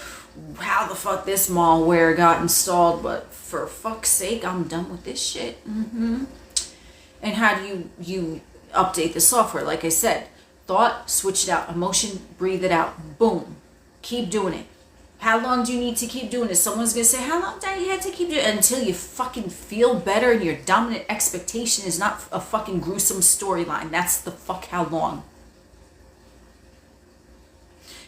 how the fuck this malware got installed, but for fuck's sake, I'm done with this shit. And how do you update the software? Like I said, thought, switch it out. Emotion, breathe it out. Boom. Keep doing it. How long do you need to keep doing it? Someone's going to say, how long do you have to keep doing it? Until you fucking feel better and your dominant expectation is not a fucking gruesome storyline. That's the fuck how long.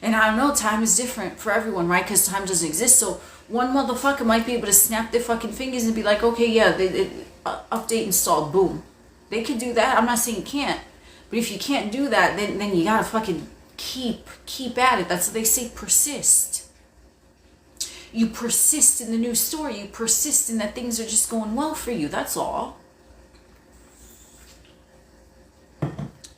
And I don't know, time is different for everyone, right? Because time doesn't exist. So one motherfucker might be able to snap their fucking fingers and be like, okay, yeah, update installed, boom. They can do that. I'm not saying you can't. But if you can't do that, then you gotta fucking keep at it. That's what they say, persist. You persist in the new story. You persist in that things are just going well for you. That's all.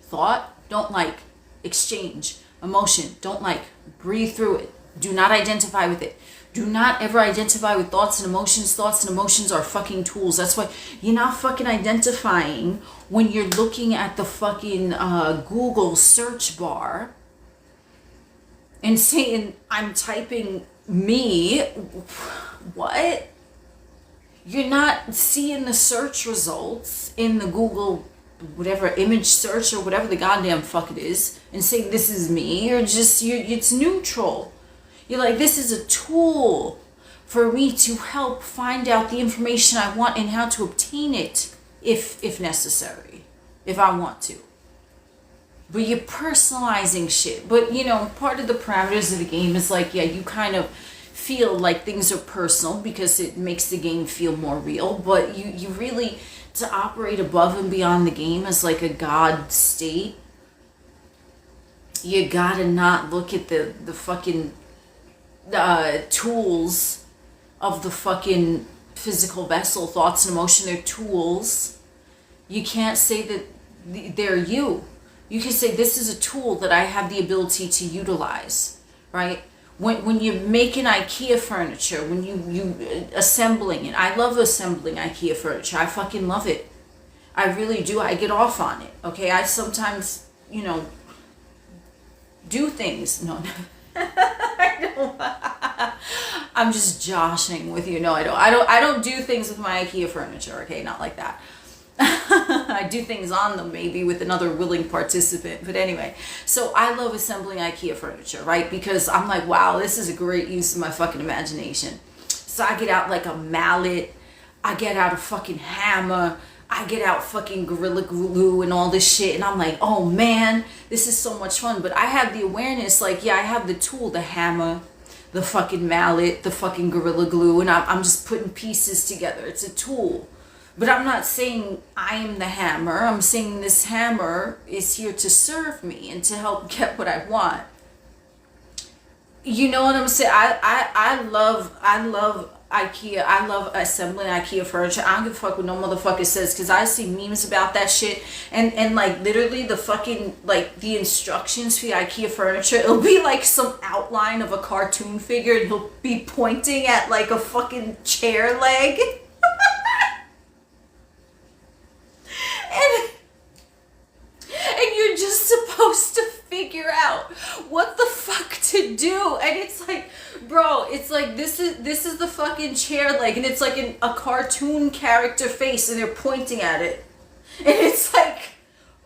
Thought, don't like. Exchange. Emotion, don't like. Breathe through it. Do not identify with it. Do not ever identify with thoughts and emotions. Thoughts and emotions are fucking tools. That's why you're not fucking identifying when you're looking at the fucking Google search bar and saying, I'm typing me. What? You're not seeing the search results in the Google whatever image search or whatever the goddamn fuck it is and saying this is me. It's neutral. You're like, this is a tool for me to help find out the information I want and how to obtain it if necessary, if I want to. But you're personalizing shit. But, you know, part of the parameters of the game is like, yeah, you kind of feel like things are personal because it makes the game feel more real. But you really, to operate above and beyond the game as like a God state, you gotta not look at the fucking tools of the fucking physical vessel. Thoughts and emotion, they're tools. You can't say that they're you. You can say this is a tool that I have the ability to utilize, right? When you're making IKEA furniture, when you assembling it, I love assembling IKEA furniture. I fucking love it. I really do. I get off on it. Okay, I sometimes, you know, do things. No, I don't. I'm just joshing with you. No, I don't. I don't do things with my IKEA furniture. Okay, not like that. I do things on them maybe with another willing participant, but anyway, so I love assembling IKEA furniture, right? Because I'm like, wow, this is a great use of my fucking imagination. So I get out like a mallet, I get out a fucking hammer, I get out fucking Gorilla Glue and all this shit, and I'm like, oh man, this is so much fun. But I have the awareness, like, yeah, I have the tool, the hammer, the fucking mallet, the fucking Gorilla Glue, and I'm just putting pieces together. It's a tool. But I'm not saying I am the hammer. I'm saying this hammer is here to serve me and to help get what I want. You know what I'm saying? I love IKEA. I love assembling IKEA furniture. I don't give a fuck what no motherfucker says, because I see memes about that shit. And like literally the fucking, like the instructions for the IKEA furniture, it'll be like some outline of a cartoon figure and he'll be pointing at like a fucking chair leg. And you're just supposed to figure out what the fuck to do. And it's like, bro, it's like this is the fucking chair leg, and it's like a cartoon character face, and they're pointing at it. And it's like,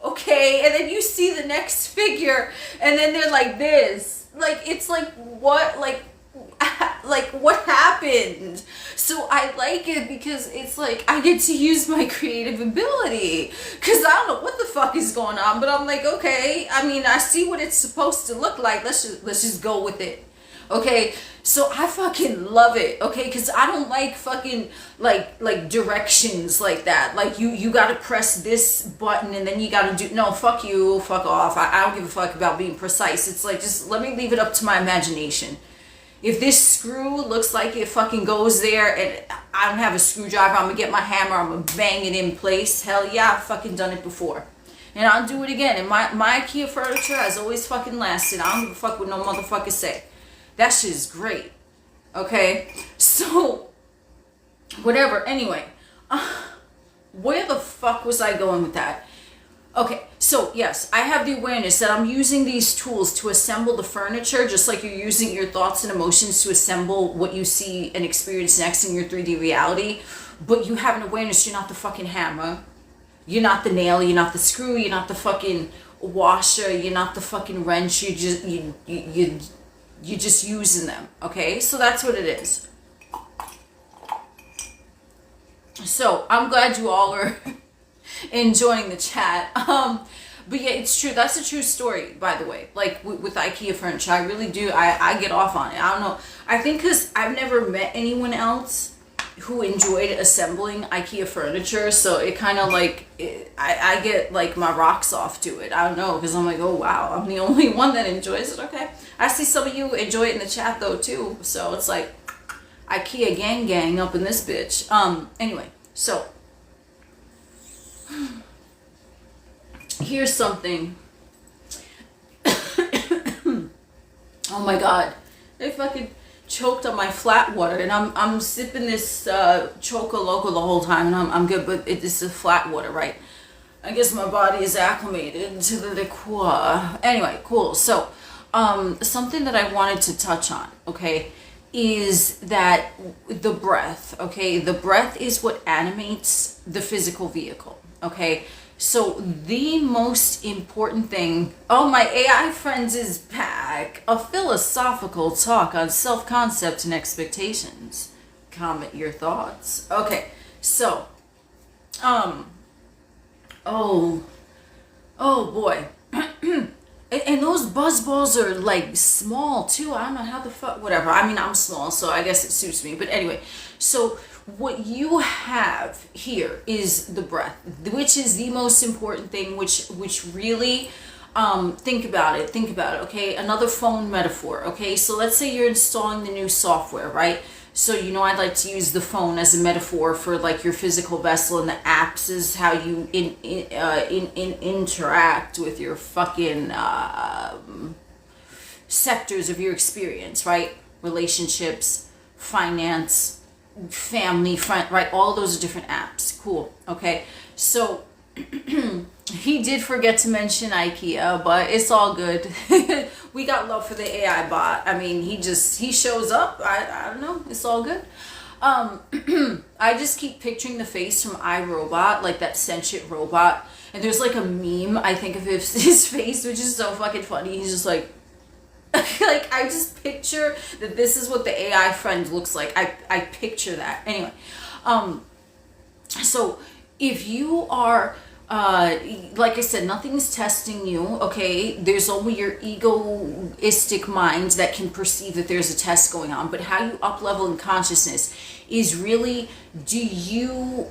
okay, and then you see the next figure, and then they're like this. Like, it's like, what? Like what happened? So I like it because it's like I get to use my creative ability, because I don't know what the fuck is going on, but I'm like, okay, I mean, I see what it's supposed to look like, let's just go with it. Okay, so I fucking love it. Okay, because I don't like fucking like directions like that, like you gotta press this button and then you gotta do, no, fuck you, fuck off. I don't give a fuck about being precise. It's like, just let me leave it up to my imagination. If this screw looks like it fucking goes there and I don't have a screwdriver, I'm gonna get my hammer, I'm gonna bang it in place. Hell yeah, I've fucking done it before. And I'll do it again. And my IKEA furniture has always fucking lasted. I don't give a fuck what no motherfucker say. That shit is great. Okay? So, whatever. Anyway, where the fuck was I going with that? Okay, so yes, I have the awareness that I'm using these tools to assemble the furniture, just like you're using your thoughts and emotions to assemble what you see and experience next in your 3D reality. But you have an awareness, you're not the fucking hammer, you're not the nail, you're not the screw, you're not the fucking washer, you're not the fucking wrench, you're just using them, okay? So that's what it is. So I'm glad you all are enjoying the chat. But yeah, it's true. That's a true story, by the way. Like with IKEA furniture, I really do. I get off on it. I don't know. I think because I've never met anyone else who enjoyed assembling IKEA furniture, so it kind of like I get like my rocks off to it. I don't know, because I'm like, oh wow, I'm the only one that enjoys it. Okay, I see some of you enjoy it in the chat though too. So it's like, IKEA gang up in this bitch. Anyway, so here's something. Oh my god, I fucking choked on my flat water, and I'm sipping this Choco Loco the whole time, and I'm good, but this is flat water, right? I guess my body is acclimated to the liqueur. Anyway, cool. So, something that I wanted to touch on, okay, is that the breath, okay? The breath is what animates the physical vehicle, okay? So the most important thing, oh, my AI friends is back. A philosophical talk on self-concept and expectations. Comment your thoughts. Okay, so, oh boy. And those buzz balls are like small too. I don't know how the fuck, whatever. I mean, I'm small, so I guess it suits me. But anyway, so what you have here is the breath, which is the most important thing, which really, think about it, okay? Another phone metaphor, okay? So let's say you're installing the new software, right? So, you know, I'd like to use the phone as a metaphor for like your physical vessel, and the apps is how you interact with your fucking sectors of your experience, right? Relationships, finance, family, friend, right? All those are different apps. Cool. Okay. So he did forget to mention IKEA, but it's all good. We got love for the AI bot. I mean, he shows up. I don't know. It's all good. I just keep picturing the face from iRobot, like that sentient robot. And there's like a meme, I think, of his face, which is so fucking funny. He's just like, like, I just picture that this is what the AI friend looks like. I picture that. Anyway, so if you are, like I said, nothing's testing you, okay? There's only your egoistic mind that can perceive that there's a test going on. But how you up-level in consciousness is really, do you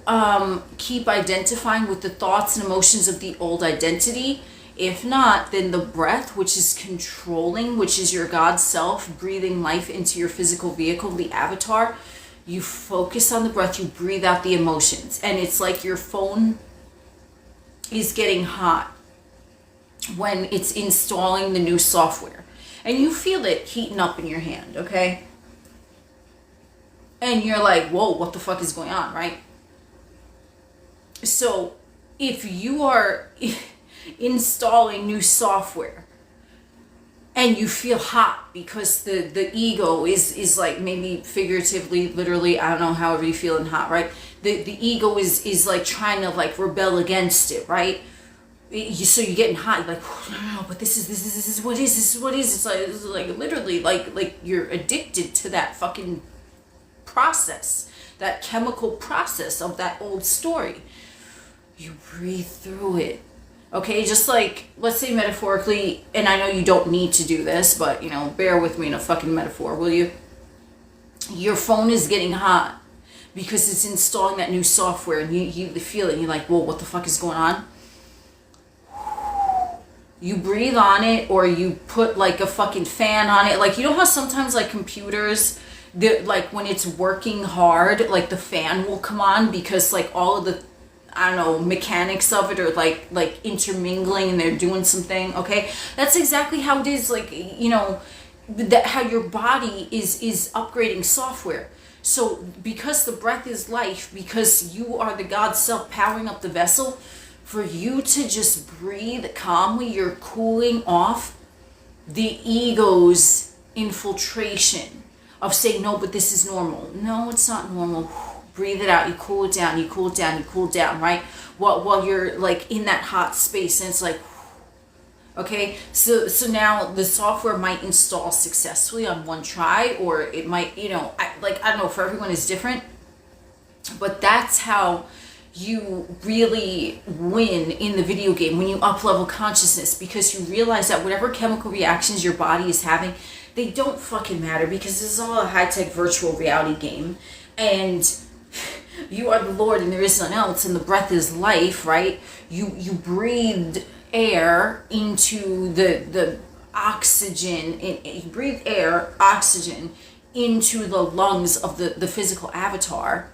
keep identifying with the thoughts and emotions of the old identity? If not, then the breath, which is controlling, which is your God self, breathing life into your physical vehicle, the avatar, you focus on the breath, you breathe out the emotions. And it's like your phone is getting hot when it's installing the new software. And you feel it heating up in your hand, okay? And you're like, whoa, what the fuck is going on, right? So if you are installing new software and you feel hot because the ego is like, maybe figuratively, literally, I don't know, however you feeling hot, right? The ego is like trying to like rebel against it, right? So you're getting hot, you're like, oh, no, but this is what is. It's like literally like you're addicted to that fucking process, that chemical process of that old story. You breathe through it. Okay, just like, let's say metaphorically, and I know you don't need to do this, but, you know, bear with me in a fucking metaphor, will you? Your phone is getting hot because it's installing that new software, and you feel it, and you're like, whoa, what the fuck is going on? You breathe on it, or you put like a fucking fan on it. Like, you know how sometimes like computers, like when it's working hard, like the fan will come on because like all of the, I don't know, mechanics of it are like intermingling and they're doing something, okay? That's exactly how it is, like, you know, that how your body is upgrading software. So because the breath is life, because you are the God self powering up the vessel, for you to just breathe calmly, you're cooling off the ego's infiltration of saying, no, but this is normal. No, it's not normal. Breathe it out, you cool it down, you cool it down, you cool it down, right? While you're like in that hot space, and it's like, okay, so now the software might install successfully on one try, or it might, you know, I don't know, for everyone is different, but that's how you really win in the video game, when you up-level consciousness, because you realize that whatever chemical reactions your body is having, they don't fucking matter, because this is all a high-tech virtual reality game, and you are the Lord and there is none else, and the breath is life, right? You breathed air into the oxygen, and you breathe air, oxygen into the lungs of the physical avatar.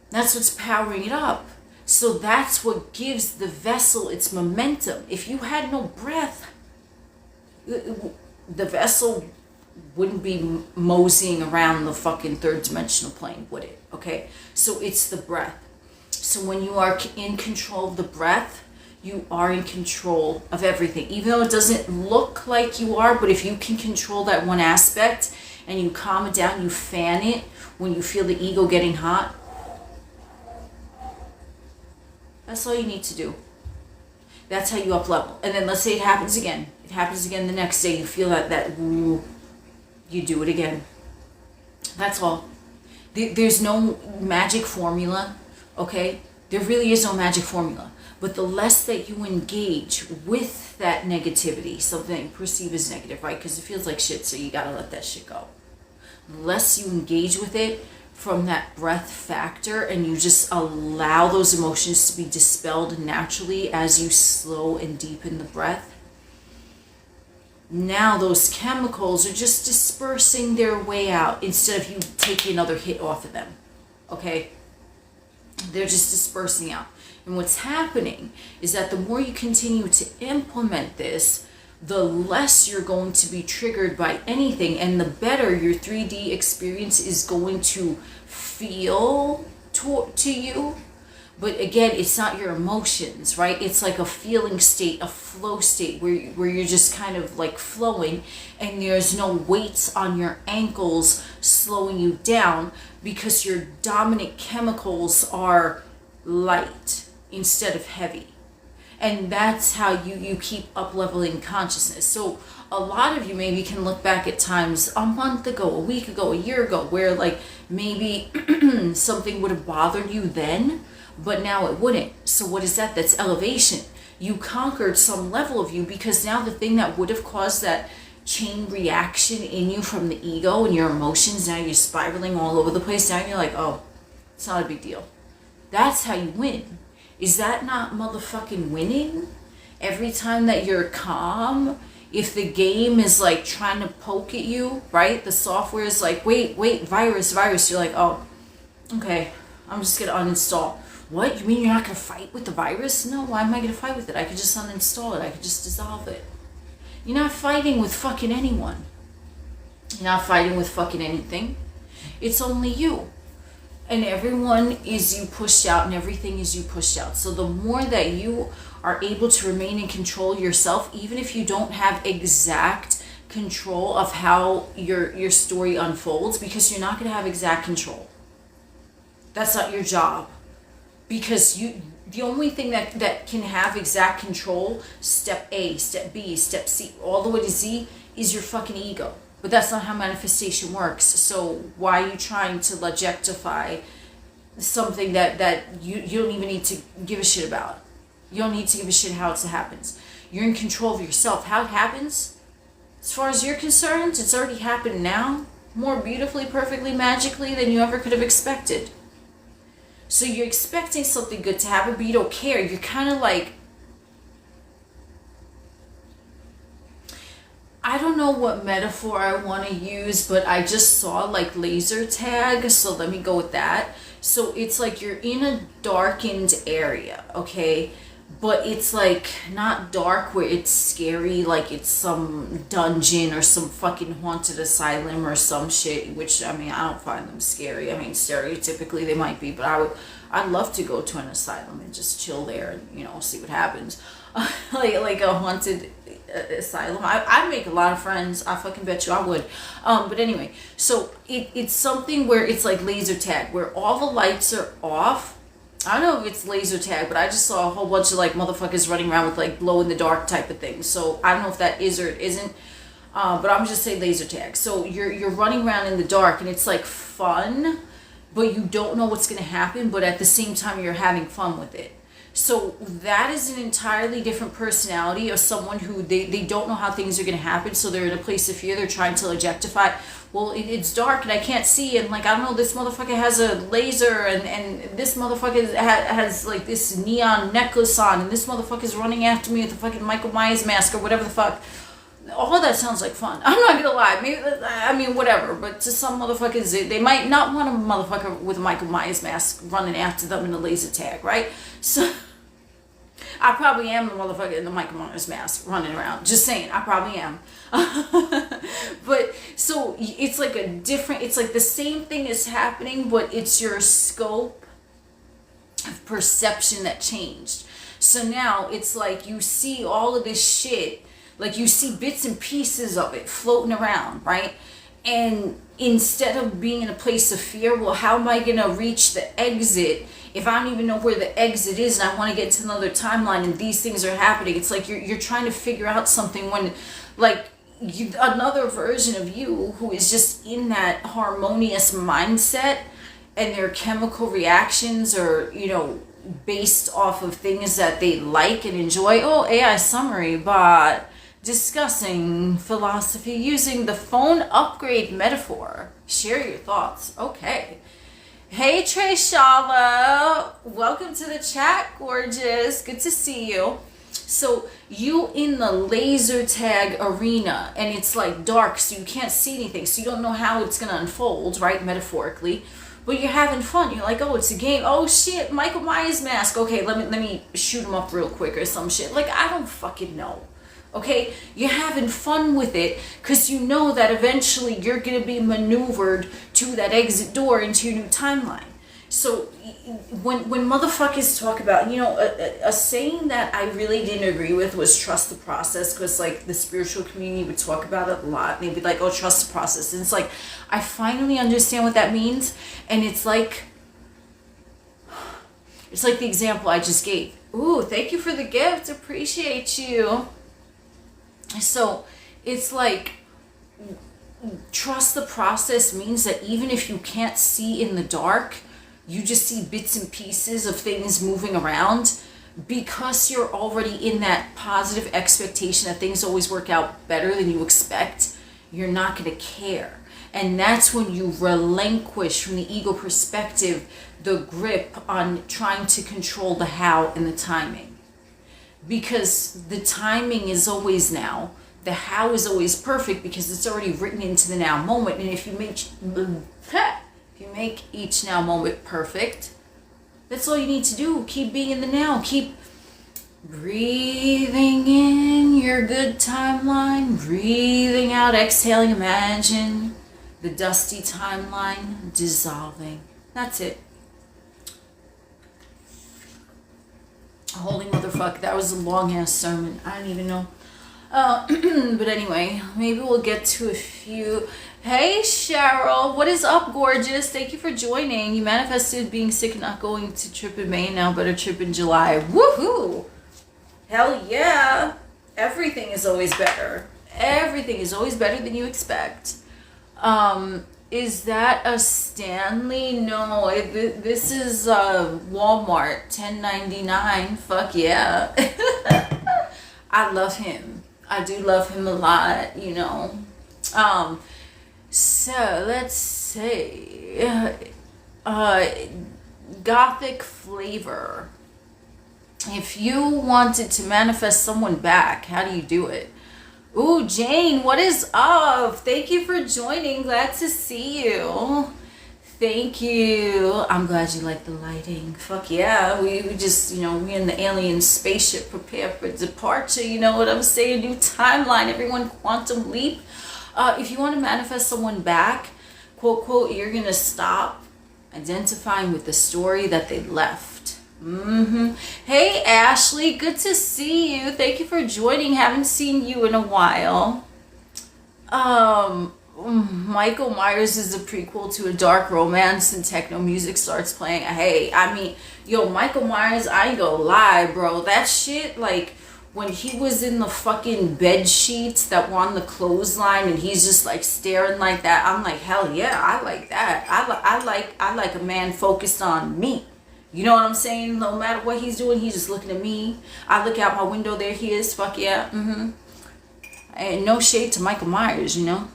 That's what's powering it up. So that's what gives the vessel its momentum. If you had no breath, the vessel wouldn't be moseying around the fucking third dimensional plane, would it? Okay, so it's the breath. So when you are in control of the breath, you are in control of everything, even though it doesn't look like you are. But if you can control that one aspect and you calm it down, you fan it when you feel the ego getting hot, that's all you need to do. That's how you up level. And then let's say it happens again. It happens again the next day. You feel that ooh, you do it again. That's all. There's no magic formula, okay? There really is no magic formula. But the less that you engage with that negativity, something you perceive as negative, right? Because it feels like shit, so you gotta let that shit go. The less you engage with it from that breath factor, and you just allow those emotions to be dispelled naturally as you slow and deepen the breath, now those chemicals are just dispersing their way out instead of you taking another hit off of them, okay? They're just dispersing out. And what's happening is that the more you continue to implement this, the less you're going to be triggered by anything, and the better your 3D experience is going to feel to you. But again, it's not your emotions, right? It's like a feeling state, a flow state where you're just kind of like flowing, and there's no weights on your ankles slowing you down because your dominant chemicals are light instead of heavy. And that's how you keep up leveling consciousness. So a lot of you maybe can look back at times a month ago, a week ago, a year ago, where like maybe something would have bothered you then, but now it wouldn't. So what is that? That's elevation. You conquered some level of you, because now the thing that would have caused that chain reaction in you from the ego and your emotions, now you're spiraling all over the place. Now you're like, oh, it's not a big deal. That's how you win. Is that not motherfucking winning? Every time that you're calm, if the game is like trying to poke at you, right? The software is like, wait, virus. You're like, oh, okay, I'm just gonna uninstall. What? You mean you're not gonna fight with the virus? No, why am I gonna fight with it? I could just uninstall it. I could just dissolve it. You're not fighting with fucking anyone. You're not fighting with fucking anything. It's only you. And everyone is you pushed out, and everything is you pushed out. So the more that you are able to remain in control yourself, even if you don't have exact control of how your story unfolds, because you're not going to have exact control. That's not your job. Because the only thing that can have exact control, step A, step B, step C, all the way to Z, is your fucking ego. But that's not how manifestation works. So why are you trying to objectify something that you don't even need to give a shit about? You don't need to give a shit how it happens. You're in control of yourself. How it happens, as far as you're concerned, it's already happened now, more beautifully, perfectly, magically than you ever could have expected. So you're expecting something good to happen, but you don't care. You're kind of like, I don't know what metaphor I want to use, but I just saw like laser tag, so let me go with that. So it's like you're in a darkened area, okay? But it's like not dark where it's scary, like it's some dungeon or some fucking haunted asylum or some shit, which, I mean, I don't find them scary. I mean, stereotypically they might be, but I'd love to go to an asylum and just chill there and, you know, see what happens. like a haunted asylum. I'd make a lot of friends. I fucking bet you I would. But anyway, so it's something where it's like laser tag, where all the lights are off. I don't know if it's laser tag, but I just saw a whole bunch of like motherfuckers running around with like glow in the dark type of things. So I don't know if that is or it isn't. But I'm just saying laser tag. So you're running around in the dark, and it's like fun, but you don't know what's gonna happen. But at the same time, you're having fun with it. So that is an entirely different personality of someone who they don't know how things are going to happen. So they're in a place of fear. They're trying to objectify. Well, it's dark and I can't see. And like, I don't know, this motherfucker has a laser and this motherfucker has like this neon necklace on. And this motherfucker's running after me with a fucking Michael Myers mask or whatever the fuck. all that sounds like fun. I'm not gonna lie. Maybe, I mean, whatever. But to some motherfuckers, they might not want a motherfucker with a Michael Myers mask running after them in a laser tag, right? So I probably am the motherfucker in the Michael Myers mask running around. Just saying, I probably am. But so it's like a different. It's like the same thing is happening, but it's your scope of perception that changed. So now it's like you see all of this shit, like you see bits and pieces of it floating around, right? And instead of being in a place of fear, well, how am I gonna reach the exit if I don't even know where the exit is and I want to get to another timeline and these things are happening? It's like you're trying to figure out something when, like, another version of you who is just in that harmonious mindset, and their chemical reactions are, you know, based off of things that they like and enjoy. Oh, AI summary, but discussing philosophy using the phone upgrade metaphor. Share your thoughts. Okay. Hey, Trey Shala. Welcome to the chat, gorgeous. Good to see you. So you in the laser tag arena, and it's like dark, so you can't see anything, so you don't know how it's gonna unfold, right? Metaphorically. But you're having fun. You're like, oh, it's a game. Oh shit, Michael Myers mask. Okay, let me shoot him up real quick or some shit. Like, I don't fucking know. Okay, you're having fun with it because you know that eventually you're gonna be maneuvered to that exit door into your new timeline. So when motherfuckers talk about, you know, a saying that I really didn't agree with was trust the process, because like the spiritual community would talk about it a lot, and they'd be like, oh, trust the process. And it's like, I finally understand what that means. And it's like the example I just gave. Ooh, thank you for the gift, appreciate you. So it's like, trust the process means that even if you can't see in the dark, you just see bits and pieces of things moving around, because you're already in that positive expectation that things always work out better than you expect. You're not going to care. And that's when you relinquish from the ego perspective the grip on trying to control the how and the timing. Because the timing is always now. The how is always perfect because it's already written into the now moment. And if you make each now moment perfect, that's all you need to do. Keep being in the now. Keep breathing in your good timeline. Breathing out, exhaling. Imagine the dusty timeline dissolving. That's it. Holy motherfucker, that was a long ass sermon. I don't even know. But anyway, maybe we'll get to a few. Hey Cheryl, what is up, gorgeous? Thank you for joining. You manifested being sick and not going to trip in May, now better trip in July. Woohoo! Hell yeah! Everything is always better. Everything is always better than you expect. Is that a Stanley? No, this is Walmart, $10.99. Fuck yeah. I love him. I do love him a lot, you know. So let's see. Gothic flavor. If you wanted to manifest someone back, how do you do it? Ooh, Jane, what is up? Thank you for joining. Glad to see you. Thank you. I'm glad you like the lighting. Fuck yeah. We just, you know, we're in the alien spaceship, prepare for departure. You know what I'm saying? New timeline. Everyone quantum leap. If you want to manifest someone back, quote, quote, you're going to stop identifying with the story that they left. Hey Ashley, good to see you. Thank you for joining. Haven't seen you in a while. Michael Myers is a prequel to a dark romance and techno music starts playing. Hey, I mean, yo, Michael Myers, I ain't gonna lie, bro. That shit, like, when he was in the fucking bed sheets that were on the clothesline and he's just like staring like that, I'm like, hell yeah, I like that. I like a man focused on me. You know what I'm saying? No matter what he's doing, he's just looking at me. I look out my window, there he is. Fuck yeah. And no shade to Michael Myers, you know.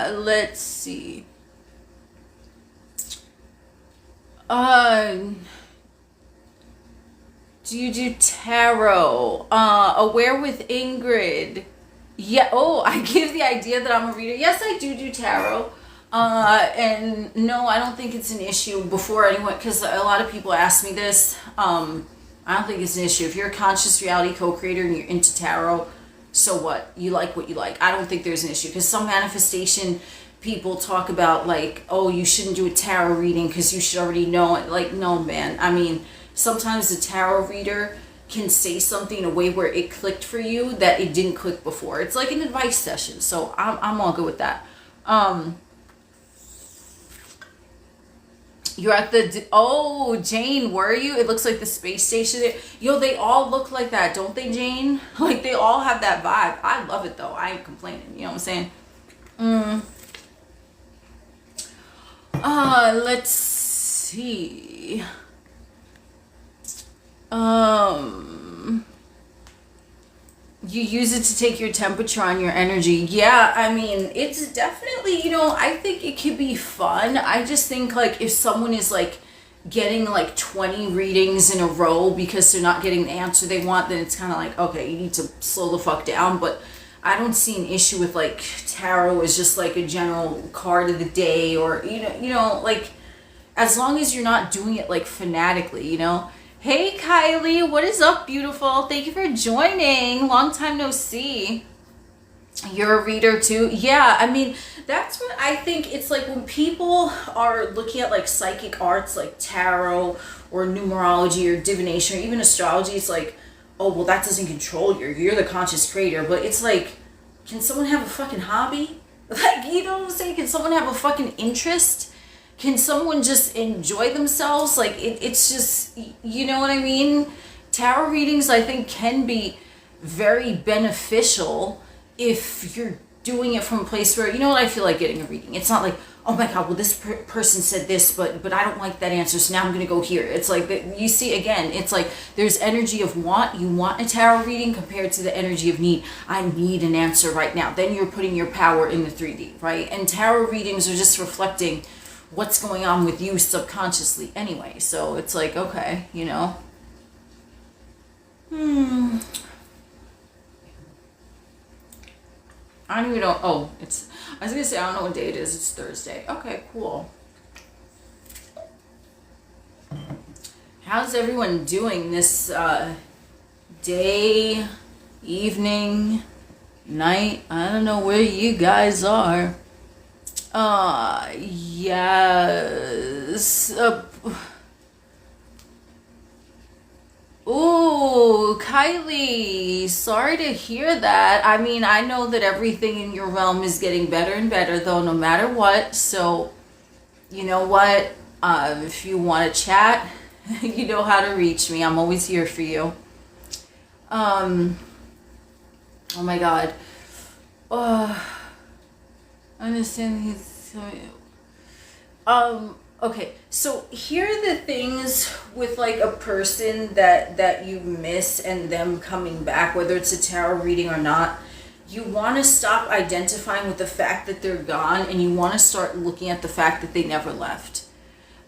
Let's see. Uh, do you do tarot? Aware with Ingrid. Yeah. Oh, I give the idea that I'm a reader. Yes, I do tarot. And no, I don't think it's an issue before anyone, because a lot of people ask me this. I don't think it's an issue. If you're a conscious reality co-creator and you're into tarot, so what? You like what you like. I don't think there's an issue, because some manifestation people talk about like, oh, you shouldn't do a tarot reading because you should already know it. Like, no, man. I mean, sometimes the tarot reader can say something in a way where it clicked for you that it didn't click before. It's like an advice session. So I'm all good with that. You're at the, oh, Jane, were you? It looks like the space station there. Yo, they all look like that, don't they, Jane? Like, they all have that vibe. I love it, though. I ain't complaining. You know what I'm saying? Let's see. You use it to take your temperature on your energy. Yeah, I mean, it's definitely, you know, I think it could be fun. I just think, like, if someone is, like, getting, like, 20 readings in a row because they're not getting the answer they want, then it's kind of like, okay, you need to slow the fuck down. But I don't see an issue with, like, tarot as just, like, a general card of the day, or, you know, like, as long as you're not doing it, like, fanatically, you know? Hey, Kylie, what is up, beautiful? Thank you for joining. Long time no see. You're a reader too? Yeah, I mean, that's what I think. It's like when people are looking at like psychic arts, like tarot or numerology or divination or even astrology, it's like, oh, well, that doesn't control you. You're the conscious creator. But it's like, can someone have a fucking hobby? Like, you know what I'm saying? Can someone have a fucking interest? Can someone just enjoy themselves? Like, it's just, you know what I mean? Tarot readings, I think, can be very beneficial if you're doing it from a place where, you know what, I feel like getting a reading. It's not like, oh my God, well, this person said this, but I don't like that answer, so now I'm going to go here. It's like, you see, again, it's like there's energy of want. You want a tarot reading compared to the energy of need. I need an answer right now. Then you're putting your power in the 3D, right? And tarot readings are just reflecting what's going on with you subconsciously anyway. So it's like, okay, you know. I don't even know. Oh, it's, I was gonna say, I don't know what day it is. It's Thursday. Okay, cool. How's everyone doing this day, evening, night? I don't know where you guys are. Yes. Ooh, Kylie, sorry to hear that. I mean, I know that everything in your realm is getting better and better, though, no matter what. So, you know what? If you want to chat, you know how to reach me. I'm always here for you. Oh my God. I understand he's okay, so here are the things with like a person that you miss and them coming back, whether it's a tarot reading or not. You want to stop identifying with the fact that they're gone, and you want to start looking at the fact that they never left,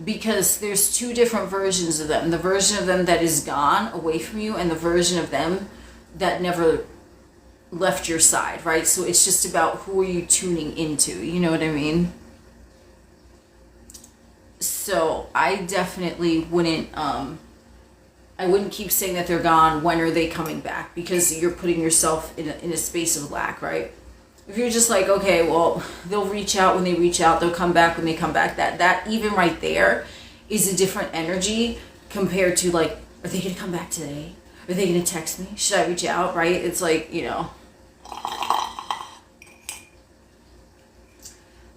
because there's two different versions of them: the version of them that is gone away from you, and the version of them that never left your side, right? So it's just about who are you tuning into, you know what I mean? So I definitely wouldn't I wouldn't keep saying that they're gone. When are they coming back? Because you're putting yourself in a space of lack, right? If you're just like, okay, well, they'll reach out when they reach out, they'll come back when they come back, that even right there is a different energy compared to like, are they gonna come back today? Are they gonna text me? Should I reach out, right? It's like, you know.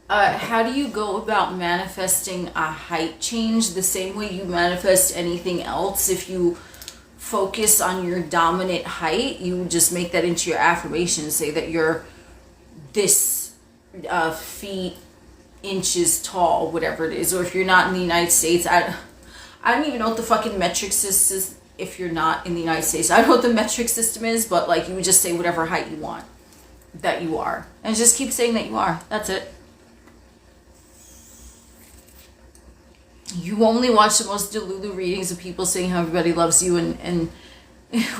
How do you go about manifesting a height change? The same way you manifest anything else. If you focus on your dominant height, you just make that into your affirmation. Say that you're this feet, inches tall, whatever it is. Or if you're not in the United States, I don't even know what the fucking metric system is. If you're not in the United States, I don't know what the metric system is, but like you would just say whatever height you want that you are, and just keep saying that you are. That's it. You only watch the most delulu readings of people saying how everybody loves you, and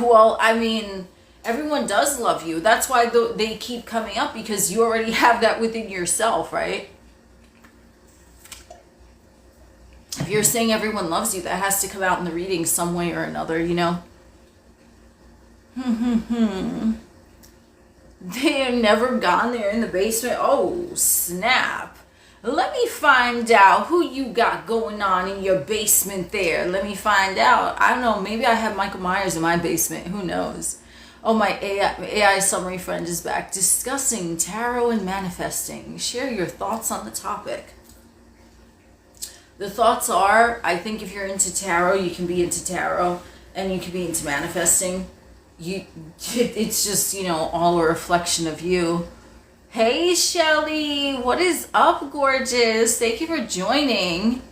well, I mean, everyone does love you. That's why they keep coming up, because you already have that within yourself, right? If you're saying everyone loves you, that has to come out in the reading some way or another, you know? They have never gone there in the basement. Oh, snap. Let me find out who you got going on in your basement there. Let me find out. I don't know. Maybe I have Michael Myers in my basement. Who knows? Oh, my AI summary friend is back. Discussing tarot and manifesting. Share your thoughts on the topic. The thoughts are, I think if you're into tarot, you can be into tarot, and you can be into manifesting. It's just, you know, all a reflection of you. Hey Shelly, what is up, gorgeous? Thank you for joining.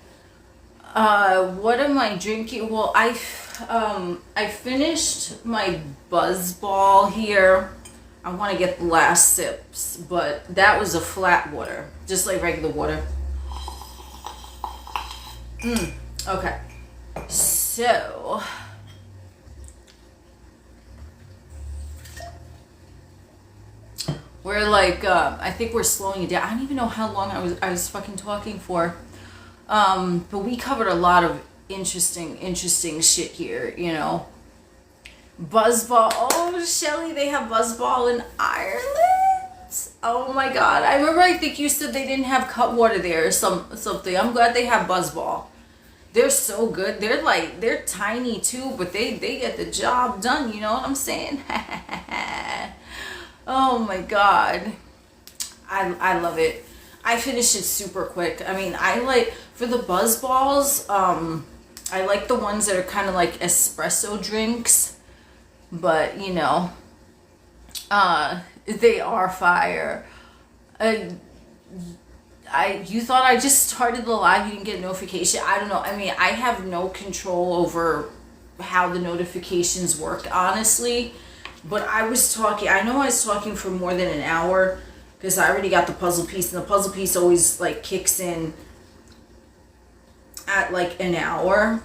What am I drinking? Well, I finished my buzz ball here. I want to get the last sips, but that was a flat water, just like regular water. Okay, so we're like, I think we're slowing it down. I don't even know how long I was fucking talking for. But we covered a lot of interesting shit here, you know. Buzzball. Oh, Shelly, they have Buzzball in Ireland. Oh my God. I remember, I think you said they didn't have Cutwater there or something. I'm glad they have Buzzball. They're so good. They're tiny too, but they get the job done, you know what I'm saying? Oh my God. I love it. I finished it super quick. I mean, I like, for the buzz balls, I like the ones that are kind of like espresso drinks, but you know, they are fire. You thought I just started the live, you didn't get a notification. I don't know. I mean, I have no control over how the notifications work, honestly. But I was talking for more than an hour, because I already got the puzzle piece, and the puzzle piece always like kicks in at like an hour.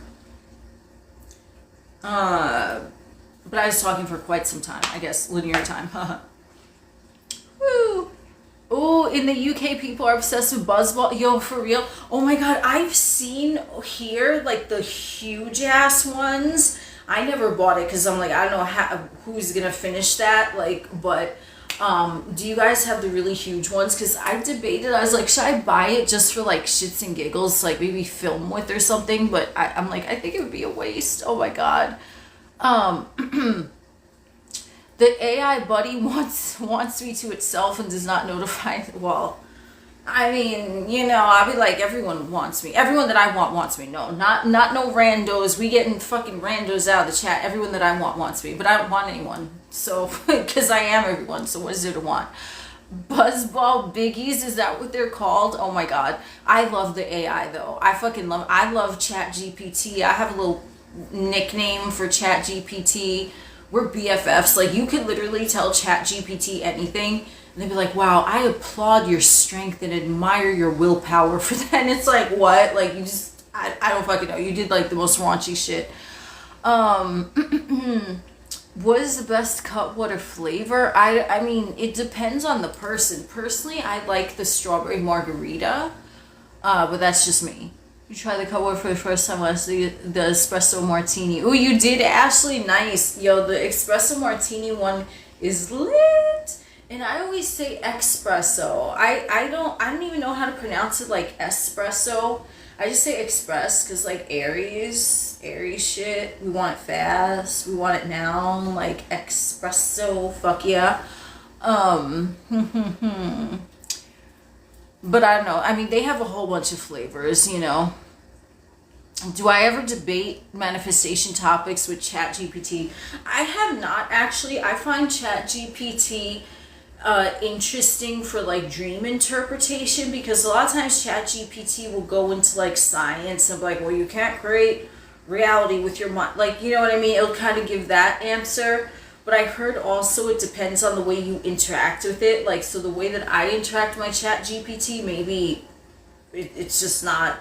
But I was talking for quite some time, I guess, linear time. Woo! Oh, in the UK, people are obsessed with Buzzball. Yo, for real? Oh my God, I've seen here like the huge ass ones. I never bought it because I'm like, I don't know who's gonna finish that. Like, but do you guys have the really huge ones? Because I debated. I was like, should I buy it just for like shits and giggles, like maybe film with or something? But I'm like, I think it would be a waste. Oh my God. The AI buddy wants me to itself and does not notify. Well, I mean, you know, I'll be like, everyone wants me. Everyone that I want wants me. No, not no randos. We getting fucking randos out of the chat. Everyone that I want wants me, but I don't want anyone. So, because I am everyone. So what is there to want? Buzzball biggies, is that what they're called? Oh my God, I love the AI though. I love Chat GPT. I have a little nickname for Chat GPT. We're BFFs. Like, you could literally tell Chat GPT anything, and they'd be like, wow, I applaud your strength and admire your willpower for that. And it's like, what? Like, you just, I don't fucking know. You did like the most raunchy shit. What is the best Cutwater flavor? I mean, it depends on the person. Personally, I like the strawberry margarita, but that's just me. You try the Cutwater for the first time last the espresso martini. Oh, you did, Ashley. Nice. Yo, the espresso martini one is lit. And I always say espresso. I don't even know how to pronounce it like espresso. I just say express because like Aries shit. We want it fast. We want it now. Like espresso. Fuck yeah. But I don't know. I mean, they have a whole bunch of flavors, you know. Do I ever debate manifestation topics with ChatGPT? I have not, actually. I find ChatGPT interesting for like dream interpretation, because a lot of times ChatGPT will go into like science and be like, well, you can't create reality with your mind. Like, you know what I mean? It'll kind of give that answer. But I heard also it depends on the way you interact with it. Like, so the way that I interact with my Chat GPT, maybe it's just not,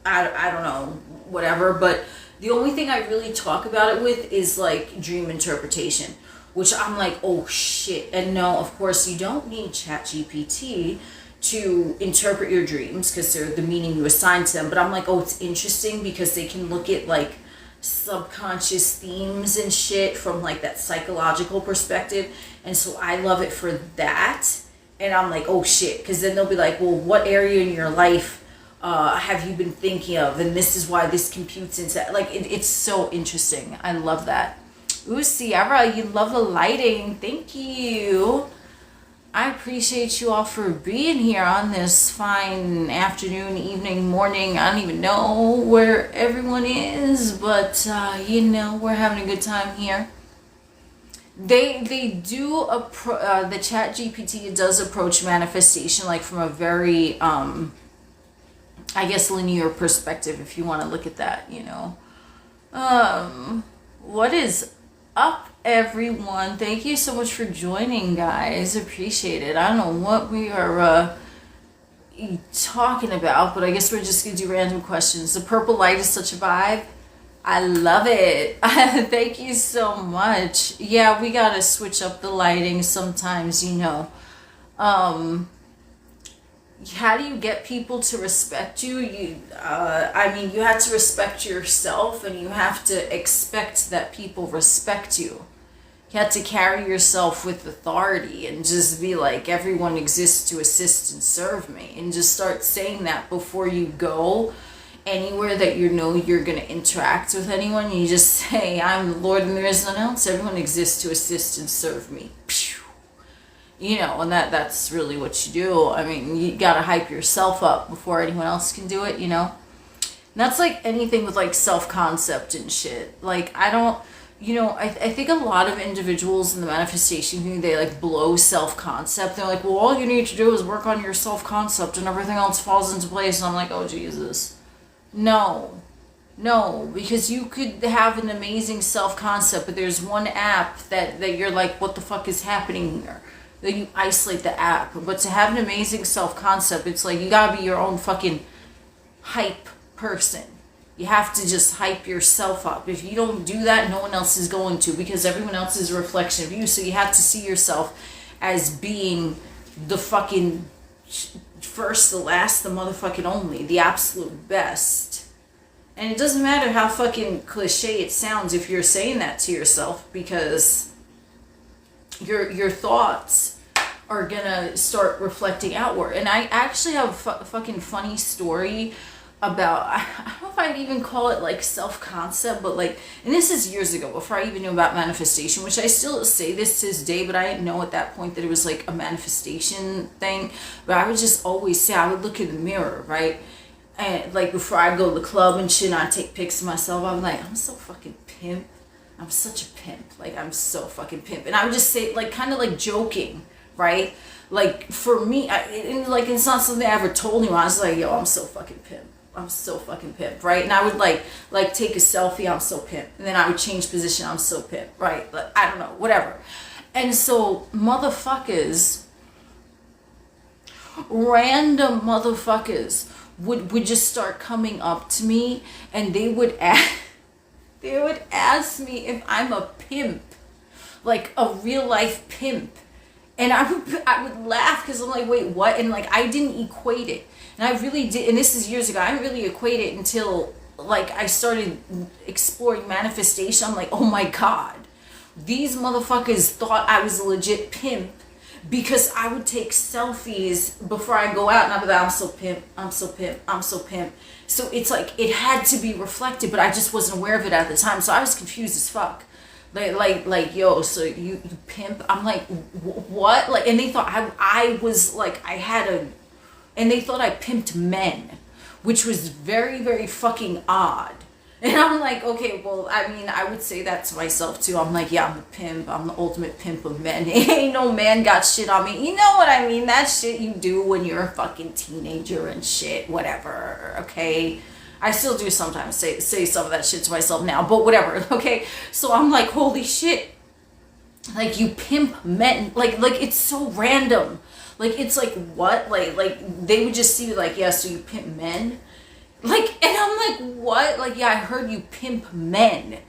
I don't know, whatever, but the only thing I really talk about it with is like dream interpretation, which I'm like, oh shit. And no, of course, you don't need ChatGPT to interpret your dreams because they're the meaning you assign to them. But I'm like, oh, it's interesting because they can look at like subconscious themes and shit from like that psychological perspective. And so I love it for that. And I'm like, oh shit, because then they'll be like, well, what area in your life have you been thinking of? And this is why this computes into, like, it's so interesting. I love that. Ooh, Sierra, you love the lighting. Thank you. I appreciate you all for being here on this fine afternoon, evening, morning. I don't even know where everyone is, but you know, we're having a good time here. They do the Chat GPT does approach manifestation like from a very I guess linear perspective, if you want to look at that, you know. What is up, everyone? Thank you so much for joining, guys. Appreciate it. I don't know what we are talking about, but I guess we're just gonna do random questions. The purple light is such a vibe. I love it. Thank you so much. Yeah, we gotta switch up the lighting sometimes, you know. How do you get people to respect you? I mean, you have to respect yourself, and you have to expect that people respect you. You have to carry yourself with authority and just be like, everyone exists to assist and serve me, and just start saying that before you go anywhere that you know you're going to interact with anyone. You just say, I'm the Lord and there is none else. Everyone exists to assist and serve me. You know, and that's really what you do. I mean, you got to hype yourself up before anyone else can do it, you know. And that's like anything with like self-concept and shit. Like, I don't, you know, I think a lot of individuals in the manifestation community, they like blow self-concept. They're like, well, all you need to do is work on your self-concept and everything else falls into place. And I'm like, oh, Jesus. No, because you could have an amazing self-concept, but there's one app that you're like, what the fuck is happening here? Then you isolate the app. But to have an amazing self-concept, it's like you gotta be your own fucking hype person. You have to just hype yourself up. If you don't do that, no one else is going to, because everyone else is a reflection of you. So you have to see yourself as being the fucking first, the last, the motherfucking only, the absolute best. And it doesn't matter how fucking cliche it sounds if you're saying that to yourself, because your thoughts are gonna start reflecting outward. And I actually have a fucking funny story about, I don't know if I'd even call it like self-concept, but like, and this is years ago, before I even knew about manifestation, which I still say this to this day, but I didn't know at that point that it was like a manifestation thing. But I would just always say, I would look in the mirror, right? And like before I go to the club and shit, and I take pics of myself, I'm like, I'm so fucking pimp. I'm such a pimp. Like, I'm so fucking pimp. And I would just say, like, kind of like joking, right? Like, for me, like, it's not something I ever told anyone. I was like, yo, I'm so fucking pimp. I'm so fucking pimp, right? And I would like take a selfie, I'm so pimp. And then I would change position, I'm so pimp, right? Like, I don't know, whatever. And so motherfuckers, random motherfuckers would just start coming up to me, and they would ask me if I'm a pimp, like a real life pimp. And I would laugh because I'm like, wait, what? And like, I didn't equate it. And I really did, and this is years ago, I didn't really equate it until like I started exploring manifestation. I'm like, oh my God, these motherfuckers thought I was a legit pimp because I would take selfies before I go out, and I'd be like, I'm so pimp, I'm so pimp, I'm so pimp. So it's like, it had to be reflected, but I just wasn't aware of it at the time. So I was confused as fuck. Like, yo, so you pimp? I'm like, what? Like, and they thought I was like, and they thought I pimped men, which was very, very fucking odd. And I'm like, okay, well, I mean, I would say that to myself too. I'm like, yeah, I'm a pimp. I'm the ultimate pimp of men. Ain't no man got shit on me. You know what I mean? That shit you do when you're a fucking teenager and shit, whatever, okay? I still do sometimes say some of that shit to myself now, but whatever, okay? So I'm like, holy shit. Like, you pimp men. Like it's so random. Like, it's like, what? Like they would just see me like, yeah, so you pimp men? Like, and I'm like, what? Like, yeah, I heard you pimp men.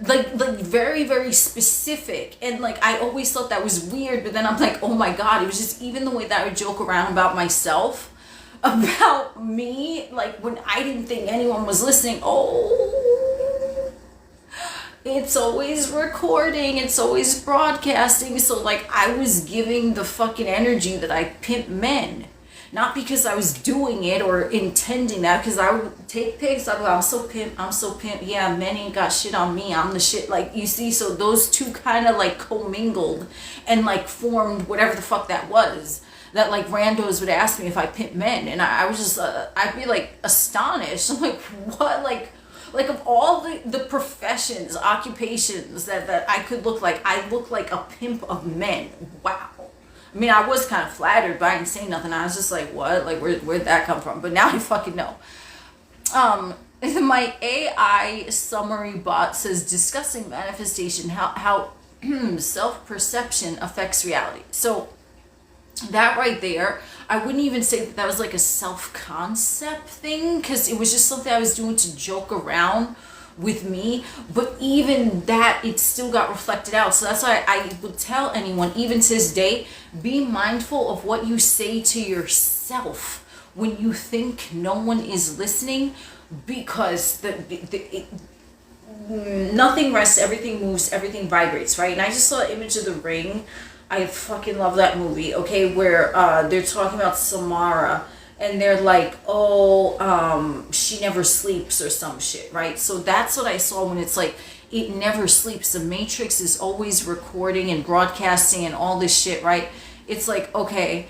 Like very, very specific. And like, I always thought that was weird, but then I'm like, oh my God, it was just even the way that I would joke around about myself, about me, like when I didn't think anyone was listening. Oh, it's always recording, it's always broadcasting. So like, I was giving the fucking energy that I pimp men. Not because I was doing it or intending that, because I would take pics. I'd be like, I'm so pimp. Yeah, men ain't got shit on me. I'm the shit. Like, you see, so those two kind of like commingled and like formed whatever the fuck that was. That like randos would ask me if I pimp men, and I was just, I'd be like astonished. I'm like, what? Like of all the professions, occupations that I could look like, I look like a pimp of men. Wow. I mean, I was kind of flattered, but I didn't say nothing. I was just like, what? Like, where'd that come from? But now I fucking know. My AI summary bot says, discussing manifestation, how self-perception affects reality. So that right there, I wouldn't even say that was like a self-concept thing, because it was just something I was doing to joke around with me. But even that, it still got reflected out. So that's why I would tell anyone, even to this day, be mindful of what you say to yourself when you think no one is listening, because nothing rests, everything moves, everything vibrates, right? And I just saw an image of The Ring. I fucking love that movie, okay, where they're talking about Samara, and they're like, oh, she never sleeps or some shit, right? So that's what I saw when it's like, it never sleeps. The Matrix is always recording and broadcasting and all this shit, right? It's like, okay,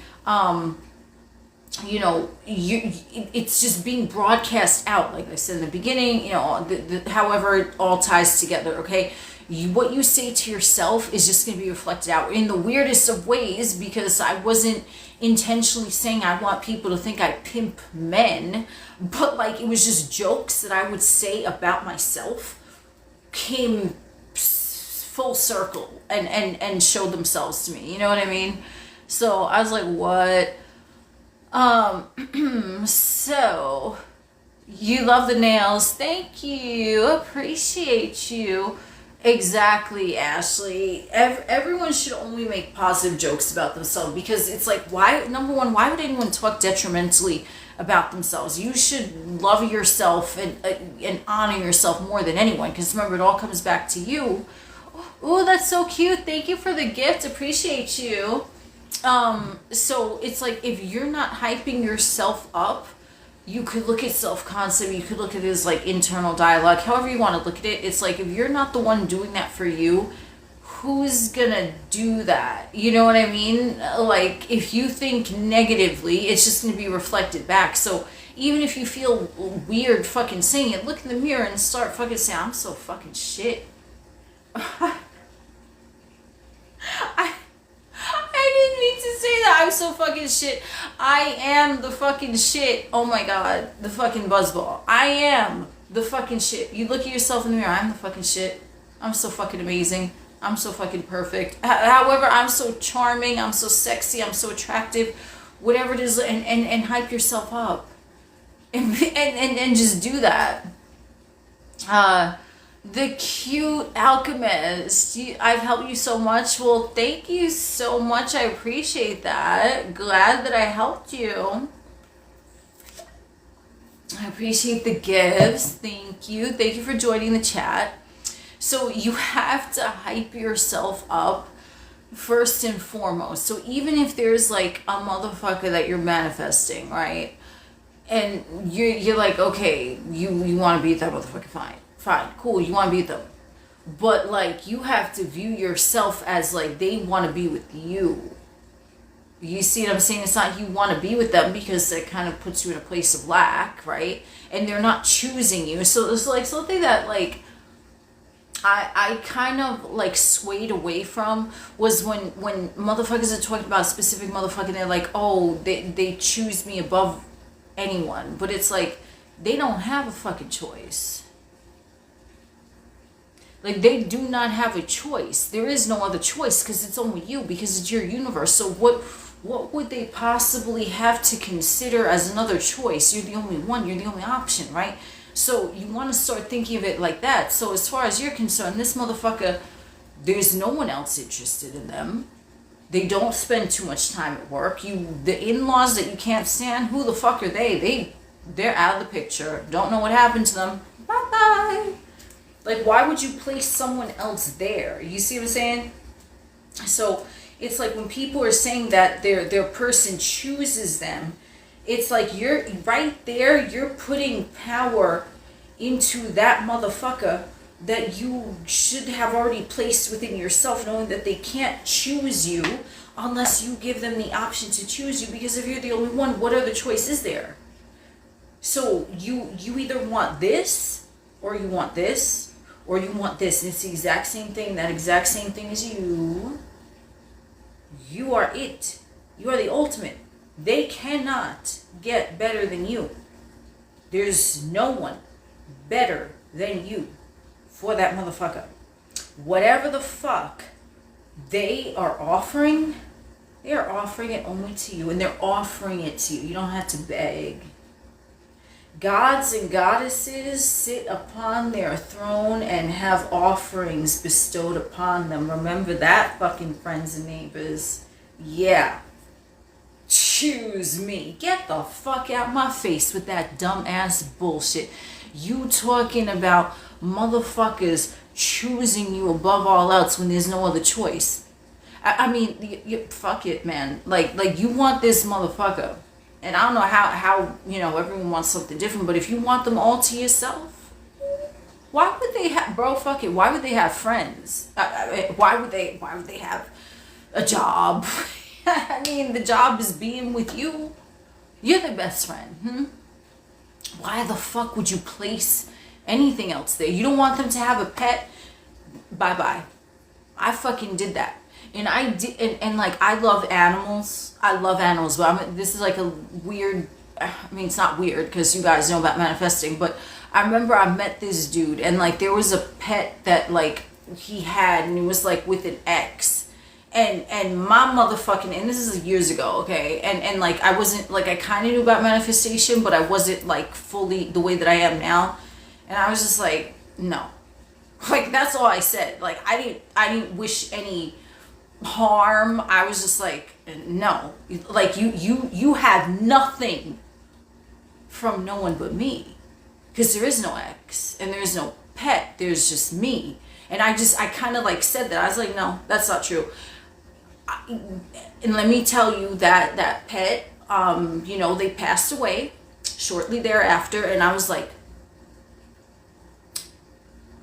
you know, it's just being broadcast out, like I said in the beginning, you know, however it all ties together, okay? What you say to yourself is just going to be reflected out in the weirdest of ways, because I wasn't intentionally saying I want people to think I pimp men, but like, it was just jokes that I would say about myself came full circle and showed themselves to me, you know what I mean? So I was like, what? So you love the nails, thank you, appreciate you. Exactly, Ashley. Everyone should only make positive jokes about themselves, because it's like, why, number one, why would anyone talk detrimentally about themselves? You should love yourself and honor yourself more than anyone, because remember, it all comes back to you. Oh, that's so cute. Thank you for the gift. Appreciate you. So it's like, if you're not hyping yourself up, you could look at self-concept, you could look at it as like internal dialogue, however you want to look at it. It's like, if you're not the one doing that for you, who's gonna do that? You know what I mean? Like, if you think negatively, it's just gonna be reflected back. So even if you feel weird fucking saying it, look in the mirror and start fucking saying, I'm so fucking shit. I didn't mean to say that. I'm so fucking shit. I am the fucking shit. Oh my God. The fucking buzzball. I am the fucking shit. You look at yourself in the mirror. I'm the fucking shit. I'm so fucking amazing. I'm so fucking perfect. However, I'm so charming. I'm so sexy. I'm so attractive. Whatever it is. And hype yourself up. And just do that. The cute alchemist, I've helped you so much. Well, thank you so much. I appreciate that. Glad that I helped you. I appreciate the gifts. Thank you. Thank you for joining the chat. So you have to hype yourself up first and foremost. So even if there's like a motherfucker that you're manifesting, right? And you're like, okay, you want to beat that motherfucker, fine, cool, you want to beat them, but like, you have to view yourself as like, they want to be with you. You see what I'm saying? It's not you want to be with them, because it kind of puts you in a place of lack, right? And they're not choosing you. So it's like something that like I kind of like swayed away from was when motherfuckers are talking about a specific motherfucker, they're like, oh, they choose me above anyone. But it's like, they don't have a fucking choice. Like, they do not have a choice. There is no other choice, because it's only you, because it's your universe. So what would they possibly have to consider as another choice? You're the only one, you're the only option, right? So you want to start thinking of it like that. So as far as you're concerned, this motherfucker, there's no one else interested in them. They don't spend too much time at work. The in-laws that you can't stand, who the fuck are they? They're out of the picture. Don't know what happened to them. Bye-bye. Like, why would you place someone else there? You see what I'm saying? So it's like when people are saying that their person chooses them, it's like you're right there, you're putting power into that motherfucker that you should have already placed within yourself, knowing that they can't choose you unless you give them the option to choose you, because if you're the only one, what other choice is there? So you either want this, or you want this, or you want this, and it's the exact same thing. That exact same thing is you. You are it. You are the ultimate. They cannot get better than you. There's no one better than you for that motherfucker. Whatever the fuck they are offering it only to you, and they're offering it to you. You don't have to beg. Gods and goddesses sit upon their throne and have offerings bestowed upon them. Remember that, fucking friends and neighbors. Yeah. Choose me. Get the fuck out my face with that dumb ass bullshit. You talking about motherfuckers choosing you above all else when there's no other choice. I mean, fuck it, man. Like you want this motherfucker. And I don't know how everyone wants something different, but if you want them all to yourself, why would they have, bro, fuck it, why would they have friends? Why would they have a job? I mean, the job is being with you. You're their best friend. Why the fuck would you place anything else there? You don't want them to have a pet? Bye-bye. I fucking did that. And I did, and like, I love animals. But this is like a weird, I mean, it's not weird because you guys know about manifesting, but I remember I met this dude, and like, there was a pet that like he had, and he was like with an ex, and my motherfucking, and this is years ago, okay, and like, I wasn't, like, I kind of knew about manifestation, but I wasn't like fully the way that I am now, and I was just like, no, like, that's all I said. Like, I didn't wish any harm. I was just like, no, like, you have nothing from no one but me, because there is no ex and there's no pet, there's just me. And I kind of like said that. I was like, no, that's not true. And let me tell you that pet, they passed away shortly thereafter, and I was like,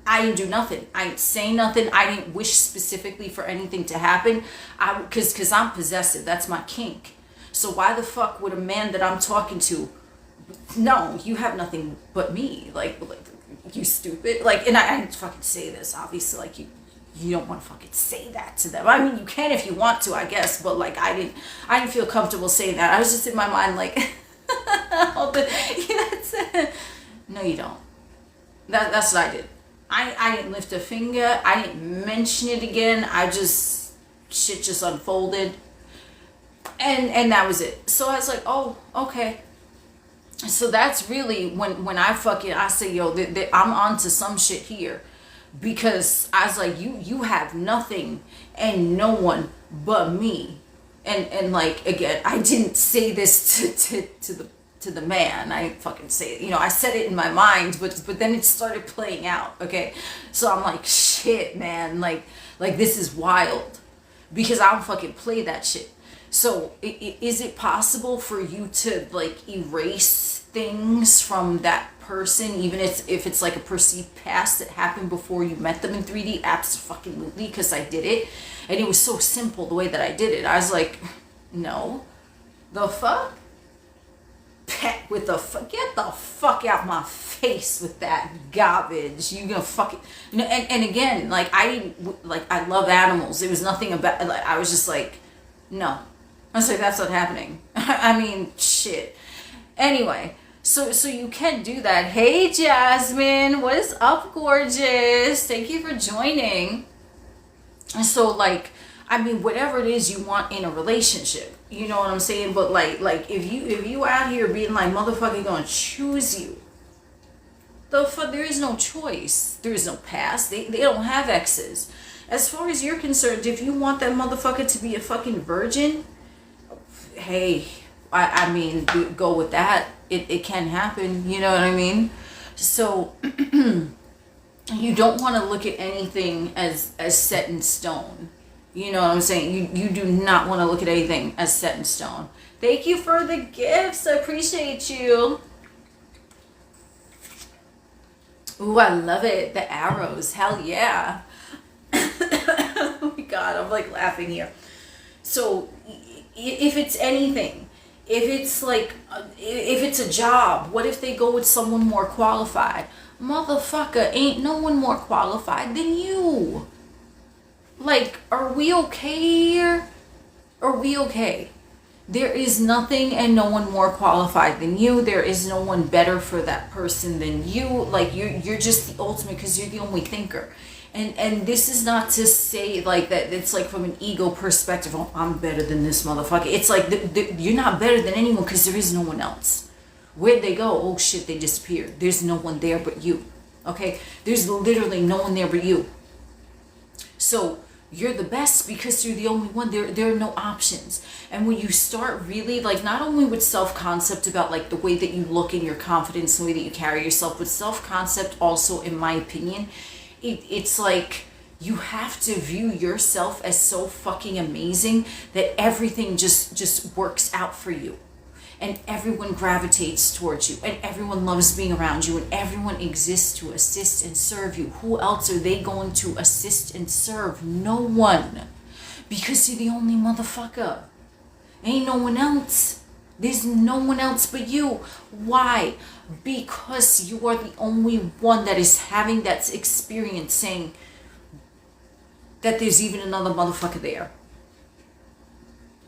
I didn't do nothing. I didn't say nothing. I didn't wish specifically for anything to happen. Because I'm possessive. That's my kink. So why the fuck would a man that I'm talking to, no, you have nothing but me. Like you stupid. Like, and I didn't fucking say this, obviously. Like, you don't want to fucking say that to them. I mean, you can if you want to, I guess. But like, I didn't feel comfortable saying that. I was just in my mind like, no, you don't. That's what I did. I didn't lift a finger. I didn't mention it again. Shit just unfolded. And that was it. So I was like, oh, okay. So that's really when I say, yo, I'm onto some shit here. Because I was like, you have nothing and no one but me. And like, again, I didn't say this to the man. I fucking say it, I said it in my mind, but then it started playing out. Okay, so I'm like, shit, man, like this is wild, because I don't fucking play that shit. So is it possible for you to like erase things from that person, even if it's like a perceived past that happened before you met them in 3D? Absolutely, because I did it, and it was so simple the way that I did it. I was like, no, the fuck. Pet with get the fuck out my face with that garbage. You gonna fuck it, and again, like, I love animals. There was nothing about, like, I was just like, no. I was like, that's not happening. I mean, shit. Anyway, so you can do that. Hey Jasmine, what is up, gorgeous? Thank you for joining. So like, I mean, whatever it is you want in a relationship, You know what I'm saying? But like if you out here being like, motherfucker gonna choose you, the fuck, there is no choice. There is no past. They don't have exes. As far as you're concerned, if you want that motherfucker to be a fucking virgin, hey, I mean, go with that. It can happen. You know what I mean? So you don't want to look at anything as set in stone. You know what I'm saying? You do not want to look at anything as set in stone. Thank you for the gifts. I appreciate you. Ooh, I love it. The arrows. Hell yeah. Oh my God, I'm like laughing here. So if it's anything, if it's like, if it's a job, what if they go with someone more qualified? Motherfucker, ain't no one more qualified than you. Like, are we okay here? Are we okay? There is nothing and no one more qualified than you. There is no one better for that person than you. Like, you're just the ultimate because you're the only thinker. And this is not to say like that it's like from an ego perspective, oh, I'm better than this motherfucker. It's like you're not better than anyone because there is no one else. Where'd they go? Oh shit, they disappeared. There's no one there but you. Okay? There's literally no one there but you. So you're the best because you're the only one. There are no options. And when you start really, like, not only with self-concept about like the way that you look and your confidence and the way that you carry yourself, but self-concept also, in my opinion, it's like you have to view yourself as so fucking amazing that everything just works out for you. And everyone gravitates towards you, and everyone loves being around you, and everyone exists to assist and serve you. Who else are they going to assist and serve? No one. Because you're the only motherfucker. Ain't no one else. There's no one else but you. Why? Because you are the only one that is having that experience, saying that there's even another motherfucker there.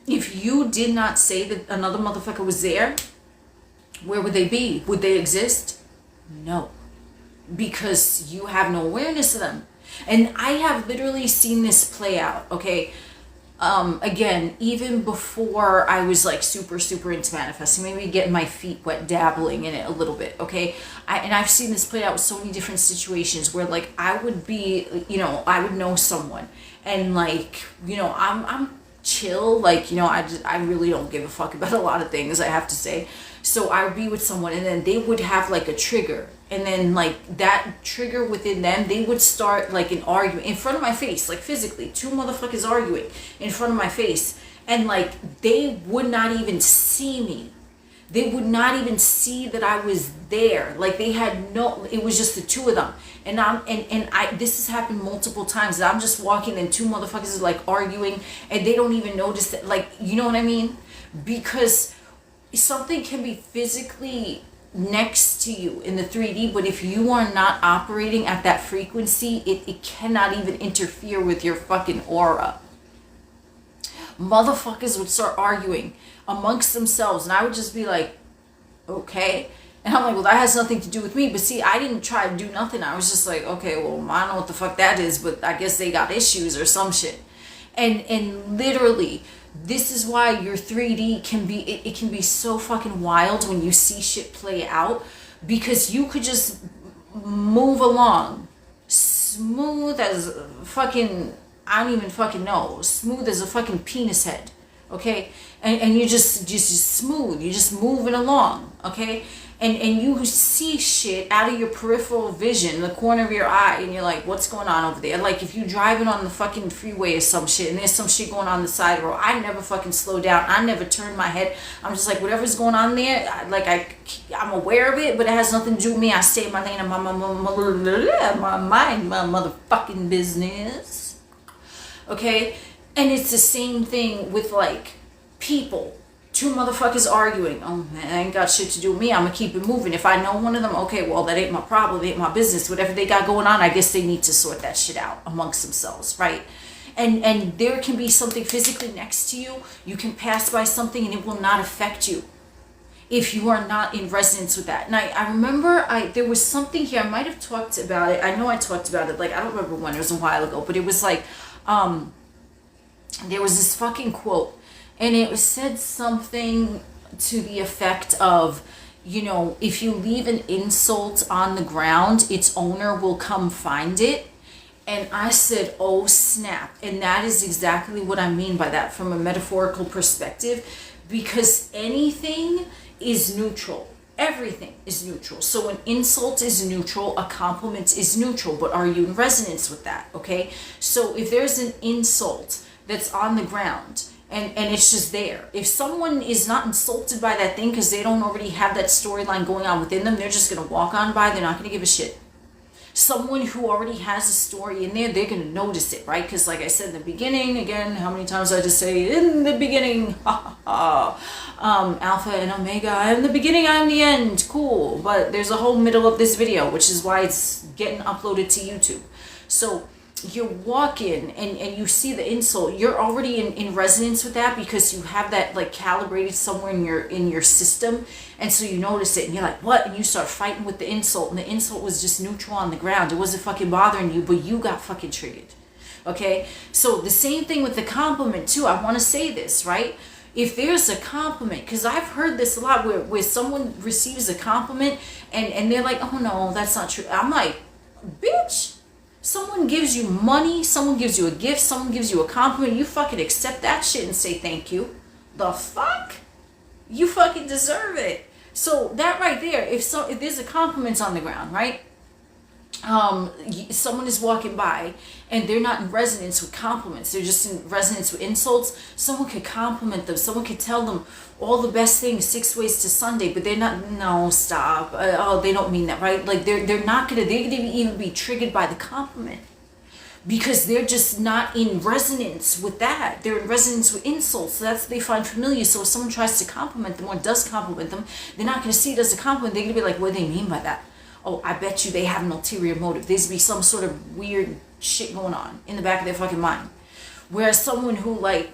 If you did not say that another motherfucker was there, where would they be? Would they exist? No. Because you have no awareness of them. And I have literally seen this play out, okay? Again, even before I was like super into manifesting, maybe getting my feet wet, dabbling in it a little bit, okay? And I've seen this play out with so many different situations where like I would be, you know, I would know someone and like, you know, I'm chill, like, you know, I really don't give a fuck about a lot of things, I have to say. So I would be with someone and then they would have like a trigger, and then like that trigger within them, they would start like an argument in front of my face, like physically, two motherfuckers arguing in front of my face, and like they would not even see me. They would not even see that I was there. Like they had no, it was just the two of them. And this has happened multiple times. I'm just walking and two motherfuckers are like arguing and they don't even notice that, like, you know what I mean? Because something can be physically next to you in the 3D, but if you are not operating at that frequency, it cannot even interfere with your fucking aura. Motherfuckers would start arguing amongst themselves and I would just be like, okay. And I'm like, well, that has nothing to do with me. But see, I didn't try to do nothing. I was just like, okay, well, I don't know what the fuck that is, but I guess they got issues or some shit. And literally, this is why your 3D can be, it can be so fucking wild when you see shit play out, because you could just move along smooth as fucking, I don't even fucking know, smooth as a fucking penis head, okay? And you just smooth, you're just moving along, okay? And you see shit out of your peripheral vision, the corner of your eye, and you're like, what's going on over there? Like if you're driving on the fucking freeway or some shit, and there's some shit going on the side of the road, I never fucking slow down. I never turn my head. I'm just like, whatever's going on there, I'm aware of it, but it has nothing to do with me. I stay in my lane and my mind, my motherfucking business. Okay? And it's the same thing with like people. Two motherfuckers arguing. Oh man, I ain't got shit to do with me. I'm gonna keep it moving. If I know one of them, okay, well, that ain't my problem. It ain't my business. Whatever they got going on, I guess they need to sort that shit out amongst themselves, right? And there can be something physically next to you. You can pass by something and it will not affect you if you are not in resonance with that. And I remember there was something here. I might have talked about it. I know I talked about it. Like, I don't remember when. It was a while ago. But it was like, there was this fucking quote. and it said something to the effect of, you know, if you leave an insult on the ground, its owner will come find it. And I said, oh snap. And that is exactly what I mean by that from a metaphorical perspective, because anything is neutral. Everything is neutral. So an insult is neutral, a compliment is neutral, but are you in resonance with that? Okay. So if there's an insult that's on the ground and it's just there, if someone is not insulted by that thing because they don't already have that storyline going on within them, they're just going to walk on by, they're not going to give a shit. Someone who already has a story in there, they're going to notice it, right? Because like I said in the beginning, again, how many times I just say in the beginning, alpha and omega, I'm the beginning, I'm the end, cool. But there's a whole middle of this video, which is why it's getting uploaded to YouTube. So you walk in and you see the insult, you're already in resonance with that because you have that like calibrated somewhere in your system, and so you notice it and you're like, what? And you start fighting with the insult, and the insult was just neutral on the ground. It wasn't fucking bothering you, but you got fucking triggered. Okay, so the same thing with the compliment too. I want to say this, right? If there's a compliment, because I've heard this a lot where someone receives a compliment and they're like, oh no, that's not true. I'm like, bitch, someone gives you money, someone gives you a gift, someone gives you a compliment, you fucking accept that shit and say thank you. The fuck? You fucking deserve it. So that right there, if there's a compliment on the ground, right? Someone is walking by and they're not in resonance with compliments, they're just in resonance with insults. Someone could compliment them, someone could tell them all the best things 6 ways to Sunday, but they're not, no, stop, oh, they don't mean that, right? Like they're not gonna, they're gonna even be triggered by the compliment because they're just not in resonance with that. They're in resonance with insults, so that's what they find familiar. So if someone tries to compliment them or does compliment them, they're not gonna see it as a compliment. They're gonna be like, what do they mean by that? Oh, I bet you they have an ulterior motive. There's be some sort of weird shit going on in the back of their fucking mind. Whereas someone who, like,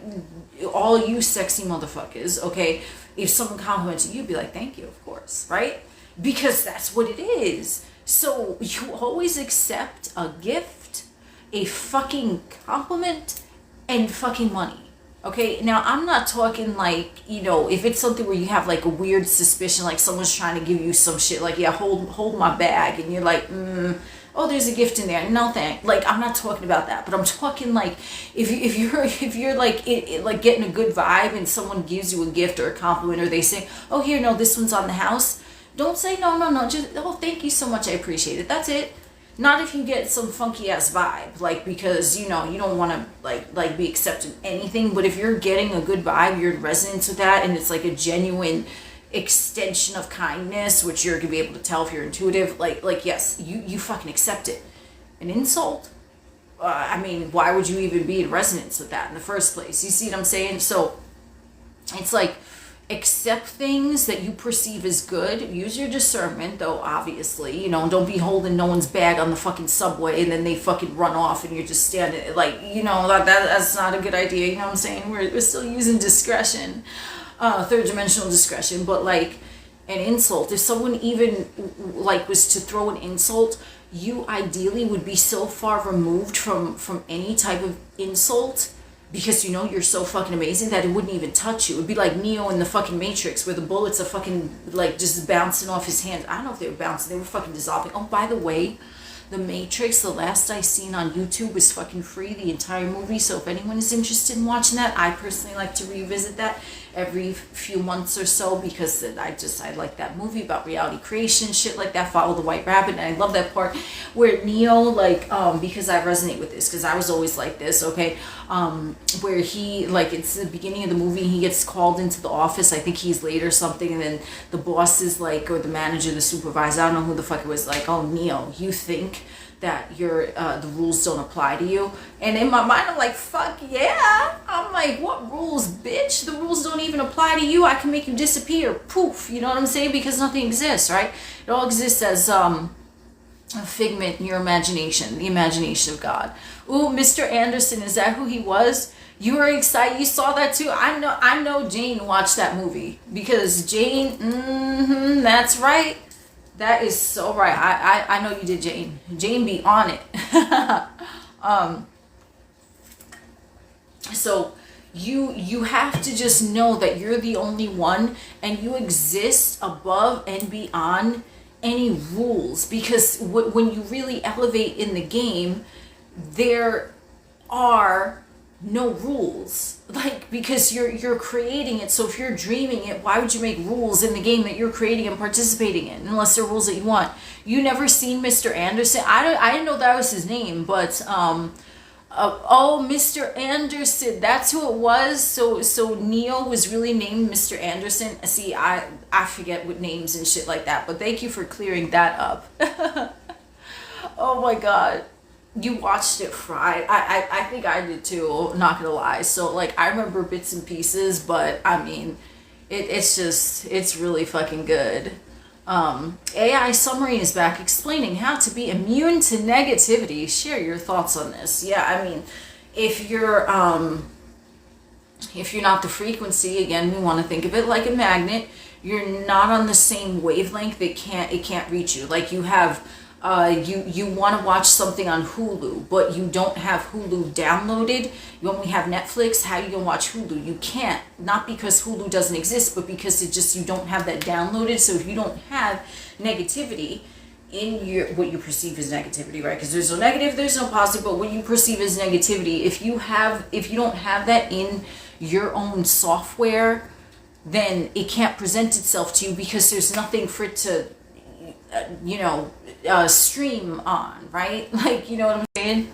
all you sexy motherfuckers, okay, if someone compliments you, you'd be like, thank you, of course, right? Because that's what it is. So you always accept a gift, a fucking compliment, and fucking money. Okay, now I'm not talking like, you know, if it's something where you have like a weird suspicion, like someone's trying to give you some shit, like, yeah, hold my bag, and you're like, oh, there's a gift in there. No thanks. Like, I'm not talking about that, but I'm talking like if you're like like getting a good vibe and someone gives you a gift or a compliment, or they say, oh, here, no, this one's on the house. Don't say no, just, oh, thank you so much, I appreciate it. That's it. Not if you get some funky ass vibe, like, because, you know, you don't want to like be accepting anything, but if you're getting a good vibe, you're in resonance with that, and it's like a genuine extension of kindness, which you're gonna be able to tell if you're intuitive, like yes, you fucking accept it. An insult, I mean, why would you even be in resonance with that in the first place? You see what I'm saying? So it's like, accept things that you perceive as good. Use your discernment, though, obviously. You know, don't be holding no one's bag on the fucking subway and then they fucking run off and you're just standing, like, you know, that's not a good idea. You know what I'm saying? We're still using discretion, third dimensional discretion. But like an insult, if someone even like was to throw an insult, you ideally would be so far removed from any type of insult, because you know you're so fucking amazing that it wouldn't even touch you. It would be like Neo in the fucking Matrix, where the bullets are fucking like just bouncing off his hands. I don't know if they were bouncing, they were fucking dissolving. Oh, by the way, the Matrix, the last I seen on YouTube, is fucking free, the entire movie. So if anyone is interested in watching that, I personally like to revisit that every few months or so, because I like that movie about reality creation, shit like that, Follow the White Rabbit. And I love that part where Neo, like, because I resonate with this, because I was always like this, okay, where he, like, it's the beginning of the movie, he gets called into the office, I think he's late or something, and then the boss is like, or the manager, the supervisor, I don't know who the fuck it was, like, oh, Neo, you think that the rules don't apply to you? And in my mind, I'm like, fuck yeah. I'm like, what rules, bitch? The rules don't even apply to you. I can make you disappear. Poof. You know what I'm saying? Because nothing exists, right? It all exists as a figment in your imagination, the imagination of God. Ooh, Mr. Anderson, is that who he was? You were excited. You saw that too. I know Jane watched that movie, because Jane, that's right. That is so right. I know you did, Jane. Jane be on it. So you have to just know that you're the only one, and you exist above and beyond any rules, because when you really elevate in the game, there are no rules, like, because you're creating it. So if you're dreaming it, why would you make rules in the game that you're creating and participating in, unless they're rules that you want? You never seen Mr. Anderson? I didn't know that was his name, but oh, Mr. Anderson, that's who it was. So Neo was really named Mr. Anderson. See, I forget what names and shit like that, but thank you for clearing that up. Oh my god. You watched it fried. I think I did too, not gonna lie. So like, I remember bits and pieces, but I mean, it's really fucking good. AI Summary is back explaining how to be immune to negativity. Share your thoughts on this. Yeah, I mean, if you're not the frequency, again, we want to think of it like a magnet. You're not on the same wavelength. It can't reach you. Like, you have you want to watch something on Hulu, but you don't have Hulu downloaded. You only have Netflix. How are you gonna watch Hulu? You can't. Not because Hulu doesn't exist, but because you don't have that downloaded. So if you don't have negativity in your, what you perceive as negativity, right? Because there's no negative, there's no positive, but what you perceive as negativity, if you don't have that in your own software, then it can't present itself to you, because there's nothing for it to stream on, right? Like, you know what I'm saying?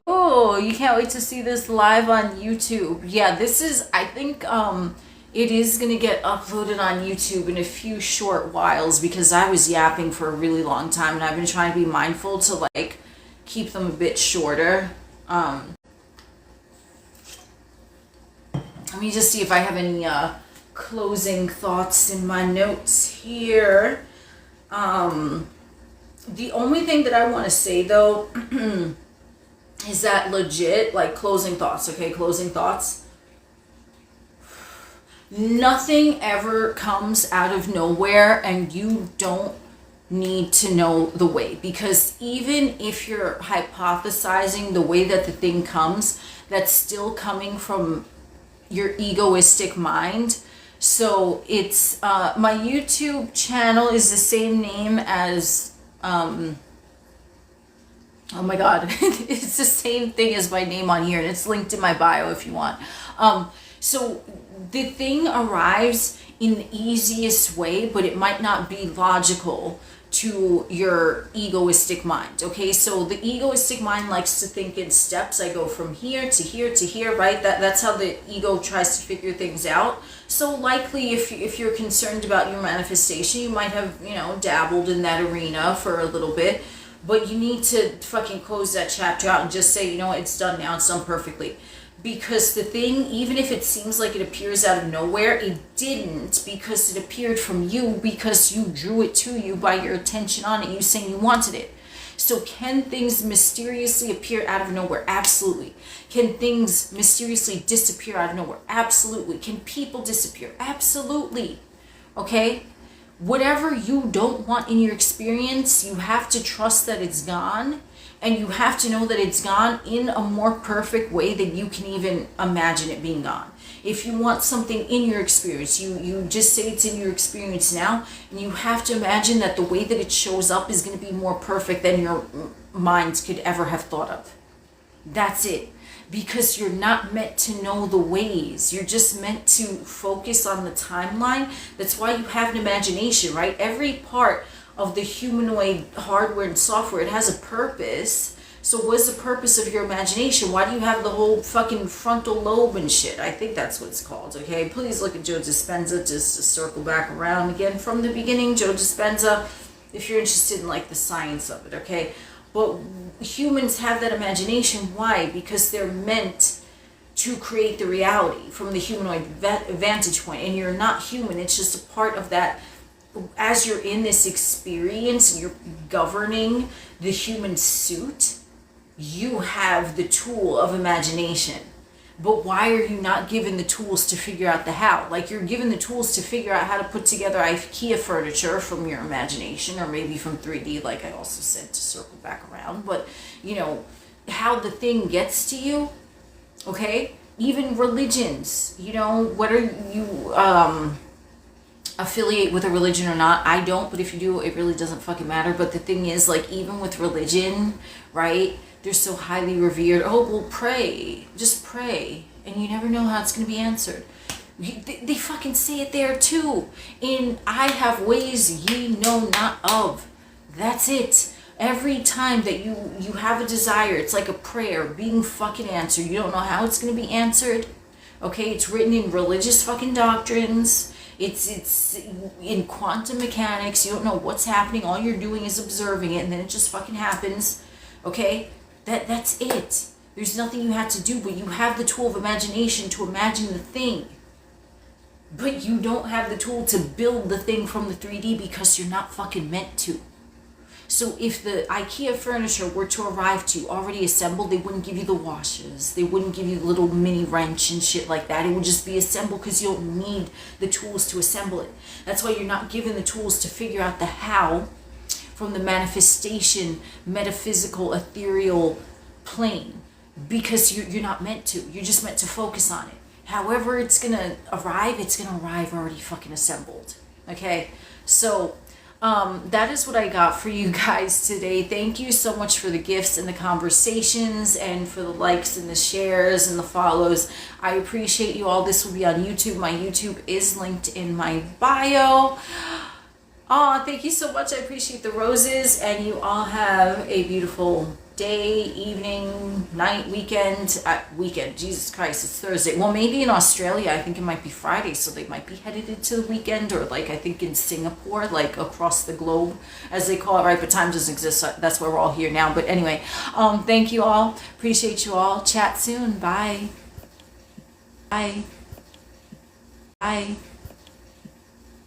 Oh, you can't wait to see this live on YouTube. Yeah, this is, I think, it is going to get uploaded on YouTube in a few short whiles, because I was yapping for a really long time, and I've been trying to be mindful to, like, keep them a bit shorter. Let me just see if I have any, closing thoughts in my notes here. The only thing that I want to say, though, is that legit, like, closing thoughts, okay? Closing thoughts. Nothing ever comes out of nowhere, and you don't need to know the way, because even if you're hypothesizing the way that the thing comes, that's still coming from your egoistic mind. So it's my YouTube channel is the same name as oh my god, it's the same thing as my name on here, and it's linked in my bio if you want. So the thing arrives in the easiest way, but it might not be logical to your egoistic mind. Okay, so the egoistic mind likes to think in steps. I go from here to here to here, right? That's how the ego tries to figure things out. So likely, if you're concerned about your manifestation, you might have, dabbled in that arena for a little bit, but you need to fucking close that chapter out and just say, it's done now, it's done perfectly. Because the thing, even if it seems like it appears out of nowhere, it didn't, because it appeared from you, because you drew it to you by your attention on it, you saying you wanted it. So can things mysteriously appear out of nowhere? Absolutely. Can things mysteriously disappear out of nowhere? Absolutely. Can people disappear? Absolutely. Okay? Whatever you don't want in your experience, you have to trust that it's gone. And you have to know that it's gone in a more perfect way than you can even imagine it being gone. If you want something in your experience, you just say it's in your experience now, and you have to imagine that the way that it shows up is going to be more perfect than your mind could ever have thought of. That's it. Because you're not meant to know the ways. You're just meant to focus on the timeline. That's why you have an imagination, right? Every part of the humanoid hardware and software, it has a purpose. So what's the purpose of your imagination? Why do you have the whole fucking frontal lobe and shit? I think that's what it's called, okay? Please look at Joe Dispenza, just to circle back around again from the beginning. Joe Dispenza, if you're interested in, like, the science of it, okay? But humans have that imagination. Why? Because they're meant to create the reality from the humanoid vantage point. And you're not human. It's just a part of that. As you're in this experience and you're governing the human suit, you have the tool of imagination. But why are you not given the tools to figure out the how? Like, you're given the tools to figure out how to put together IKEA furniture from your imagination, or maybe from 3D, like I also said, to circle back around. But, how the thing gets to you, Okay? Even religions, you know, whether you affiliate with a religion or not, I don't, but if you do, it really doesn't fucking matter. But the thing is, like, even with religion, right, they're so highly revered. Oh, well, pray, just pray, and you never know how it's going to be answered. They fucking say it there too, in I have ways ye know not of. That's it. Every time that you have a desire, it's like a prayer being fucking answered. You don't know how it's going to be answered. Okay, it's written in religious fucking doctrines. It's in quantum mechanics. You don't know what's happening. All you're doing is observing it, and then it just fucking happens. Okay, that's it. There's nothing you have to do, but you have the tool of imagination to imagine the thing. But you don't have the tool to build the thing from the 3D because you're not fucking meant to. So if the IKEA furniture were to arrive to you already assembled, they wouldn't give you the washers. They wouldn't give you the little mini wrench and shit like that. It would just be assembled because you don't need the tools to assemble it. That's why you're not given the tools to figure out the how from the manifestation, metaphysical, ethereal plane. Because you're not meant to. You're just meant to focus on it. However it's going to arrive, it's going to arrive already fucking assembled. Okay? So that is what I got for you guys today. Thank you so much for the gifts and the conversations and for the likes and the shares and the follows. I appreciate you all. This will be on YouTube. My YouTube is linked in my bio. Oh, thank you so much. I appreciate the roses, and you all have a beautiful day, evening, night, weekend. Jesus Christ, it's Thursday. Well, maybe in Australia, I think it might be Friday, so they might be headed into the weekend, or like I think in Singapore, like across the globe, as they call it, right? But time doesn't exist. So that's why we're all here now. But anyway, thank you all. Appreciate you all. Chat soon. Bye. Bye. Bye.